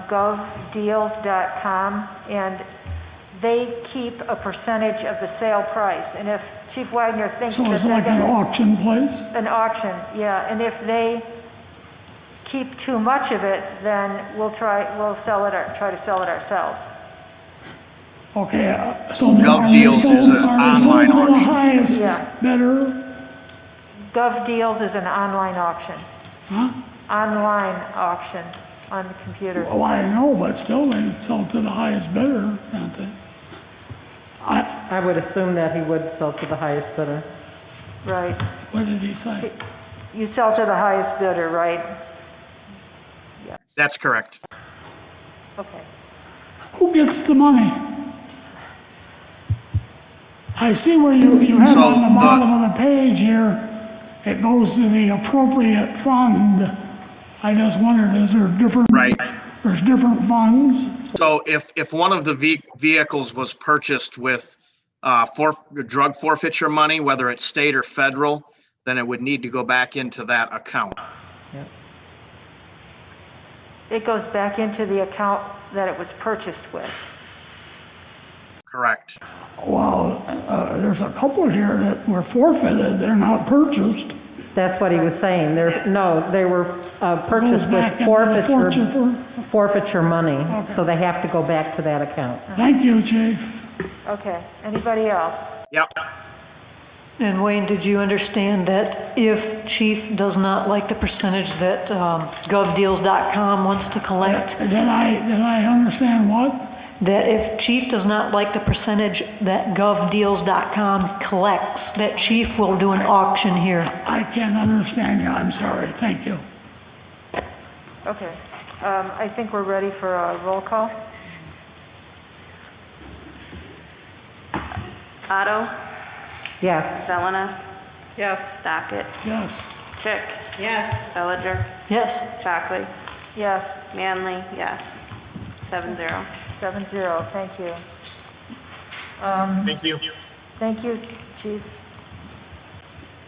govdeals.com, and they keep a percentage of the sale price. And if Chief Wagner thinks So that it's they're like an gonna- auction place? An auction, yeah. And if they keep too much of it, then we'll try to sell it ourselves. Okay, so they're GovDeals is an online to the auction. highest Yeah. bidder? GovDeals is an online auction. Huh? Online auction on the computer. Well, I know, but still they sell to the highest bidder, don't they? I would assume that he would sell to the highest bidder. Right. What did he say? You sell to the highest bidder, right? That's correct. Okay. Who gets the money? I see where you have on the bottom of the page here, it goes to the appropriate fund. I just wondered, is there different? Right. There's different funds? So if one of the vehicles was purchased with drug forfeiture money, whether it's state or federal, then it would need to go back into that account. It goes back into the account that it was purchased with. Correct. Well, there's a couple here that were forfeited, they're not purchased. That's what he was saying. They were purchased with back into the forfeiture money, so they have to go back to that account. Thank you, Chief. Okay, anybody else? Yep. And Wayne, did you understand that if Chief does not like the percentage that govdeals.com wants to collect? Did I understand what? That if Chief does not like the percentage that govdeals.com collects, that Chief will do an auction here. I can't understand you, I'm sorry, thank you. Okay. I think we're ready for a roll call. Otto? Yes. Zelena? Yes. Docket? Yes. Chick? Yes. Bellinger? Yes. Shockley? Yes. Manley? Yes. 7-0. 7-0, thank you. Thank you. Thank you, Chief.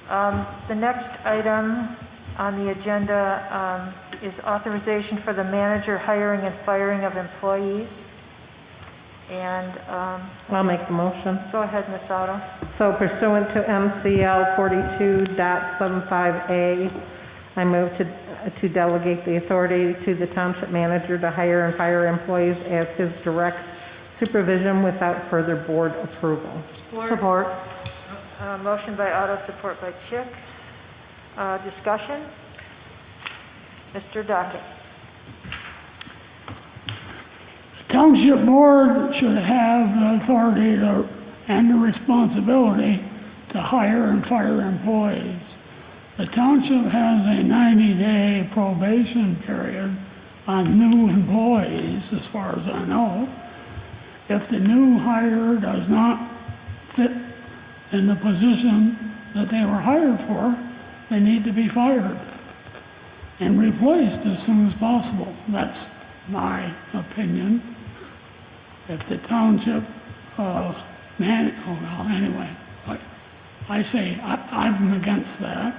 The next item on the agenda is authorization for the manager hiring and firing of employees. And I'll make the motion. go ahead, Ms. Otto. So pursuant to MCL 42.75A, I move to delegate the authority to the township manager to hire and fire employees as his direct supervision without further board approval. Support. Motion by Otto, support by Chick. Discussion? Mr. Dockett. Township board should have the authority and the responsibility to hire and fire employees. The township has a 90-day probation period on new employees, as far as I know. If the new hire does not fit in the position that they were hired for, they need to be fired and replaced as soon as possible. That's my opinion. If the township anyway, I say I'm against that.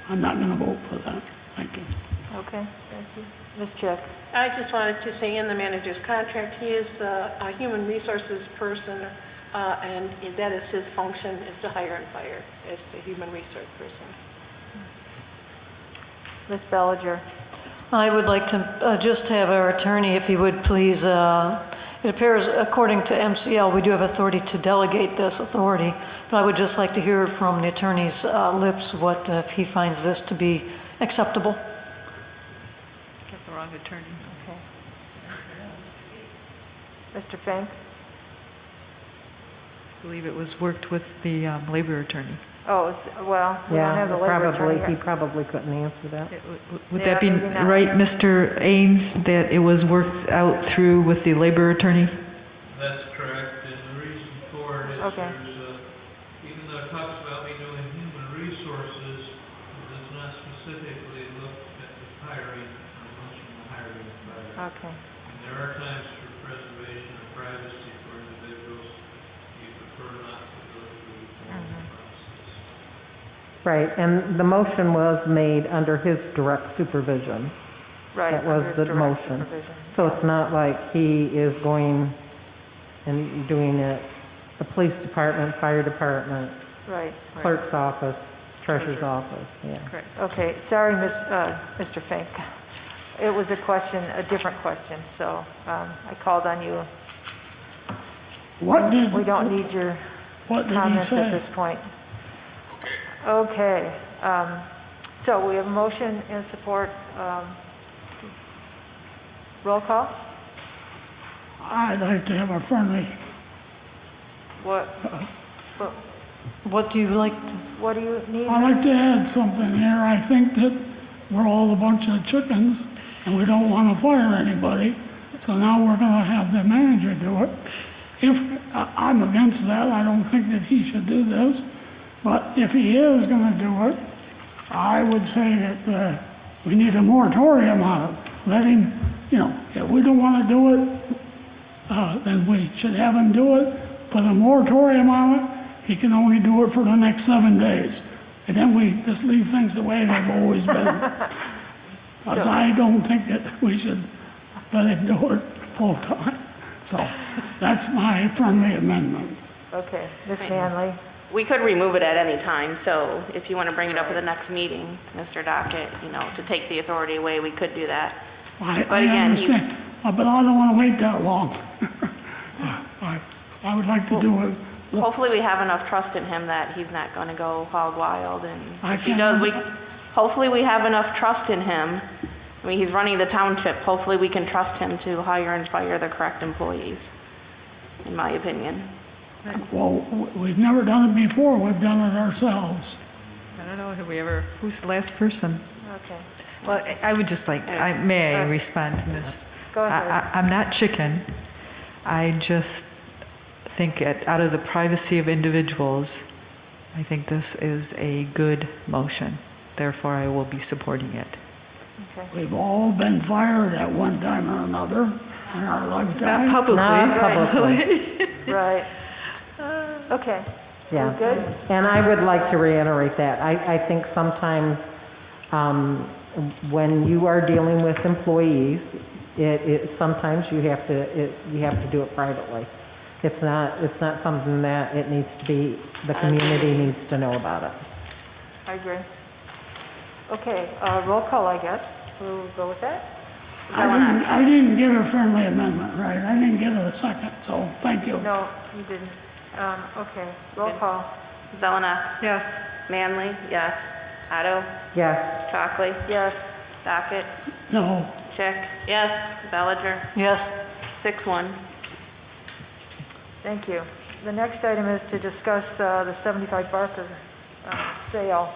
I'm not going to vote for that. Thank you. Okay, thank you. Ms. Chick. I just wanted to say in the manager's contract, he is the human resources person, and that is his function, is to hire and fire as the human resource person. Ms. Bellinger. I would like to just have our attorney, if he would please, it appears according to MCL, we do have authority to delegate this authority, but I would just like to hear from the attorney's lips what if he finds this to be acceptable. Got the wrong attorney. Okay. Mr. Fink? I believe it was worked with the labor attorney. Oh, well, we don't have the labor attorney He yet. probably couldn't answer that. Would Yeah, that be maybe not. right, Mr. Ains, that it was worked out through with the labor attorney? That's correct, and the reason for it is Okay. even though it talks about me doing human resources, it does not specifically look at the hiring, or mention the hiring and firing. Okay. And there are times for preservation of privacy for individuals, you prefer not to go through the formal process. Right, and the motion was made under his direct supervision. Right. That was under the his direct motion. supervision. So it's not like he is going and doing it, the police department, fire department, Right. clerk's office, treasurer's office, yeah. Correct. Okay, sorry, Mr. Fink. It was a question, a different question, so I called on you. We don't need your what did he comments say? at this point. Okay, so we have a motion and support. Roll call? I'd like to have a friendly, What do you like to? What do you need? I'd like to add something here. I think that we're all a bunch of chickens and we don't want to fire anybody. So now we're going to have the manager do it. I'm against that, I don't think that he should do this. But if he is going to do it, I would say that we need a moratorium on it. Let him, if we don't want to do it, then we should have him do it. Put a moratorium on it. He can only do it for the next 7 days. And then we just leave things the way they've always been. Because I don't think that we should let him do it full time. So that's my friendly amendment. Okay, Ms. Manley? We could remove it at any time, so if you want to bring it up at the next meeting, Mr. Dockett, to take the authority away, we could do that. I again, understand, but I don't want to wait that long. I would like to do it. Hopefully we have enough trust in him that he's not going to go hog wild, and if he can't- does, hopefully we have enough trust in him. I mean, he's running the township. Hopefully we can trust him to hire and fire the correct employees, in my opinion. Well, we've never done it before. We've done it ourselves. I don't know, have we ever, who's the last person? Okay. Well, I would just like, may I respond to this? Go ahead. I'm not chicken. I just think out of the privacy of individuals, I think this is a good motion. Therefore, I will be supporting it. Okay. We've all been fired at one time or another in our lifetime. Not publicly. Not publicly. Right. Okay. Yeah. We good? And I would like to reiterate that. I think sometimes when you are dealing with employees, sometimes you have to do it privately. It's not something that it needs to be, the community needs to know about it. I agree. Okay, roll call, I guess. We'll go with that. I didn't get a friendly amendment, right? I didn't get a second, so thank you. No, you didn't. Okay, roll call. Zelenak? Yes. Manley? Yes. Otto? Yes. Chockley? Yes. Dockett? No. Chick? Yes. Bellinger? Yes. 6-1. Thank you. The next item is to discuss the 75 Barker sale.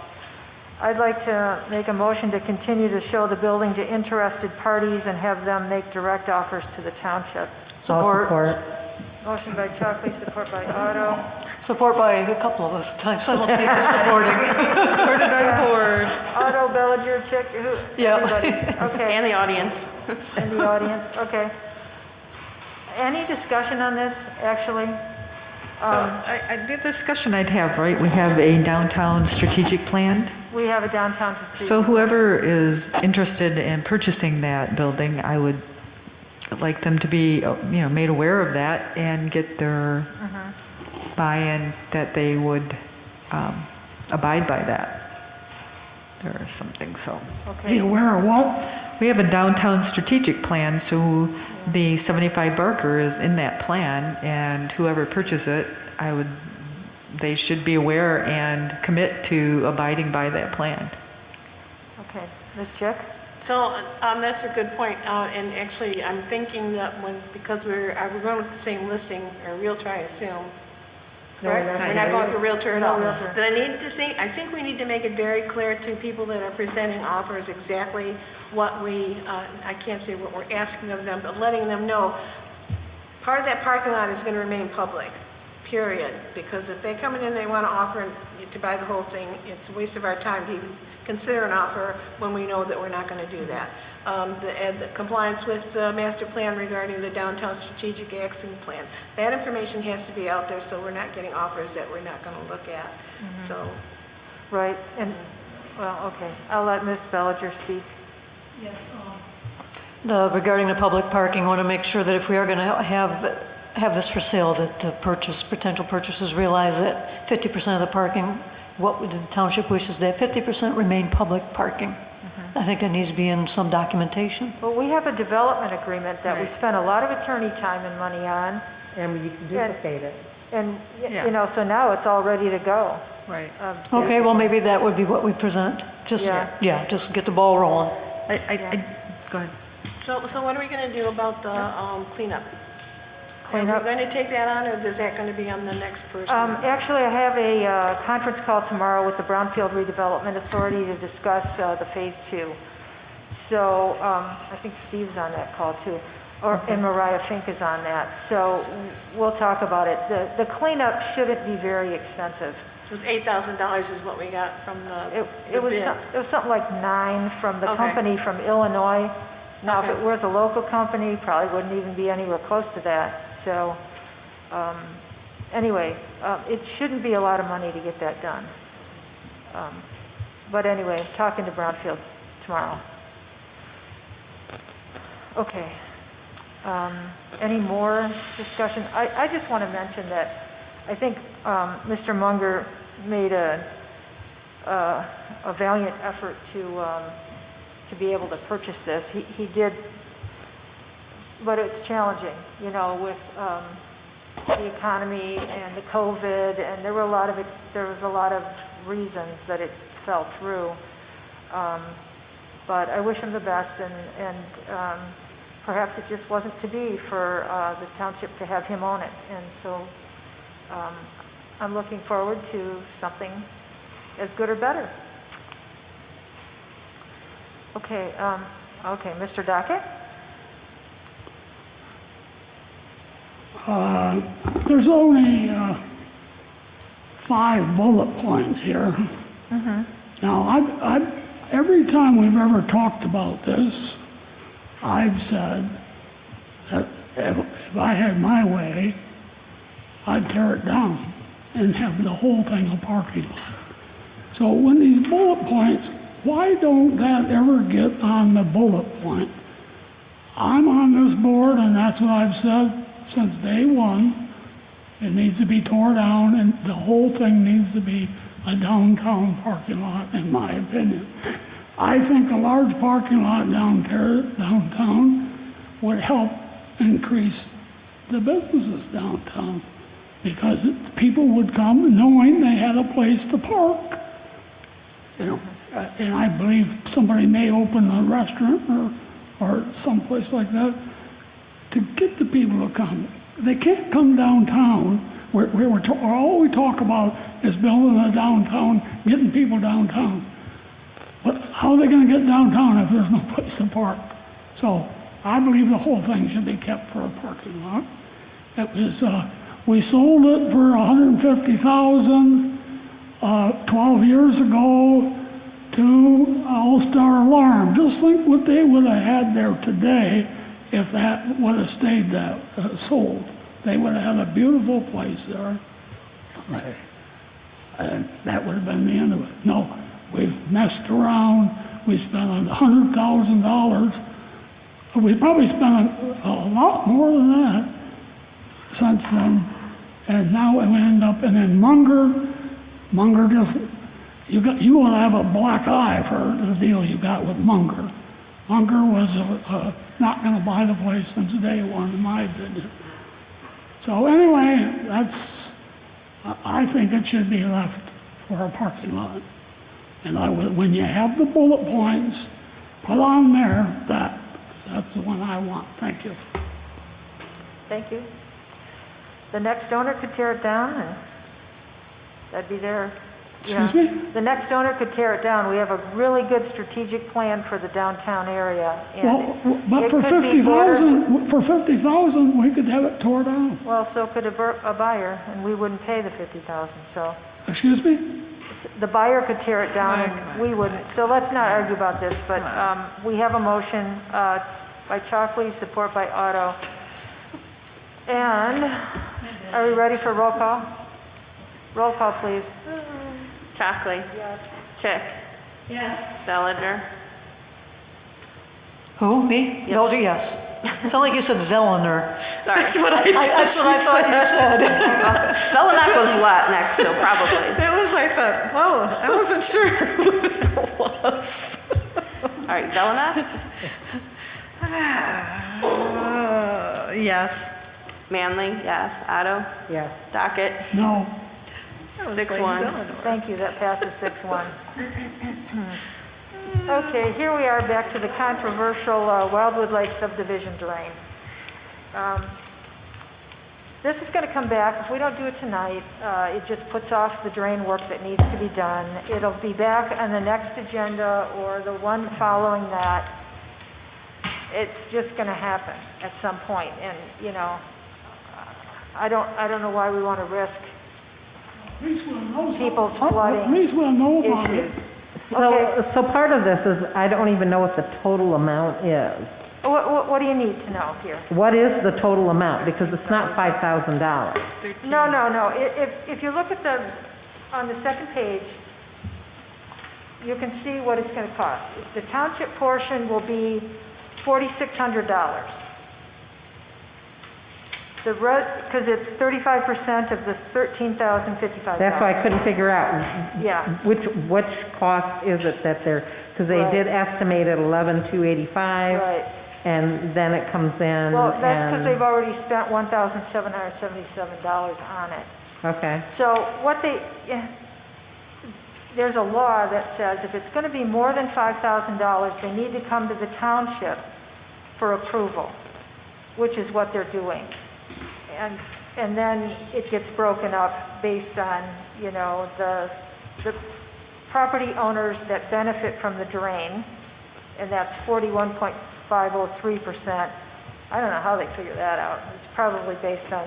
I'd like to make a motion to continue to show the building to interested parties and have them make direct offers to the township. I'll support. Motion by Chockley, support by Otto. Support by a couple of us, simultaneous supporting. Supported by the board. Otto, Bellinger, Chick, Yeah. everybody. Okay. And the audience. In the audience, okay. Any discussion on this, actually? So the discussion I'd have, right, we have a downtown strategic plan. We have a downtown to see. So whoever is interested in purchasing that building, I would like them to be, made aware of that and get their buy-in that they would abide by that or something, so. Okay. Be aware of what? We have a downtown strategic plan, so the 75 Barker is in that plan, and whoever purchases it, they should be aware and commit to abiding by that plan. Okay. Ms. Chick? So that's a good point. And actually, I'm thinking that because we're going with the same listing, or realtor, I assume, correct? not We're yet. not going through Realtor at all. No Realtor. Then I think we need to make it very clear to people that are presenting offers exactly what I can't say what we're asking of them, but letting them know, part of that parking lot is going to remain public, period. Because if they come in and they want to offer to buy the whole thing, it's a waste of our time to even consider an offer when we know that we're not going to do that. The compliance with the master plan regarding the downtown strategic action plan. That information has to be out there so we're not getting offers that we're not going to look at. So, Right, and, well, okay, I'll let Ms. Bellinger speak. Yes. Regarding the public parking, I want to make sure that if we are going to have this for sale, that the potential purchasers realize that 50% of the parking, what the township wishes to have 50% remain public parking. I think that needs to be in some documentation. Well, we have a development agreement that we spent a lot of attorney time and money on. And we can duplicate it. And, Yeah. you know, so now it's all ready to go. Right. Okay, well, maybe that would be what we present. Just, Yeah. just get the ball rolling. Go ahead. so what are we going to do about the cleanup? Cleanup. Are we going to take that on, or is that going to be on the next person? Actually, I have a conference call tomorrow with the Brownfield Redevelopment Authority to discuss the Phase 2. So I think Steve's on that call too, and Mariah Fink is on that. So we'll talk about it. The cleanup shouldn't be very expensive. It was $8,000 is what we got from the It was bid. something like $9 from the Okay. company from Illinois. Now, if it was a local company, probably wouldn't even be anywhere close to that. So anyway, it shouldn't be a lot of money to get that done. But anyway, talking to Brownfield tomorrow. Okay. Any more discussion? I just want to mention that I think Mr. Munger made a valiant effort to be able to purchase this. He did, but it's challenging, you know, with the economy and the COVID, and there was a lot of reasons that it fell through. But I wish him the best, and perhaps it just wasn't to be for the township to have him own it. And so I'm looking forward to something as good or better. Okay, Mr. Dockett? There's only 5 bullet points here. Now, every time we've ever talked about this, I've said that if I had my way, I'd tear it down and have the whole thing a parking lot. So when these bullet points, why don't that ever get on the bullet point? I'm on this board, and that's what I've said since day one. It needs to be torn down, and the whole thing needs to be a downtown parking lot, in my opinion. I think a large parking lot downtown would help increase the businesses downtown, because people would come knowing they had a place to park. You know, and I believe somebody may open a restaurant or someplace like that to get the people to come. They can't come downtown. All we talk about is building a downtown, getting people downtown. But how are they going to get downtown if there's no place to park? So I believe the whole thing should be kept for a parking lot. It was, we sold it for $150,000 12 years ago to All-Star Alarm. Just think what they would have had there today if that would have stayed that sold. They would have had a beautiful place there. And that would have been the end of it. No, we've messed around. We spent $100,000. We probably spent a lot more than that since then. And now we end up, and then Munger just, you will have a black eye for the deal you got with Munger. Munger was not going to buy the place since day one, in my opinion. So anyway, I think it should be left for a parking lot. And when you have the bullet points, put on there that, because that's the one I want. Thank you. Thank you. The next owner could tear it down, and That'd be their. Excuse me? The next owner could tear it down. We have a really good strategic plan for the downtown area. And Well, but it for could be bordered- 50,000, we could have it tore down. Well, so could a buyer, and we wouldn't pay the 50,000, so. Excuse me? The buyer could tear it down and we wouldn't. So let's not argue about this, but we have a motion by Chalkley, support by Otto. And are we ready for roll call? Roll call, please. Chalkley. Yes. Chick. Yes. Bellinger. Who, me? Belger, yes. Sound like you said Zelener. Sorry. That's what I thought you said. Zelenak was what next, so probably. That was, I thought, oh, I wasn't sure who it was. All right, Zelenak. Yes. Manley, yes. Otto. Yes. Docket. No. 6-1. Thank you, that passes 6-1. Okay, here we are back to the controversial Wildwood Lake subdivision drain. This is going to come back. If we don't do it tonight, it just puts off the drain work that needs to be done. It'll be back on the next agenda or the one following that. It's just going to happen at some point. And, you know, I don't know why we want to risk At least we'll know people's something. flooding At least we'll know about issues. it. So part of this is, I don't even know what the total amount is. What do you need to know here? What is the total amount? Because it's not $5,000. No. If you look at on the second page, you can see what it's going to cost. The township portion will be $4,600. Because it's 35% of the $13,055. That's why I couldn't figure out Yeah. which cost is it that they're, because they did estimate at $11,285. Right. And then it comes in. Well, that's because and- they've already spent $1,777 on it. Okay. So there's a law that says if it's going to be more than $5,000, they need to come to the township for approval, which is what they're doing. And then it gets broken up based on, you know, the property owners that benefit from the drain, and that's 41.503%. I don't know how they figure that out. It's probably based on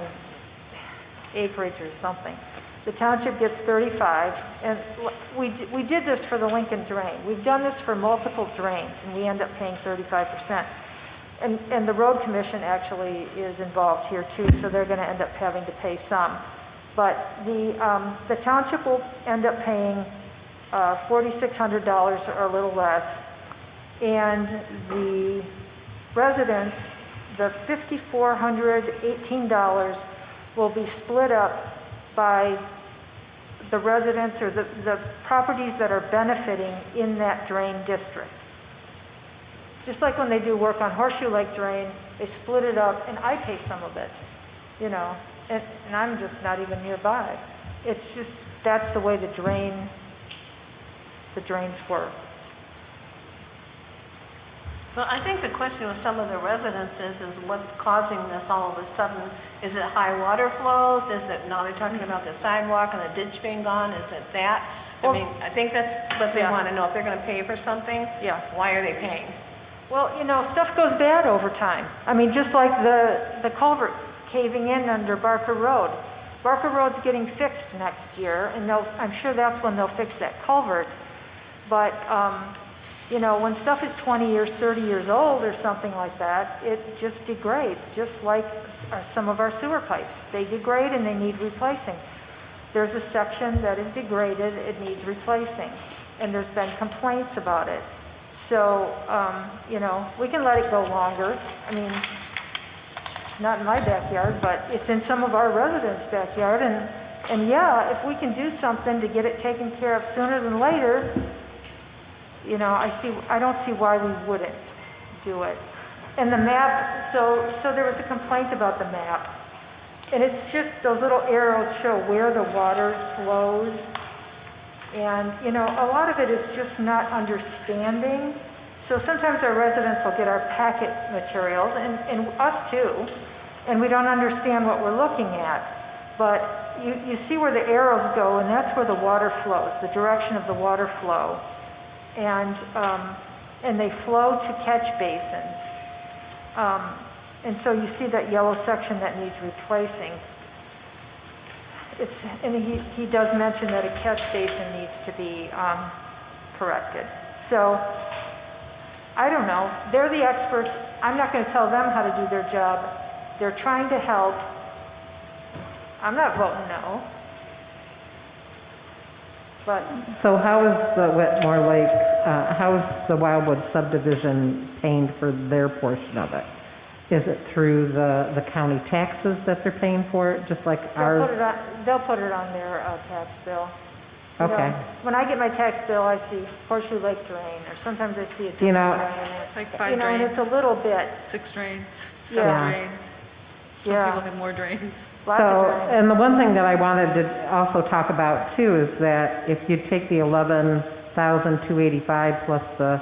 acreage or something. The township gets 35, and we did this for the Lincoln drain. We've done this for multiple drains, and we end up paying 35%. And the road commission actually is involved here too, so they're going to end up having to pay some. But the township will end up paying $4,600 or a little less, and the residents, the $5,418 will be split up by the residents or the properties that are benefiting in that drain district. Just like when they do work on Horseshoe Lake Drain, they split it up and I pay some of it, you know, and I'm just not even nearby. It's just, that's the way the drains work. So I think the question with some of the residents is what's causing this all of a sudden? Is it high water flows? Is it, now they're talking about the sidewalk and the ditch being gone, is it that? I mean, I think that's what they want to know. If they're going to pay for something, why are they paying? Well, you know, stuff goes bad over time. I mean, just like the culvert caving in under Barker Road. Barker Road's getting fixed next year, and I'm sure that's when they'll fix that culvert. But, you know, when stuff is 20 years, 30 years old or something like that, it just degrades, just like some of our sewer pipes. They degrade and they need replacing. There's a section that is degraded, it needs replacing, and there's been complaints about it. So, you know, we can let it go longer. I mean, it's not in my backyard, but it's in some of our residents' backyard. And yeah, if we can do something to get it taken care of sooner than later, you know, I don't see why we wouldn't do it. And the map, so there was a complaint about the map. And it's just those little arrows show where the water flows. And, you know, a lot of it is just not understanding. So sometimes our residents will get our packet materials, and us too, and we don't understand what we're looking at. But you see where the arrows go, and that's where the water flows, the direction of the water flow. And they flow to catch basins. And so you see that yellow section that needs replacing. And he does mention that a catch basin needs to be corrected. So, I don't know. They're the experts. I'm not going to tell them how to do their job. They're trying to help. I'm not voting no. But So how is the Whitmore Lake, how is the Wildwood subdivision paying for their portion of it? Is it through the county taxes that they're paying for it, just like ours? they'll put it on their tax bill. You Okay. know, when I get my tax bill, I see Horseshoe Lake drain, or sometimes I see a You different know- drain in it. Like 5 You know, and it's a drains. little bit. 6 drains, Yeah. 7 drains. Some Yeah. people have more drains. Lots of So, drains. and the one thing that I wanted to also talk about too is that if you take the 11,285 plus the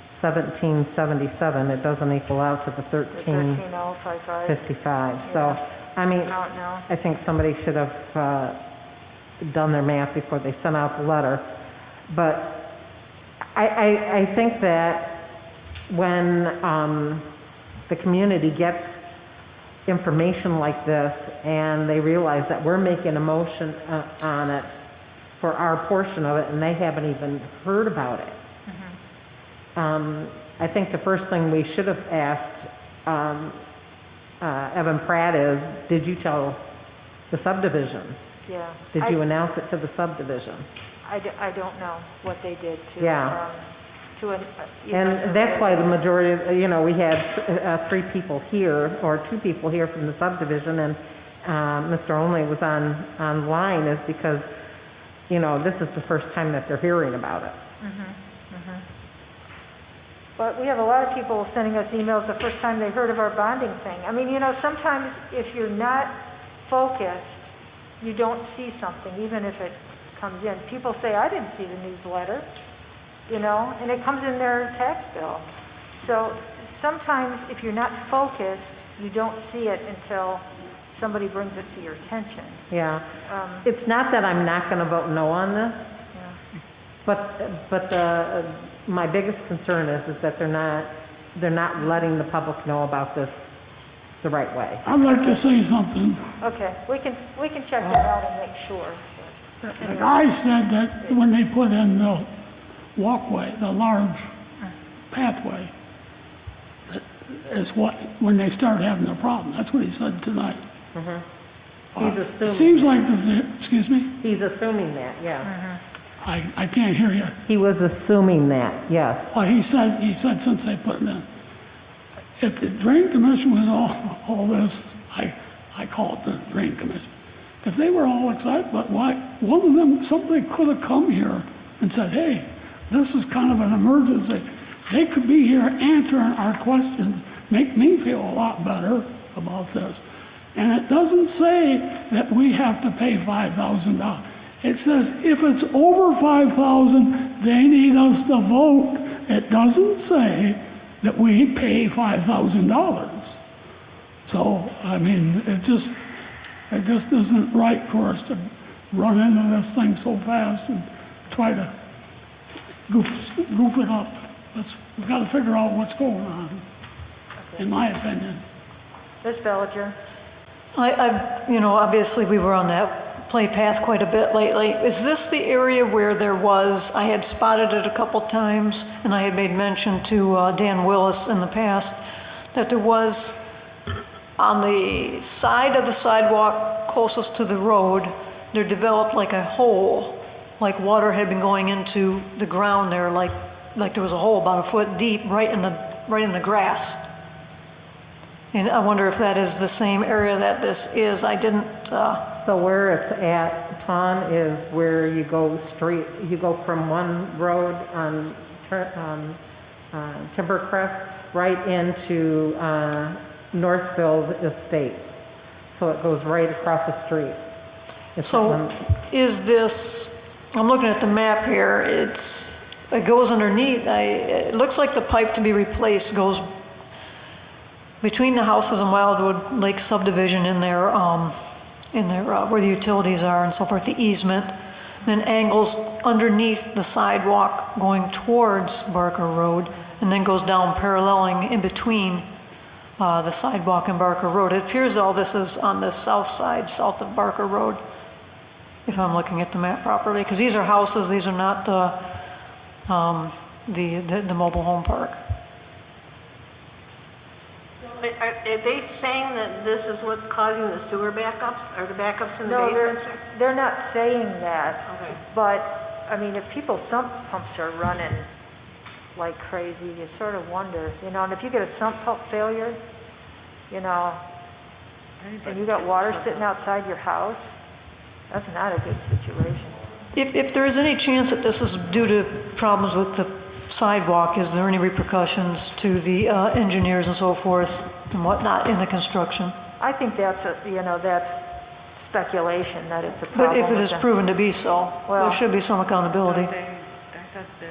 1777, it doesn't equal out to the 13,055. 1355. So, I mean, I don't know. I think somebody should have done their math before they sent out the letter. But I think that when the community gets information like this and they realize that we're making a motion on it for our portion of it and they haven't even heard about it. I think the first thing we should have asked Evan Pratt is, did you tell the subdivision? Yeah. Did you announce it to the subdivision? I don't know what they did to. Yeah. To an. And that's why the majority, you know, we had 3 people here, or 2 people here from the subdivision, and Mr. Only was online is because, you know, this is the first time that they're hearing about it. But we have a lot of people sending us emails the first time they heard of our bonding thing. I mean, you know, sometimes if you're not focused, you don't see something, even if it comes in. People say, I didn't see the newsletter, you know, and it comes in their tax bill. So sometimes if you're not focused, you don't see it until somebody brings it to your attention. Yeah. It's not that I'm not going to vote no on this, but my biggest concern is that they're not letting the public know about this the right way. I'd like to say something. Okay, we can check that out and make sure. The guy said that when they put in the walkway, the large pathway, that is when they start having the problem. That's what he said tonight. He's assuming. It seems like, excuse me? He's assuming that, yeah. I can't hear you. He was assuming that, yes. Well, he said since they put it in. If the drain commission was all this, I call it the drain commission. If they were all excited, but why, one of them, somebody could have come here and said, hey, this is kind of an emergency. They could be here answering our questions, make me feel a lot better about this. And it doesn't say that we have to pay $5,000. It says if it's over 5,000, they need us to vote. It doesn't say that we pay $5,000. So, I mean, it just isn't right for us to run into this thing so fast and try to goof it up. We've got to figure out what's going on, in my opinion. Ms. Bellinger? You know, obviously we were on that play path quite a bit lately. Is this the area where I had spotted it a couple times, and I had made mention to Dan Willis in the past, that there was on the side of the sidewalk closest to the road, there developed like a hole, like water had been going into the ground there, like there was a hole about a foot deep right in the grass. And I wonder if that is the same area that this is. I didn't. So where it's at, Tawn, is where you go straight, you go from one road on Timbercrest right into Northfield Estates. So it goes right across the street. So is this, I'm looking at the map here, it goes underneath, it looks like the pipe to be replaced goes between the houses and Wildwood Lake subdivision in there, in there, where the utilities are and so forth, the easement, then angles underneath the sidewalk going towards Barker Road, and then goes down paralleling in between the sidewalk and Barker Road. It appears all this is on the south side, south of Barker Road, if I'm looking at the map properly, because these are houses, these are not the mobile home park. Are they saying that this is what's causing the sewer backups, or the backups in the No, basements? they're not saying that. Okay. But, I mean, if people's sump pumps are running like crazy, you sort of wonder, you know, and if you get a sump pump failure, you know, and you got water sitting outside your house, that's not a good situation. If there is any chance that this is due to problems with the sidewalk, is there any repercussions to the engineers and so forth and whatnot in the construction? I think that's that's speculation that it's a problem. But if it with is the- proven to be so, Well, there should be some accountability.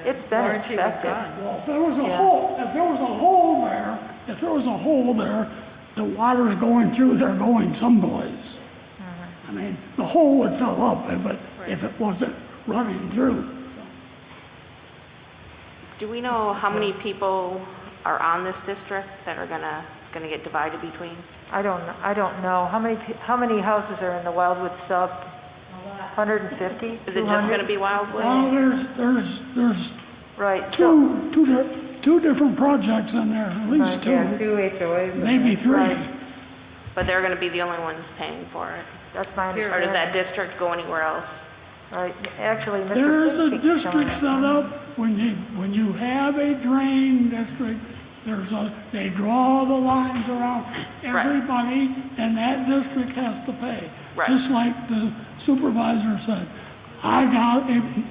It's been inspected. Well, if there was a hole, if there was a hole there, the water's going through there, going someplace. I mean, the hole would fill up if it wasn't running through. Do we know how many people are on this district that are gonna get divided between? I don't know. How many houses are in the Wildwood sub? 150? Is it just gonna be Wildwood? Well, there's Right. two different projects in there, at least two. Yeah, 2 HOAs. in Maybe there. three. Right. But they're gonna be the only ones paying for it? That's my Or understanding. does that district go anywhere else? Right. Actually, Mr. There's a Finke's district showing set it. up, when you have a drain district, they draw the lines around everybody, and that district has to pay. Right. Just like the supervisor said, I got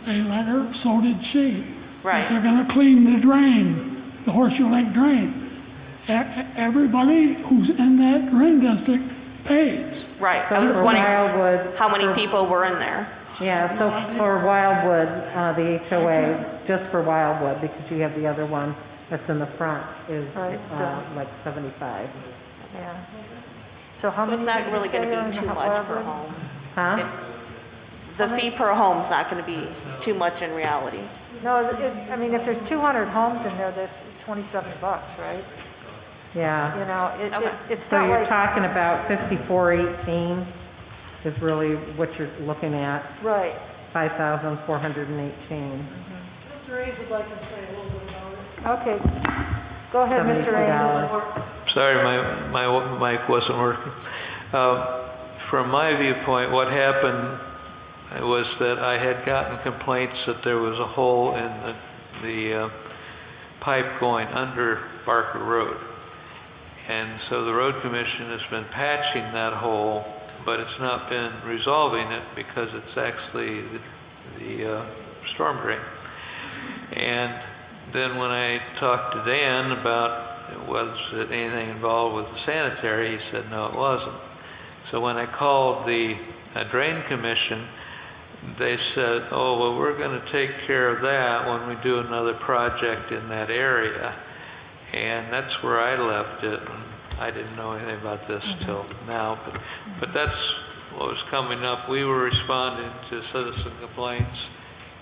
a letter, so did she. Right. That they're gonna clean the drain, the Horseshoe Lake drain. Everybody who's in that drain district pays. Right, So I was for wondering Wildwood, how many people were in there? Yeah, so for Wildwood, the HOA, just for Wildwood, because you have the other one that's in the front, is Right, like 75. Yeah. So how So many? it's not did you really say gonna are in be the too much per Wildwood? home. Huh? The fee per home's not gonna be too much in reality. No, I mean, if there's 200 homes in there, there's $27, right? Yeah. You know, it's So not you're like, talking about 5418 is really what you're looking at, right. 5,418. Mr. Hayes would like to say a little bit about it. Okay. Go ahead, Mr. Ames. $72. Sorry, my mic wasn't working. From my viewpoint, what happened was that I had gotten complaints that there was a hole in the pipe going under Barker Road. And so the road commission has been patching that hole, but it's not been resolving it because it's actually the storm drain. And then when I talked to Dan about was it anything involved with the sanitary, he said no, it wasn't. So when I called the drain commission, they said, oh, well, we're going to take care of that when we do another project in that area. And that's where I left it. And I didn't know anything about this till now, but that's what was coming up. We were responding to citizen complaints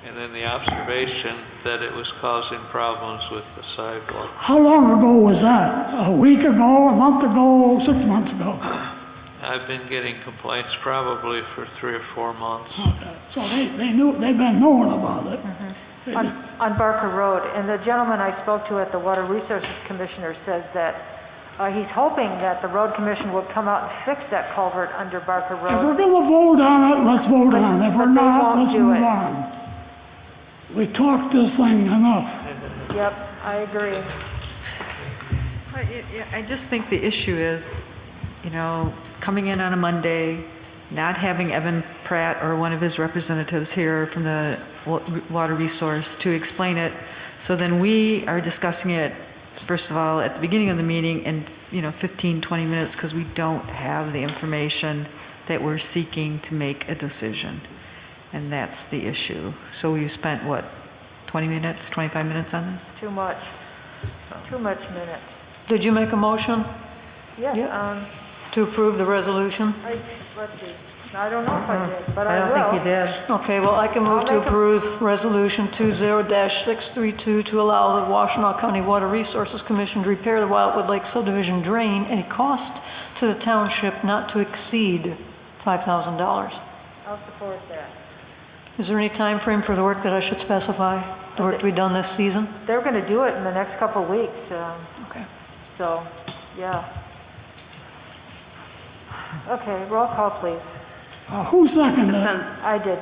and then the observation that it was causing problems with the sidewalk. How long ago was that? A week ago, a month ago, 6 months ago? I've been getting complaints probably for 3 or 4 months. Okay. So they've been knowing about it. On Barker Road, and the gentleman I spoke to at the Water Resources Commissioner says that he's hoping that the road commission will come out and fix that culvert under Barker If we're Road. gonna vote on it, let's vote on it. If we're But they not, won't let's do move it. on. We talked this thing enough. Yep, I agree. I just think the issue is, coming in on a Monday, not having Evan Pratt or one of his representatives here from the Water Resource to explain it. So then we are discussing it, first of all, at the beginning of the meeting in, 15, 20 minutes because we don't have the information that we're seeking to make a decision. And that's the issue. So we spent, 20 minutes, 25 minutes on this? Too much. Too much minutes. Did you make a motion Yeah, to approve the resolution? let's see. I don't know if I did, but I I will. don't think you did. Okay, well, I can move to approve Resolution 20-632 to allow the Washtenaw County Water Resources Commission to repair the Wildwood Lake subdivision drain at a cost to the township not to exceed $5,000. I'll support that. Is there any time frame for the work that I should specify? The work to be done this season? They're going to do it in the next couple of weeks. Okay. So, yeah. Okay, roll call, please. Who seconded it? I did.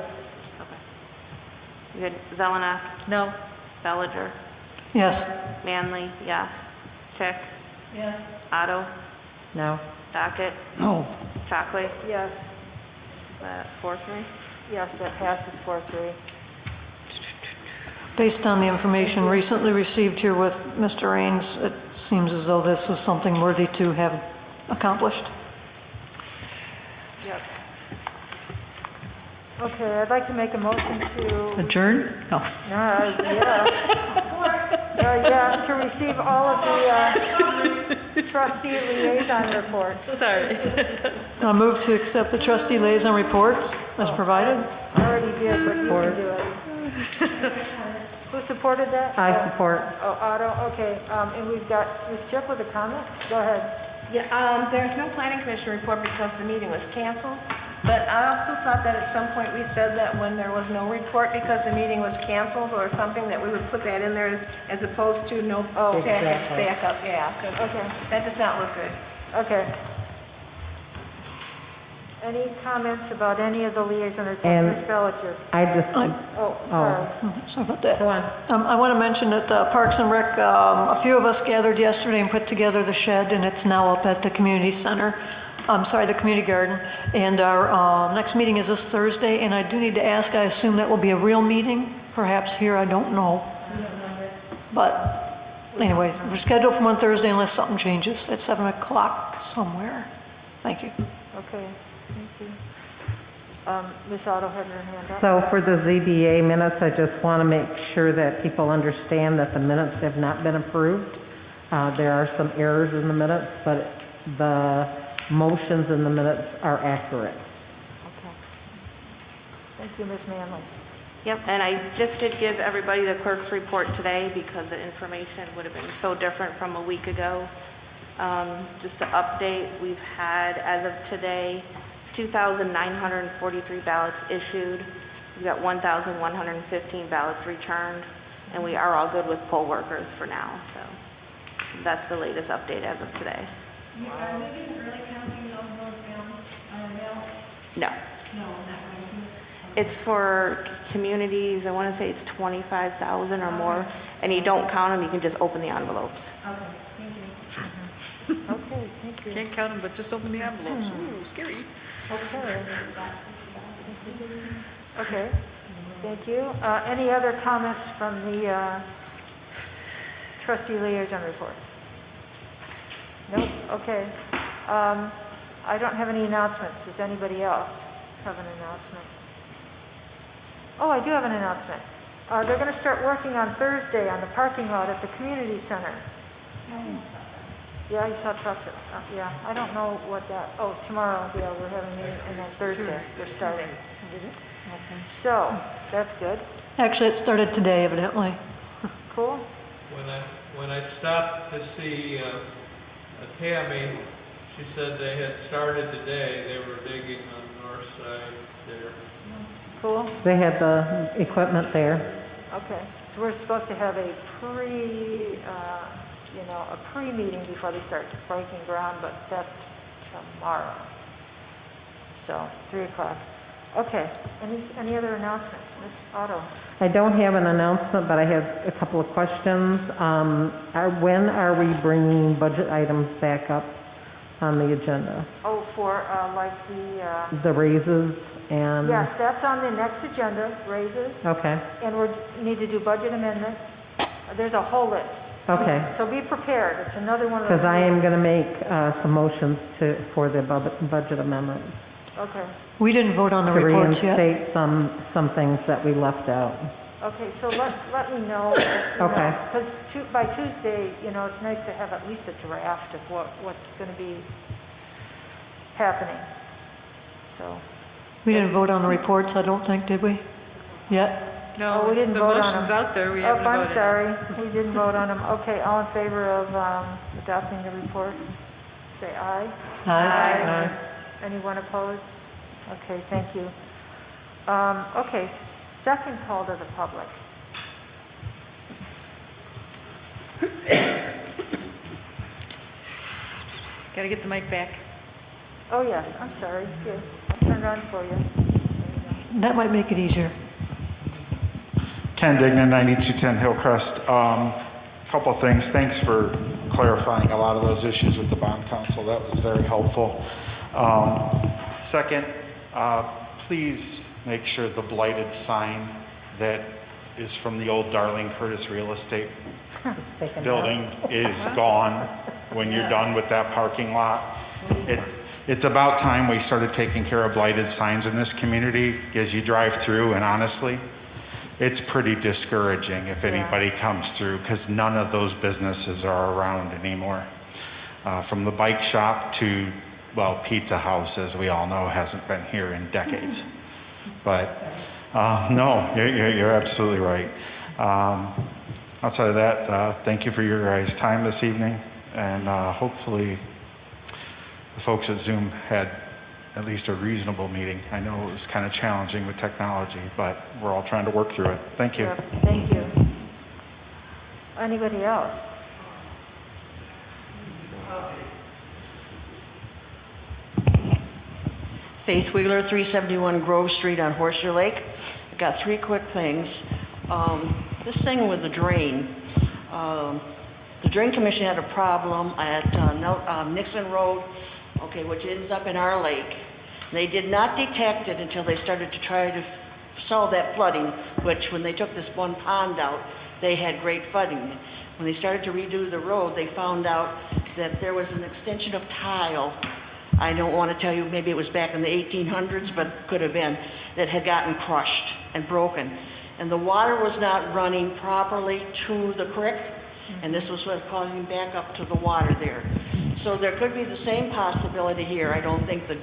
You good? Zelenak? No. Bellinger? Yes. Manley? Yes. Chick? Yes. Otto? No. Docket? No. Chockley? Yes. 4-3? Yes, that passes 4-3. Based on the information recently received here with Mr. Raines, it seems as though this was something worthy to have accomplished. Yep. Okay, I'd like to make a motion to... Adjourn? No. Yeah, to receive all of the trustee liaison reports. Sorry. I move to accept the trustee liaison reports as provided. I already did, but you can do it. Who supported that? I support. Oh, Otto, okay. And we've got Ms. Chick with a comment? Go ahead. Yeah, there's no planning commission report because the meeting was canceled. But I also thought that at some point we said that when there was no report because the meeting was canceled or something, that we would put that in there as opposed to no backup. Yeah, 'cause Okay. that does not look good. Okay. Any comments about any of the liaison reports? And Ms. Bellinger? I just, Oh, sorry. Sorry about that. go on. I want to mention that Parks and Rec, a few of us gathered yesterday and put together the shed, and it's now up at the community center. The community garden. And our next meeting is this Thursday, and I do need to ask, I assume that will be a real meeting, perhaps here, I don't know. But anyway, we're scheduled for one Thursday unless something changes at 7 o'clock somewhere. Thank you. Okay, thank you. Ms. Otto had her hand up. So for the ZBA minutes, I just want to make sure that people understand that the minutes have not been approved. There are some errors in the minutes, but the motions in the minutes are accurate. Okay. Thank you, Ms. Manley. Yep, and I just did give everybody the clerk's report today because the information would have been so different from a week ago. Just to update, we've had, as of today, 2,943 ballots issued. We've got 1,115 ballots returned, and we are all good with poll workers for now. So that's the latest update as of today. Are we doing early counting of those mail? No. No, not going to. It's for communities, I want to say it's 25,000 or more, and you don't count them, you can just open the envelopes. Okay, thank you. Okay, thank you. Can't count them, but just open the envelopes. Ooh, scary. Okay. Okay, thank you. Any other comments from the trustee liaison reports? Nope, okay. I don't have any announcements. Does anybody else have an announcement? Oh, I do have an announcement. They're going to start working on Thursday on the parking lot at the community center. Yeah, you saw trucks. Yeah, I don't know what that, tomorrow, yeah, we're having a meeting, and then Thursday, they're starting. Okay. So, that's good. Actually, it started today, evidently. Cool. When I stopped to see Tammy, she said they had started today. They were digging on the north side there. Cool. They had the equipment there. Okay, so we're supposed to have a pre-meeting before they start breaking ground, but that's tomorrow. So, 3 o'clock. Okay, any other announcements? Ms. Otto? I don't have an announcement, but I have a couple of questions. When are we bringing budget items back up on the agenda? Oh, for The raises and... Yes, that's on the next agenda, raises. Okay. And we need to do budget amendments. There's a whole list. Okay. So be prepared. It's another one of those. Because I am going to make some motions for the budget amendments. Okay. We didn't vote on the reports yet. To reinstate some things that we left out. Okay, so let me know. Okay. Because by Tuesday, it's nice to have at least a draft of what's going to be happening. So, We didn't vote on the reports, I don't think, did we? Yet? Oh, No, we it's didn't the vote on motion's them. out there, we Oh, haven't voted. I'm sorry, we didn't vote on them. Okay, all in favor of adopting the reports, say aye. Aye. Anyone opposed? Okay, thank you. Okay, second call to the public. Gotta get the mic back. Oh, yes, I'm sorry. Here, I'll turn it on for you. That might make it easier. Ken Dignan, 9210 Hillcrest. Couple of things. Thanks for clarifying a lot of those issues with the bond council. That was very helpful. Second, please make sure the blighted sign that is from the old Darling Curtis Real Estate building is gone when you're done with that parking lot. It's about time we started taking care of blighted signs in this community as you drive through, and honestly, it's pretty discouraging if anybody comes through, because none of those businesses are around anymore. From the bike shop to, well, Pizza House, as we all know, hasn't been here in decades. But no, you're absolutely right. Outside of that, thank you for your guys' time this evening, and hopefully the folks at Zoom had at least a reasonable meeting. I know it was kind of challenging with technology, but we're all trying to work through it. Thank you. Yep, thank you. Anybody else? Faith Wheeler, 371 Grove Street on Horseshoe Lake. I've got three quick things. This thing with the drain. The Drain Commission had a problem at Nixon Road, okay, which ends up in our lake. They did not detect it until they started to try to solve that flooding, which when they took this one pond out, they had great flooding. When they started to redo the road, they found out that there was an extension of tile. I don't want to tell you, maybe it was back in the 1800s, but could have been, that had gotten crushed and broken. And the water was not running properly to the creek, and this was what's causing backup to the water there. So there could be the same possibility here. I don't think that,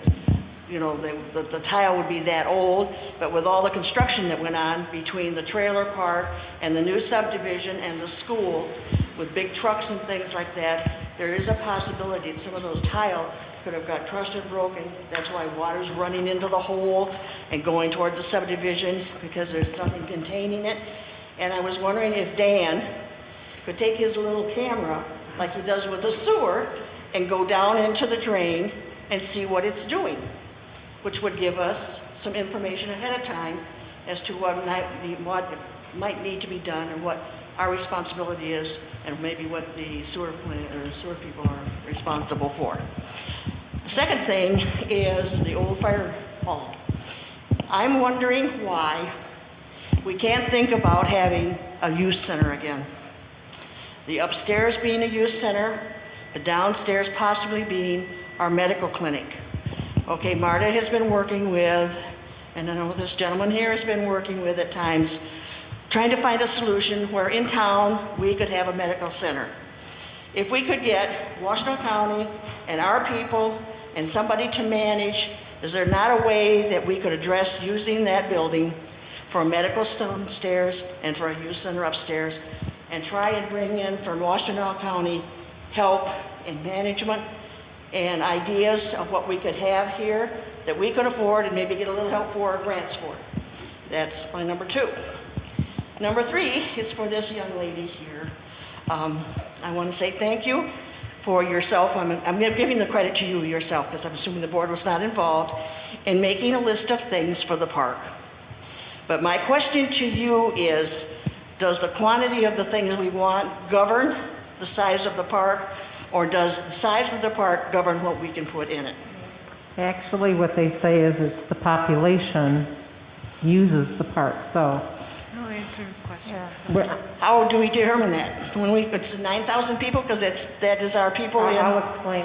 you know, the tile would be that old, but with all the construction that went on between the trailer park and the new subdivision and the school, with big trucks and things like that, there is a possibility that some of those tile could have got crushed and broken. That's why water's running into the hole and going toward the subdivision, because there's nothing containing it. And I was wondering if Dan could take his little camera, like he does with the sewer, and go down into the drain and see what it's doing, which would give us some information ahead of time as to what might need to be done and what our responsibility is, and maybe what the sewer plant or sewer people are responsible for. The second thing is the old fire hall. I'm wondering why we can't think about having a youth center again. The upstairs being a youth center, the downstairs possibly being our medical clinic. Okay, Marta has been working with, and I know this gentleman here has been working with at times, trying to find a solution where in town we could have a medical center. If we could get Washtenaw County and our people and somebody to manage, is there not a way that we could address using that building for a medical downstairs and for a youth center upstairs, and try and bring in from Washtenaw County help in management and ideas of what we could have here that we could afford and maybe get a little help for or grants for. That's my number two. Number three is for this young lady here. I want to say thank you for yourself. I'm giving the credit to you yourself, because I'm assuming the board was not involved in making a list of things for the park. But my question to you is, does the quantity of the things we want govern the size of the park, or does the size of the park govern what we can put in it? Actually, what they say is it's the population uses the park, so. No answer questions. How do we determine that? When it's 9,000 people, because that is our people in. I'll explain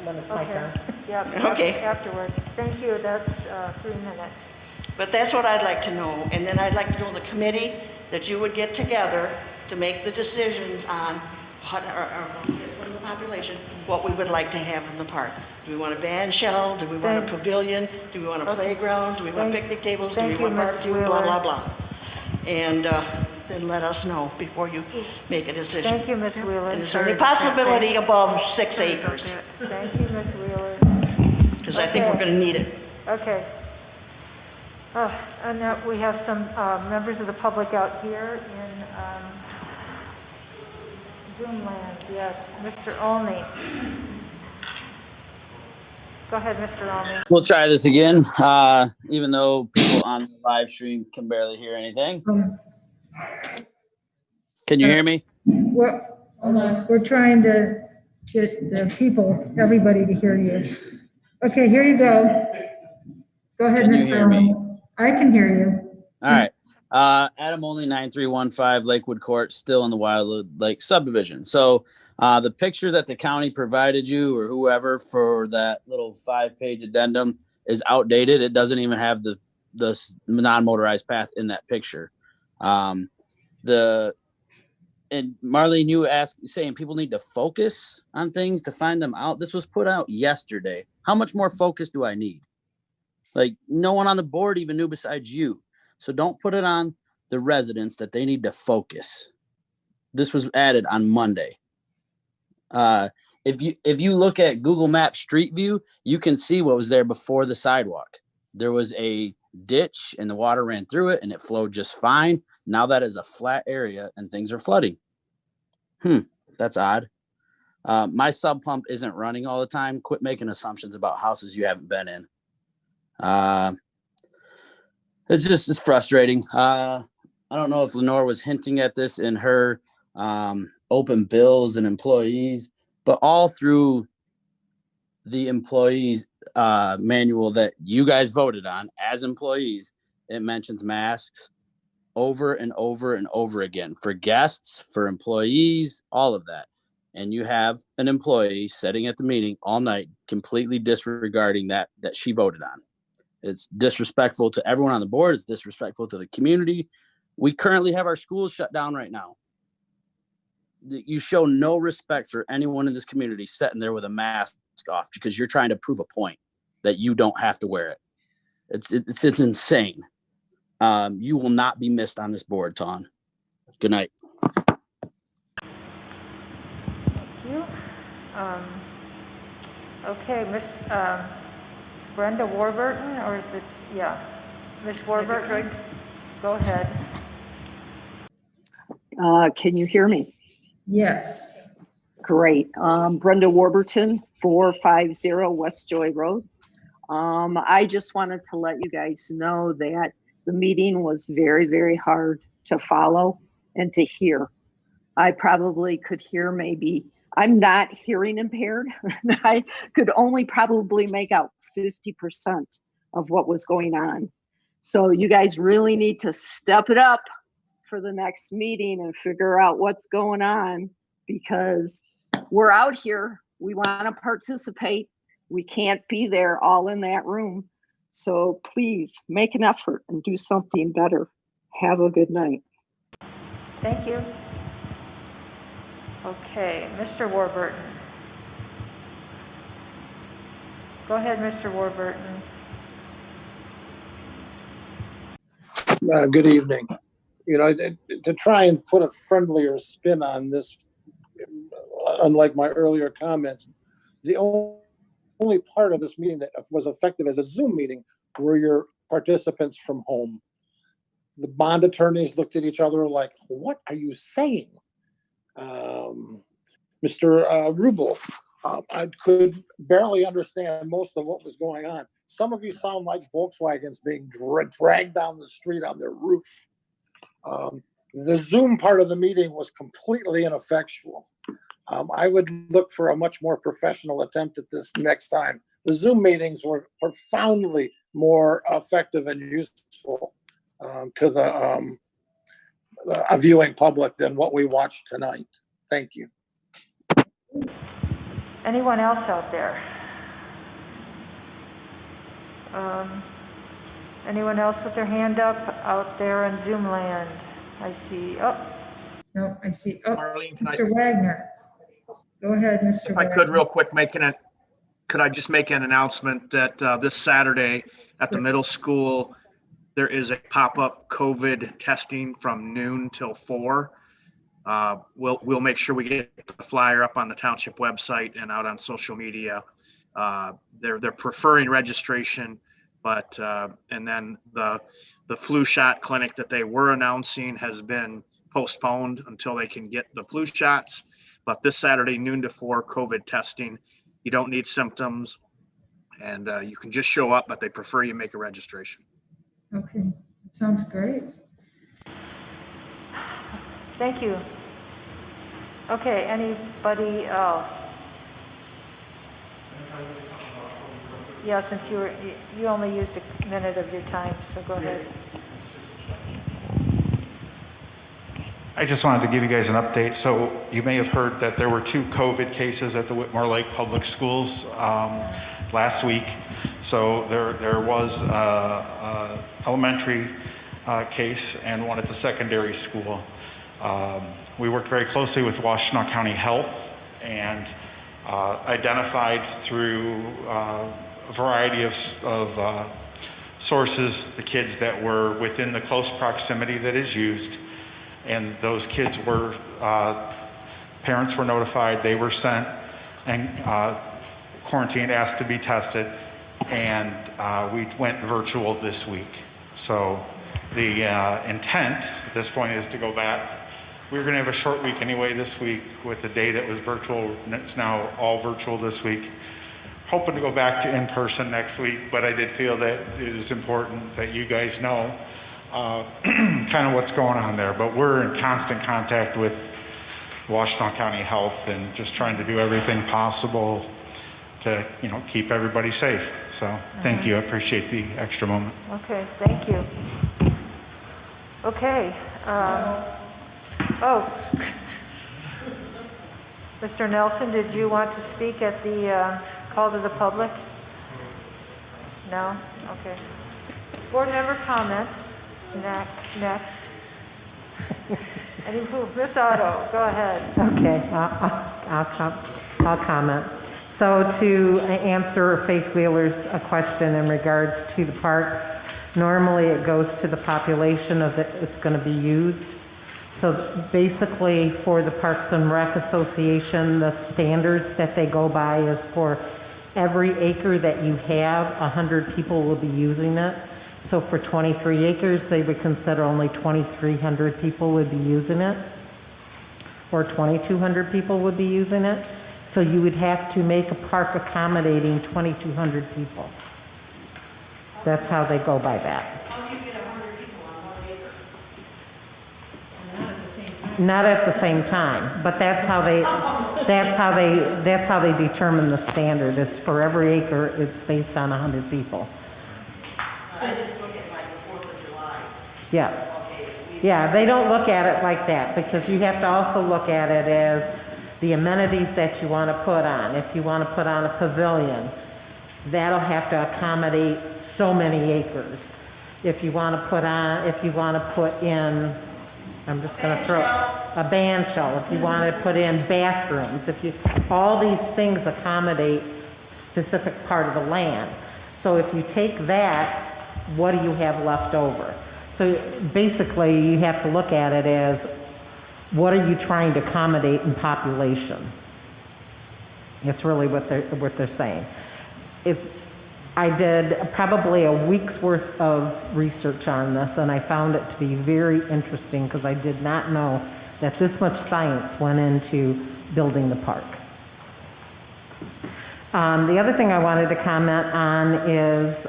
when it's my turn. Yep. Okay. Afterward. Thank you. That's 3 minutes. But that's what I'd like to know. And then I'd like to know the committee that you would get together to make the decisions on what from the population, what we would like to have in the park. Do we want a band shell? Do we want a pavilion? Do we want a playground? Do we want picnic tables? Do we want barbecue? Blah, blah, blah. And then let us know before you make a decision. Thank you, Ms. Wheeler. And is there any possibility above 6 acres? Thank you, Ms. Wheeler. Because I think we're going to need it. Okay. And now we have some members of the public out here in Zoom land. Yes, Mr. Olney. Go ahead, Mr. Olney. We'll try this again, even though people on the live stream can barely hear anything. Can you hear me? We're trying to get the people, everybody to hear you. Okay, here you go. Go ahead, Can you Mr. hear me? Olney. I can hear you. All right. Adam Only 9315 Lakewood Court, still in the Wildwood Lake subdivision. So the picture that the county provided you or whoever for that little 5-page addendum is outdated. It doesn't even have the non-motorized path in that picture. And Marlene, you saying people need to focus on things to find them out. This was put out yesterday. How much more focus do I need? Like, no one on the board even knew besides you. So don't put it on the residents that they need to focus. This was added on Monday. If you look at Google Maps Street View, you can see what was there before the sidewalk. There was a ditch and the water ran through it and it flowed just fine. Now that is a flat area and things are flooding. That's odd. My sub pump isn't running all the time. Quit making assumptions about houses you haven't been in. It's frustrating. I don't know if Lenore was hinting at this in her open bills and employees, but all through the employees manual that you guys voted on as employees, it mentions masks over and over and over again for guests, for employees, all of that. And you have an employee sitting at the meeting all night, completely disregarding that she voted on. It's disrespectful to everyone on the board. It's disrespectful to the community. We currently have our schools shut down right now. You show no respect for anyone in this community sitting there with a mask off because you're trying to prove a point that you don't have to wear it. It's insane. You will not be missed on this board, Ton. Good night. Thank you. Okay, Miss Brenda Warburton, or is this, Miss Warburton? Go ahead. Can you hear me? Yes. Great. Brenda Warburton, 450 West Joy Road. I just wanted to let you guys know that the meeting was very, very hard to follow and to hear. I probably could hear I'm not hearing impaired. I could only probably make out 50% of what was going on. So you guys really need to step it up for the next meeting and figure out what's going on, because we're out here. We want to participate. We can't be there all in that room. So please make an effort and do something better. Have a good night. Thank you. Okay, Mr. Warburton. Go ahead, Mr. Warburton. Good evening. To try and put a friendlier spin on this, unlike my earlier comments, the only part of this meeting that was effective as a Zoom meeting were your participants from home. The bond attorneys looked at each other like, what are you saying? Mr. Rubel, I could barely understand most of what was going on. Some of you sound like Volkswagens being dragged down the street on their roof. The Zoom part of the meeting was completely ineffectual. I would look for a much more professional attempt at this next time. The Zoom meetings were profoundly more effective and useful to the viewing public than what we watched tonight. Thank you. Anyone else out there? Anyone else with their hand up out there in Zoom land? I see. Oh. No, I see. Oh, Marlene, Mr. Wagner. Go ahead, Mr. If I could Wagner. real quick, could I just make an announcement that this Saturday at the middle school, there is a pop-up COVID testing from noon till 4. We'll make sure we get the flyer up on the township website and out on social media. They're preferring registration, but and then the flu shot clinic that they were announcing has been postponed until they can get the flu shots. But this Saturday, noon to 4, COVID testing. You don't need symptoms, and you can just show up, but they prefer you make a registration. Okay, sounds great. Thank you. Okay, anybody else? Yeah, since you only used a minute of your time, so go ahead. I just wanted to give you guys an update. So you may have heard that there were 2 COVID cases at the Whitmore Lake Public Schools last week. So there was an elementary case and one at the secondary school. We worked very closely with Washtenaw County Health and identified through a variety of sources the kids that were within the close proximity that is used. And those kids were, parents were notified, they were sent and quarantined, asked to be tested, and we went virtual this week. So the intent at this point is to go back. We were going to have a short week anyway this week with the day that was virtual, and it's now all virtual this week. Hoping to go back to in-person next week, but I did feel that it is important that you guys know kind of what's going on there. But we're in constant contact with Washtenaw County Health and just trying to do everything possible to, keep everybody safe. So thank you. I appreciate the extra moment. Okay, thank you. Okay. Mr. Nelson, did you want to speak at the call to the public? No? Okay. Board member comments. Next. Ms. Otto, go ahead. Okay, I'll comment. So to answer Faith Wheeler's question in regards to the park, normally it goes to the population of it's going to be used. So basically for the Parks and Rec Association, the standards that they go by is for every acre that you have, 100 people will be using it. So for 23 acres, they would consider only 2,300 people would be using it, or 2,200 people would be using it. So you would have to make a park accommodating 2,200 people. That's how they go by that. How do you get 100 people on 1 acre? Not at the same time, but that's how they determine the standard. Is for every acre, it's based on 100 people. I just look at like the 4th of July. Yeah. Yeah, they don't look at it like that because you have to also look at it as the amenities that you want to put on. If you want to put on a pavilion, that'll have to accommodate so many acres. If you want to put in, I'm just going to throw a band shell. If you want to put in bathrooms, all these things accommodate specific part of the land. So if you take that, what do you have left over? So basically, you have to look at it as, what are you trying to accommodate in population? It's really what they're saying. I did probably a week's worth of research on this, and I found it to be very interesting because I did not know that this much science went into building the park. The other thing I wanted to comment on is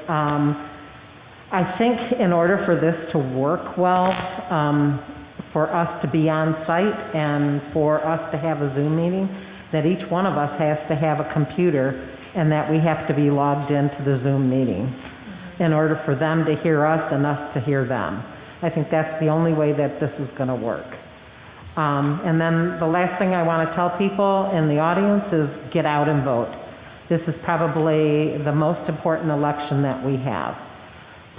I think in order for this to work well, for us to be on site and for us to have a Zoom meeting, that each one of us has to have a computer and that we have to be logged into the Zoom meeting in order for them to hear us and us to hear them. I think that's the only way that this is going to work. And then the last thing I want to tell people in the audience is get out and vote. This is probably the most important election that we have.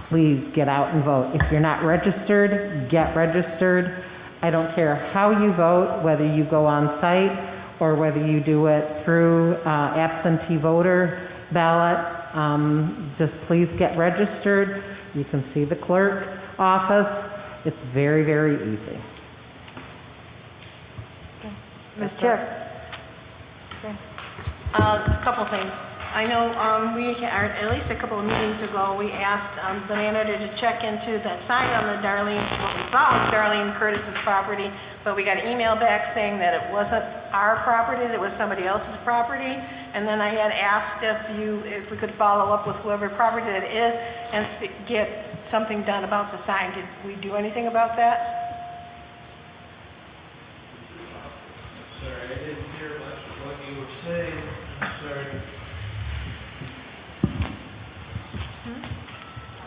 Please get out and vote. If you're not registered, get registered. I don't care how you vote, whether you go on site or whether you do it through absentee voter ballot, just please get registered. You can see the clerk office. It's very, very easy. Ms. Chair. A couple things. I know at least a couple of meetings ago, we asked the manager to check into that sign on the Darlene, what we thought was Darlene Curtis's property, but we got an email back saying that it wasn't our property, that it was somebody else's property. And then I had asked if we could follow up with whoever property that is and get something done about the sign. Did we do anything about that? Sorry, I didn't hear much of what you were saying. I'm sorry.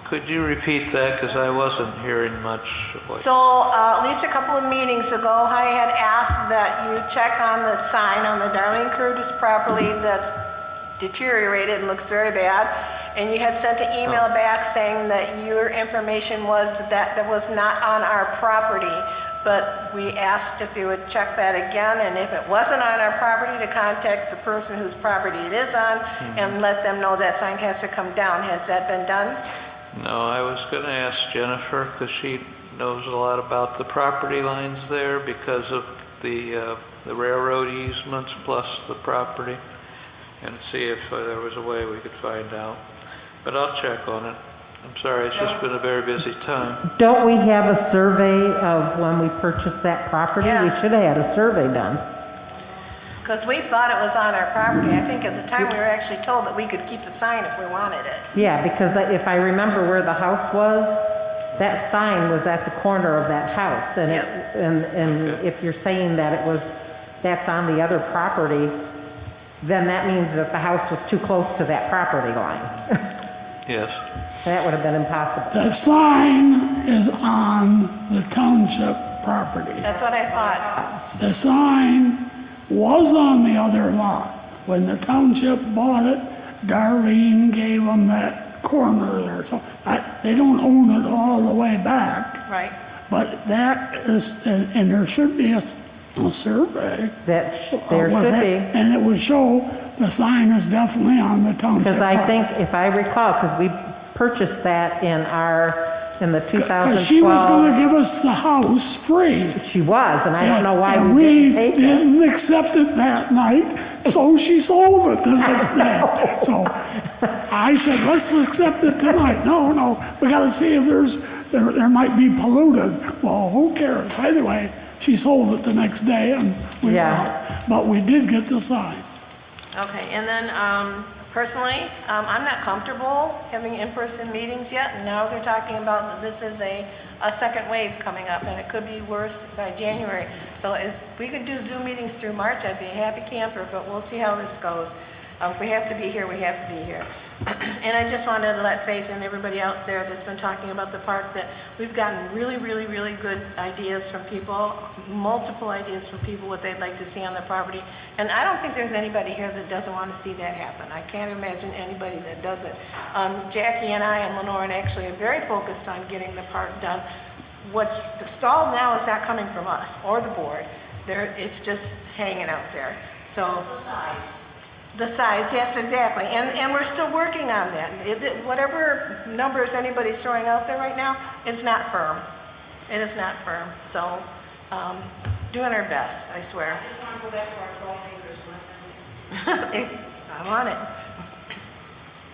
Could you repeat that, because I wasn't hearing much of what... So at least a couple of meetings ago, I had asked that you check on the sign on the Darlene Curtis property that's deteriorated and looks very bad. And you had sent an email back saying that your information was that was not on our property. But we asked if you would check that again, and if it wasn't on our property, to contact the person whose property it is on and let them know that sign has to come down. Has that been done? No, I was going to ask Jennifer, because she knows a lot about the property lines there because of the railroad easements plus the property, and see if there was a way we could find out. But I'll check on it. I'm sorry, it's just been a very busy time. Don't we have a survey of when we purchased that property? Yeah. We should have had a survey done. Because we thought it was on our property. I think at the time we were actually told that we could keep the sign if we wanted it. Yeah, because if I remember where the house was, that sign was at the corner of that house. And if you're saying that that's on the other property, then that means that the house was too close to that property line. Yes. That would have been impossible. The sign is on the township property. That's what I thought. The sign was on the other lot. When the township bought it, Darlene gave them that corner there. So they don't own it all the way back. Right. But that is, and there should be a survey. There should be. And it would show the sign is definitely on the township. Because I think, if I recall, because we purchased that in the 2012. She was going to give us the house free. She was, and I don't know why and we didn't we take it. didn't accept it that night, so she sold it the next day. So I said, let's accept it tonight. No, we got to see if there might be polluted. Well, who cares? Anyway, she sold it the next day, and but we did get the sign. Okay, and then personally, I'm not comfortable having in-person meetings yet, and now they're talking about that this is a second wave coming up, and it could be worse by January. So if we could do Zoom meetings through March, I'd be a happy camper, but we'll see how this goes. If we have to be here, we have to be here. And I just wanted to let Faith and everybody out there that's been talking about the park that we've gotten really, really, really good ideas from people, multiple ideas from people what they'd like to see on the property. And I don't think there's anybody here that doesn't want to see that happen. I can't imagine anybody that doesn't. Jackie and I and Lenore actually are very focused on getting the park done. What's stalled now is not coming from us or the board. It's just hanging out there. So. The size, yes, exactly. And we're still working on that. Whatever numbers anybody's throwing out there right now, it's not firm. It is not firm. So, doing our best, I swear. I just want to go back to our 12 acres. I'm on it.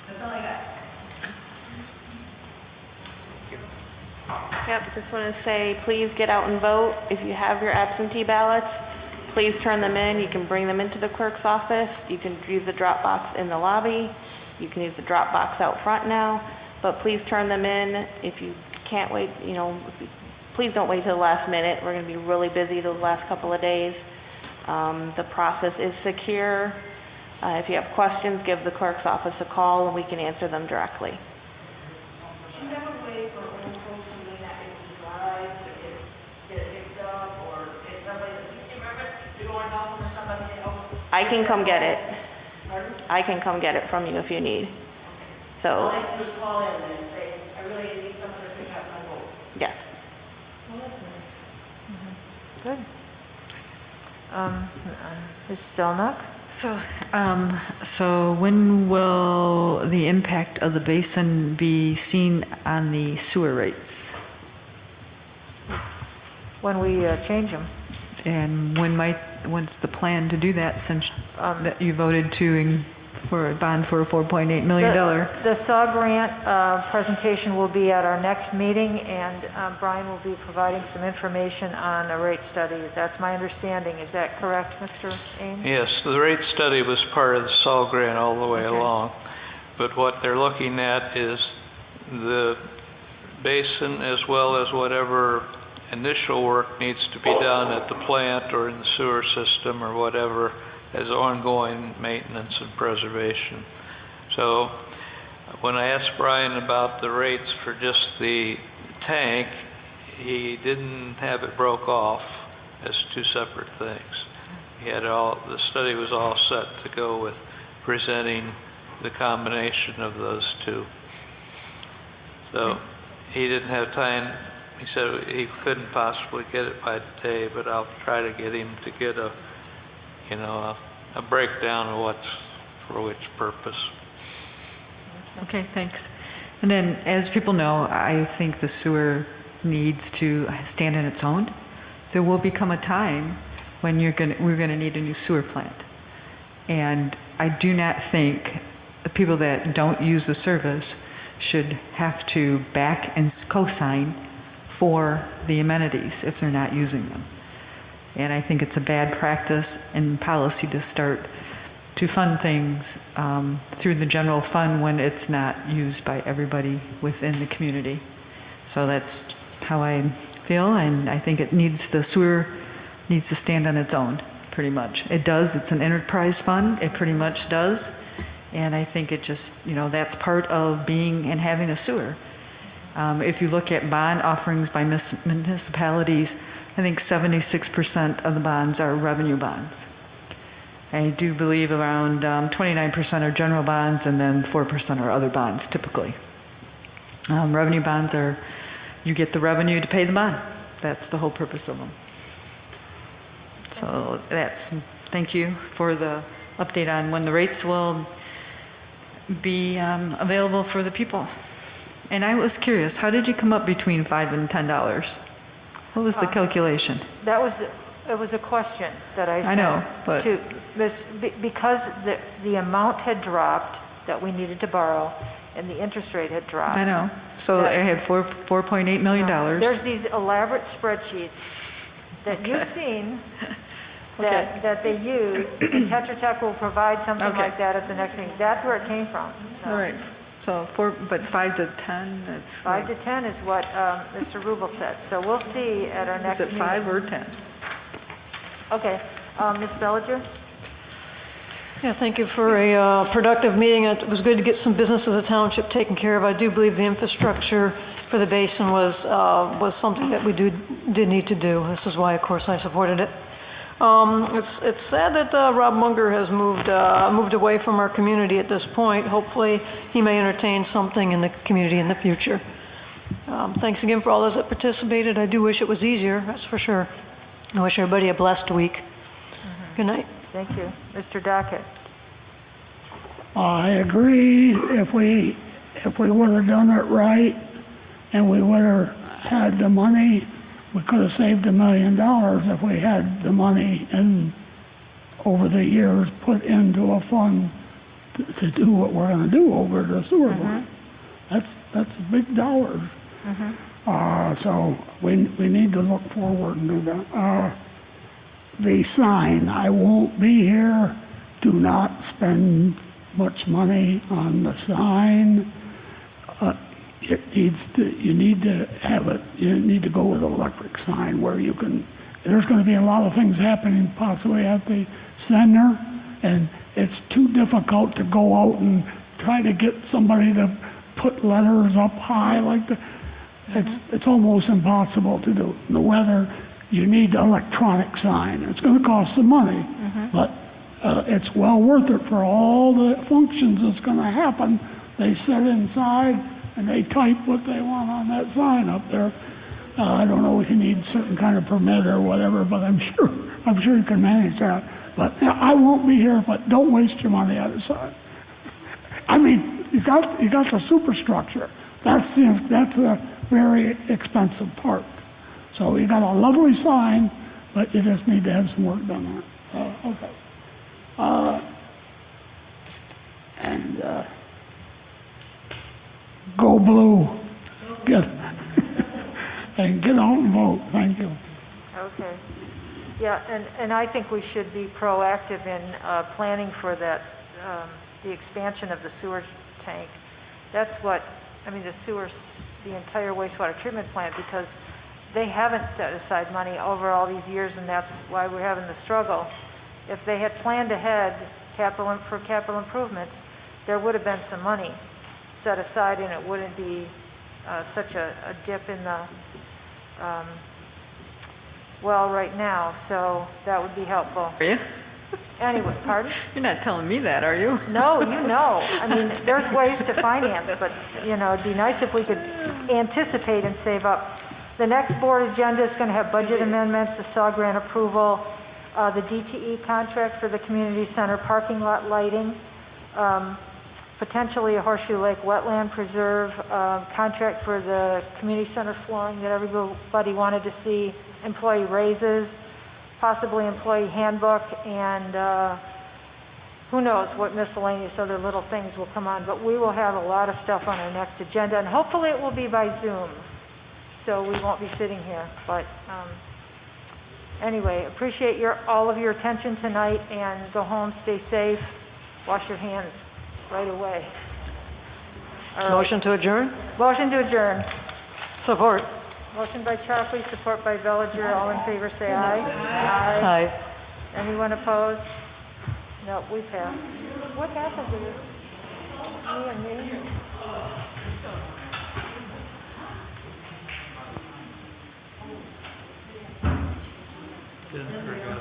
That's all I got. Yep, just want to say, please get out and vote. If you have your absentee ballots, please turn them in. You can bring them into the clerk's office. You can use the drop box in the lobby. You can use the drop box out front now, but please turn them in. If you can't wait, please don't wait till the last minute. We're going to be really busy those last couple of days. The process is secure. If you have questions, give the clerk's office a call and we can answer them directly. I can come get it. I can come get it from you if you need. So. All I can do is call in and say, I really need someone to pick up my vote. Yes. Well, that's nice. Good. Ms. Stelnuck? So when will the impact of the basin be seen on the sewer rates? When we change them. And when's the plan to do that, since that you voted for a bond for a $4.8 million? The SAW grant presentation will be at our next meeting, and Brian will be providing some information on a rate study. That's my understanding. Is that correct, Mr. Ames? Yes, the rate study was part of the SAW grant all the way along. But what they're looking at is the basin, as well as whatever initial work needs to be done at the plant or in the sewer system or whatever, as ongoing maintenance and preservation. So when I asked Brian about the rates for just the tank, he didn't have it broke off as two separate things. He had the study was all set to go with presenting the combination of those two. So he didn't have time. He said he couldn't possibly get it by today, but I'll try to get him to get a breakdown of what's for which purpose. Okay, thanks. And then, as people know, I think the sewer needs to stand on its own. There will become a time when we're going to need a new sewer plant. And I do not think the people that don't use the service should have to back and co-sign for the amenities if they're not using them. And I think it's a bad practice and policy to start to fund things through the general fund when it's not used by everybody within the community. So that's how I feel, and I think the sewer needs to stand on its own, pretty much. It does, it's an enterprise fund, it pretty much does, and I think it just, that's part of being and having a sewer. If you look at bond offerings by municipalities, I think 76% of the bonds are revenue bonds. I do believe around 29% are general bonds, and then 4% are other bonds, typically. Revenue bonds are, you get the revenue to pay the bond. That's the whole purpose of them. So thank you for the update on when the rates will be available for the people. And I was curious, how did you come up between $5 and $10? What was the calculation? It was a question that I sent. I know, but to because the amount had dropped that we needed to borrow, and the interest rate had dropped. I know. So I had $4.8 million. There's these elaborate spreadsheets that you've seen that they use, and Tetra Tech will provide something like that at the next meeting. That's where it came from. So. All right. So 5 to 10, that's... 5 to 10 is what Mr. Rubel said. So we'll see at our next meeting. Is it 5 or 10? Okay. Ms. Bellinger? Yeah, thank you for a productive meeting. It was good to get some business of the township taken care of. I do believe the infrastructure for the basin was something that we did need to do. This is why, of course, I supported it. It's sad that Rob Munger has moved away from our community at this point. Hopefully, he may entertain something in the community in the future. Thanks again for all those that participated. I do wish it was easier, that's for sure. I wish everybody a blessed week. Good night. Thank you. Mr. Dockett? I agree. If we would have done it right and we would have had the money, we could have saved $1 million if we had the money and over the years put into a fund to do what we're going to do over the sewer plant. That's big dollars. So we need to look forward and do that. The sign, I won't be here. Do not spend much money on the sign. You need to have it. You need to go with an electric sign where you can. There's going to be a lot of things happening possibly at the center, and it's too difficult to go out and try to get somebody to put letters up high like that. It's almost impossible to do. The weather, you need an electronic sign. It's going to cost some money, but it's well worth it for all the functions that's going to happen. They sit inside and they type what they want on that sign up there. I don't know if you need certain kind of permit or whatever, but I'm sure I'm sure you can manage that. But I won't be here, but don't waste your money on the sign. I mean, you got the superstructure. That's a very expensive part. So you got a lovely sign, but you just need to have some work done on it. Okay. Go blue. And get out and vote. Thank you. Okay. Yeah, and I think we should be proactive in planning for that, the expansion of the sewer tank. That's what, I mean, the entire wastewater treatment plant, because they haven't set aside money over all these years, and that's why we're having the struggle. If they had planned ahead for capital improvements, there would have been some money set aside, and it wouldn't be such a dip in the well right now, so that would be helpful. Are you? Anyway, pardon? You're not telling me that, are you? No, you know. I mean, there's ways to finance, but, you know, it'd be nice if we could anticipate and save up. The next board agenda is going to have budget amendments, the SAW grant approval, the DTE contract for the community center parking lot lighting, potentially a Horseshoe Lake wetland preserve, contract for the community center flooring that everybody wanted to see, employee raises, possibly employee handbook, and who knows what miscellaneous other little things will come on. But we will have a lot of stuff on our next agenda, and hopefully it will be by Zoom, so we won't be sitting here. But anyway, appreciate all of your attention tonight, and go home, stay safe, wash your hands right away. All right. Motion to adjourn? Motion to adjourn. Support. Motion by Charpley, support by Bellinger. All in favor, say aye. Aye. Anyone opposed? No, we passed. What happened to this? Me and me? Didn't forget.